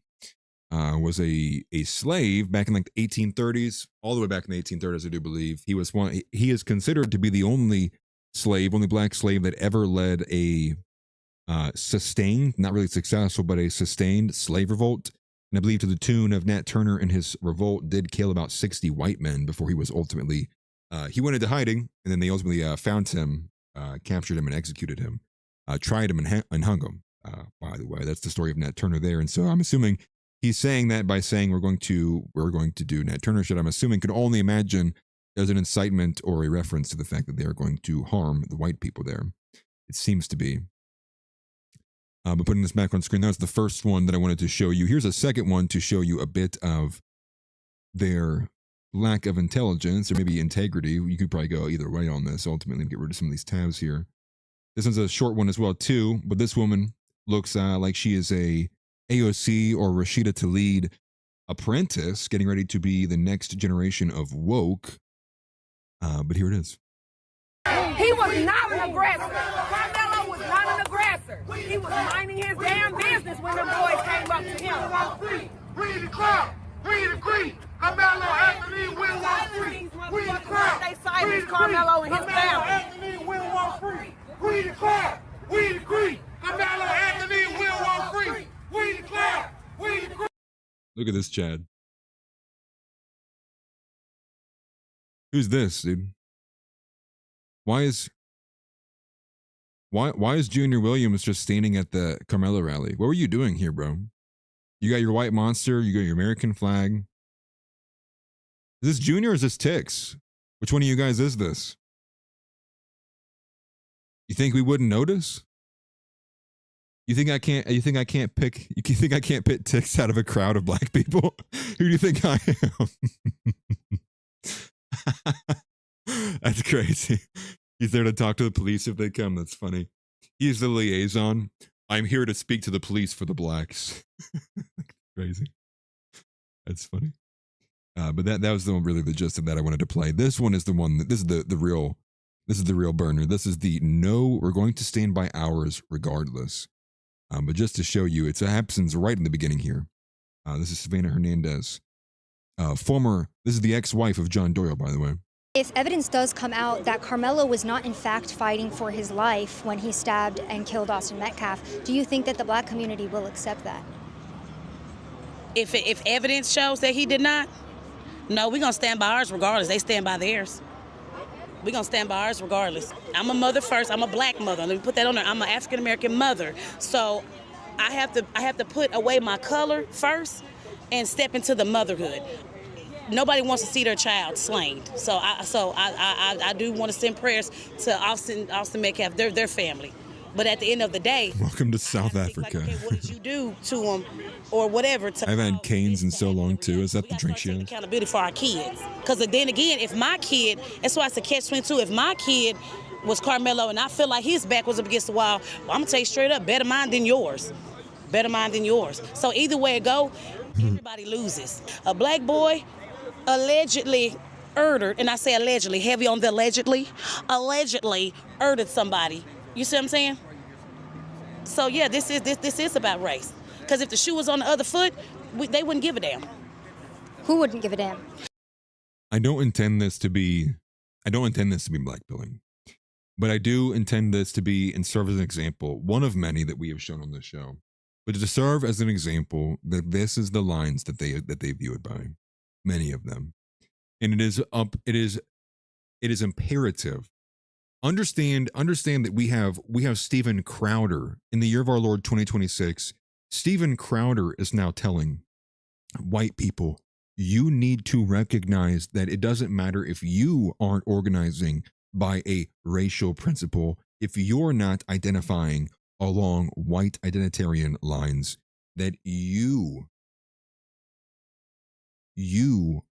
slave back in like the 1830s, all the way back in the 1830s, I do believe. He is considered to be the only black slave that ever led a sustained, not really successful, but a sustained slave revolt. And I believe to the tune of Nat Turner and his revolt did kill about 60 white men before he was ultimately he went into hiding, and then they ultimately found him, captured him, and executed him, tried him and hung him. By the way, that's the story of Nat Turner there. And so I'm assuming he's saying that by saying we're going to do Nat Turner shit. I'm assuming could only imagine as an incitement or a reference to the fact that they are going to harm the white people there. It seems to be. But putting this back on screen, that was the first one that I wanted to show you. Here's a second one to show you a bit of their lack of intelligence or maybe integrity. You could probably go either way on this. Ultimately, get rid of some of these tabs here. This one's a short one as well too, but this woman looks like she is a AOC or Rashida Tlaib apprentice, getting ready to be the next generation of woke. But here it is. He was not an aggressor. Carmelo was not an aggressor. He was minding his damn business when the boys came up to him. We the crowd. We the creed. Carmelo Anthony will walk free. We the crowd. They silence Carmelo and his family. Anthony will walk free. We the crowd. We the creed. Carmelo Anthony will walk free. We the crowd. We the creed. Look at this, Chad. Who's this, dude? Why is Junior Williams just standing at the Carmelo rally? What were you doing here, bro? You got your white monster, you got your American flag. Is this Junior or is this Tix? Which one of you guys is this? You think we wouldn't notice? You think I can't pick Tix out of a crowd of black people? Who do you think I am? That's crazy. He's there to talk to the police if they come. That's funny. He's the liaison. I'm here to speak to the police for the blacks. Crazy. That's funny. But that was the one, really the gist of that I wanted to play. This one is the one that this is the real burner. This is the no, we're going to stand by ours regardless. But just to show you, it happens right in the beginning here. This is Savannah Hernandez. This is the ex-wife of John Doyle, by the way. If evidence does come out that Carmelo was not in fact fighting for his life when he stabbed and killed Austin Metcalf, do you think that the black community will accept that? If evidence shows that he did not, no, we're going to stand by ours regardless. They stand by theirs. We're going to stand by ours regardless. I'm a mother first. I'm a black mother. Let me put that on there. I'm an African-American mother. So I have to put away my color first and step into the motherhood. Nobody wants to see their child slain. So I do want to send prayers to Austin Metcalf, their family. But at the end of the day, welcome to South Africa. Like, okay, what did you do to them, or whatever? I've had canes in so long too. Is that the drink she has? Accountability for our kids. Because then again, if my kid, that's why it's a catch-22. If my kid was Carmelo and I feel like his back was up against the wall, well, I'm gonna tell you straight up, better mine than yours. Better mine than yours. So either way it go, everybody loses. A black boy allegedly murdered, and I say allegedly, heavy on the allegedly murdered somebody. You see what I'm saying? So yeah, this is about race. Because if the shoe was on the other foot, they wouldn't give a damn. Who wouldn't give a damn? I don't intend this to be blackpilling, but I do intend this to be and serve as an example, one of many that we have shown on this show, but to serve as an example that this is the lines that they view it by, many of them, and it is imperative. Understand that we have Steven Crowder in the year of our Lord 2026. Steven Crowder is now telling white people, you need to recognize that it doesn't matter if you aren't organizing by a racial principle, if you're not identifying along white identitarian lines, that you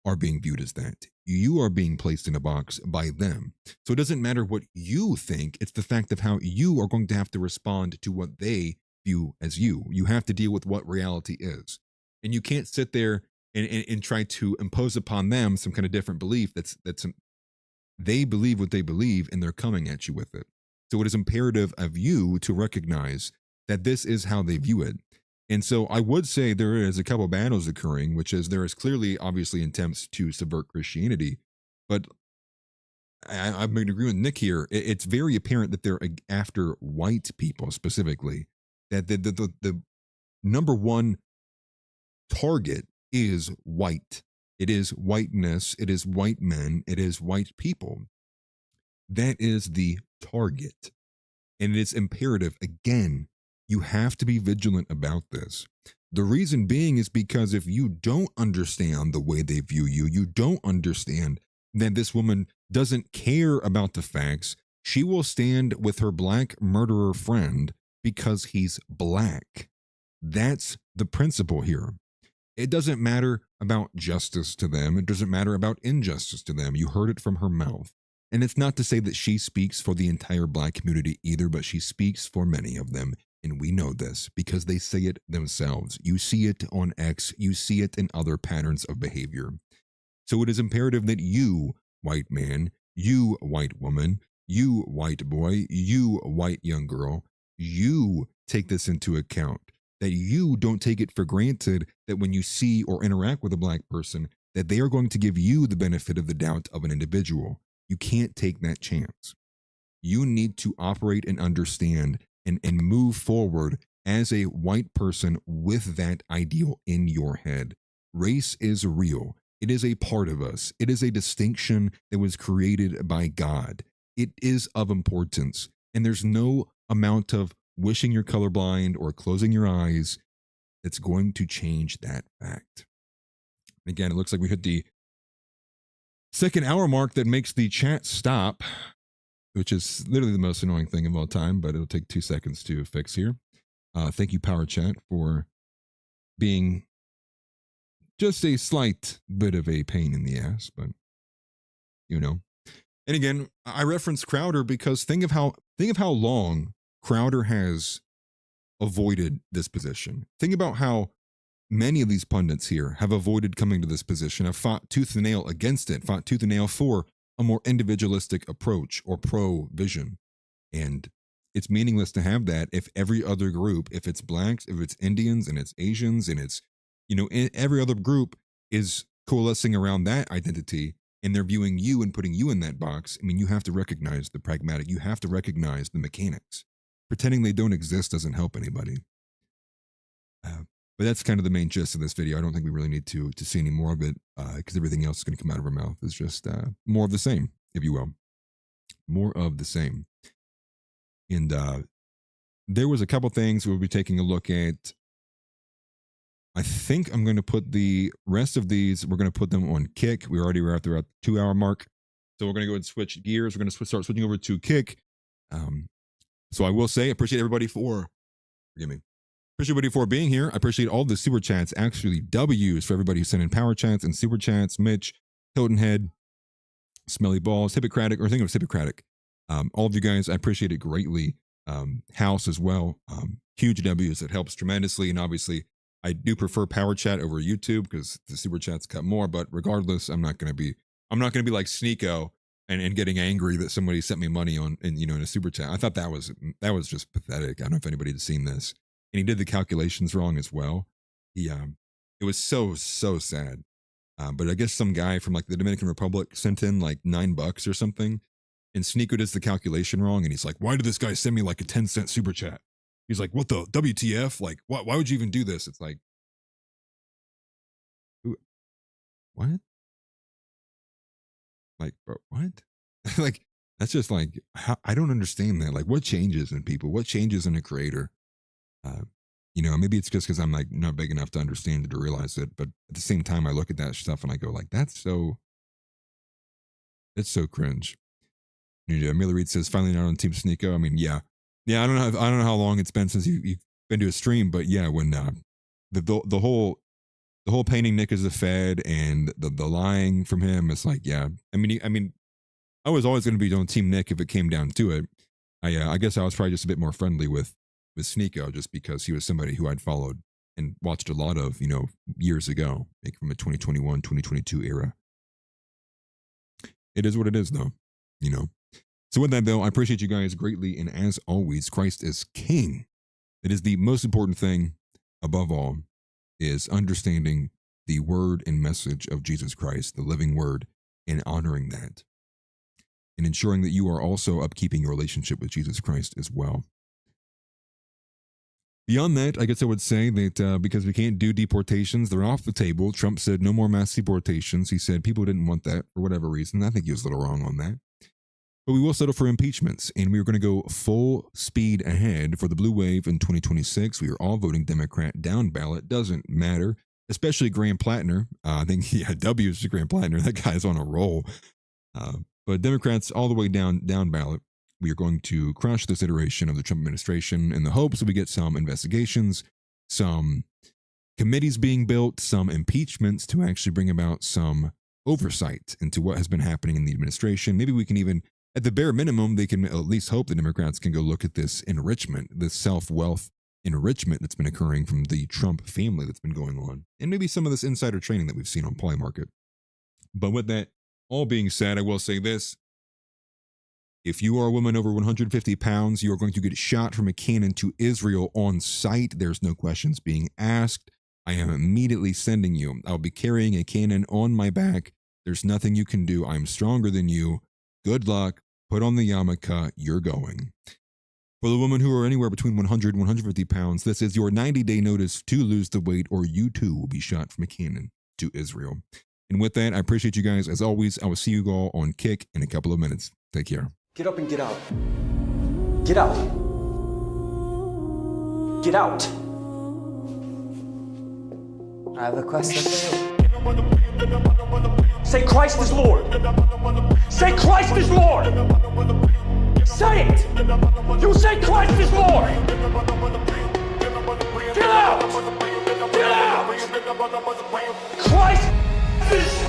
are being viewed as that. You are being placed in a box by them. So it doesn't matter what you think. It's the fact of how you are going to have to respond to what they view as you. You have to deal with what reality is. And you can't sit there and try to impose upon them some kind of different belief they believe what they believe and they're coming at you with it. So it is imperative of you to recognize that this is how they view it. And so I would say there is a couple battles occurring, which is there is clearly, obviously, attempts to subvert Christianity. But I'm going to agree with Nick here. It's very apparent that they're after white people specifically, that the number one target is white. It is whiteness. It is white men. It is white people. That is the target. And it is imperative, again, you have to be vigilant about this. The reason being is because if you don't understand the way they view you, you don't understand that this woman doesn't care about the facts, she will stand with her black murderer friend because he's black. That's the principle here. It doesn't matter about justice to them. It doesn't matter about injustice to them. You heard it from her mouth. And it's not to say that she speaks for the entire black community either, but she speaks for many of them. And we know this because they say it themselves. You see it on X, you see it in other patterns of behavior. So it is imperative that you, white man, you, white woman, you, white boy, you, white young girl, you take this into account. That you don't take it for granted that when you see or interact with a black person, that they are going to give you the benefit of the doubt of an individual. You can't take that chance. You need to operate and understand and move forward as a white person with that ideal in your head. Race is real. It is a part of us. It is a distinction that was created by God. It is of importance. And there's no amount of wishing you're colorblind or closing your eyes that's going to change that fact. Again, it looks like we hit the second hour mark that makes the chat stop, which is literally the most annoying thing of all time, but it'll take 2 seconds to fix here. Thank you, Power Chat, for being just a slight bit of a pain in the ass, but you know. And again, I reference Crowder because think of how long Crowder has avoided this position. Think about how many of these pundits here have avoided coming to this position, have fought tooth and nail against it, fought tooth and nail for a more individualistic approach or pro-vision. And it's meaningless to have that if every other group, if it's blacks, if it's Indians, and it's Asians, and it's, you know, every other group is coalescing around that identity, and they're viewing you and putting you in that box. I mean, you have to recognize the pragmatic. You have to recognize the mechanics. Pretending they don't exist doesn't help anybody. But that's kind of the main gist of this video. I don't think we really need to see any more of it because everything else is going to come out of our mouth is just more of the same, if you will. More of the same. And there was a couple things we'll be taking a look at. I think I'm going to put the rest of these, we're going to put them on Kick. We already were at the 2 hour mark. So we're going to go and switch gears. We're going to start switching over to Kick. So I will say, appreciate everybody for, forgive me. Appreciate everybody for being here. I appreciate all the super chats, actually W's for everybody who sent in power chats and super chats. Mitch, Hilton Head, Smelly Balls, Hippocratic, or I think it was Hippocratic. All of you guys, I appreciate it greatly. House as well. Huge W's. It helps tremendously. And obviously, I do prefer power chat over YouTube because the super chats cut more. But regardless, I'm not going to be like Sneeko and getting angry that somebody sent me money on, and in a super chat. I thought that was just pathetic. I don't know if anybody had seen this. And he did the calculations wrong as well. It was so sad. But I guess some guy from like the Dominican Republic sent in like $9 or something, and Sneeko does the calculation wrong, and he's like, "Why did this guy send me like a 10-cent super chat?" He's like, "What the WTF? Like, why would you even do this?" It's like, what? Like, bro, what? Like, that's just like, I don't understand that. Like, what changes in people? What changes in a creator? Maybe it's just because I'm like not big enough to understand it or realize it. But at the same time, I look at that stuff and I go like, it's so cringe. Amelia Reed says, finally not on Team Sneeko. I mean, yeah. I don't know how long it's been since you've been to a stream, but yeah, when the whole painting Nick as a Fed and the lying from him, it's like, yeah. I mean, I was always going to be on Team Nick if it came down to it. I guess I was probably just a bit more friendly with Sneeko just because he was somebody who I'd followed and watched a lot of, years ago, like from a 2021, 2022 era. It is what it is, though, So with that, though, I appreciate you guys greatly. And as always, Christ is King. It is the most important thing above all is understanding the word and message of Jesus Christ, the living word, and honoring that. And ensuring that you are also upkeeping your relationship with Jesus Christ as well. Beyond that, I guess I would say that because we can't do deportations, they're off the table. Trump said no more mass deportations. He said people didn't want that for whatever reason. I think he was a little wrong on that. But we will settle for impeachments, and we are going to go full speed ahead for the blue wave in 2026. We are all voting Democrat down ballot. Doesn't matter, especially Graham Plattner. I think, W is Graham Plattner. That guy's on a roll. But Democrats all the way down ballot. We are going to crush this iteration of the Trump administration in the hopes that we get some investigations, some committees being built, some impeachments to actually bring about some oversight into what has been happening in the administration. Maybe we can even, at the bare minimum, they can at least hope the Democrats can go look at this enrichment, this self-wealth enrichment that's been occurring from the Trump family that's been going on, and maybe some of this insider trading that we've seen on Polymarket. But with that all being said, I will say this. If you are a woman over 150 pounds, you are going to get shot from a cannon to Israel on site. There's no questions being asked. I am immediately sending you. I'll be carrying a cannon on my back. There's nothing you can do. I'm stronger than you. Good luck. Put on the yarmulke. You're going. For the women who are anywhere between 100 and 150 pounds, this is your 90-day notice to lose the weight, or you too will be shot from a cannon to Israel. And with that, I appreciate you guys. As always, I will see you all on Kick in a couple of minutes. Take care. Get up and get out. Get out. Get out. I have a question for you. Say Christ is Lord. Say Christ is Lord. Say it. You say Christ is Lord. Get out. Get out. Christ is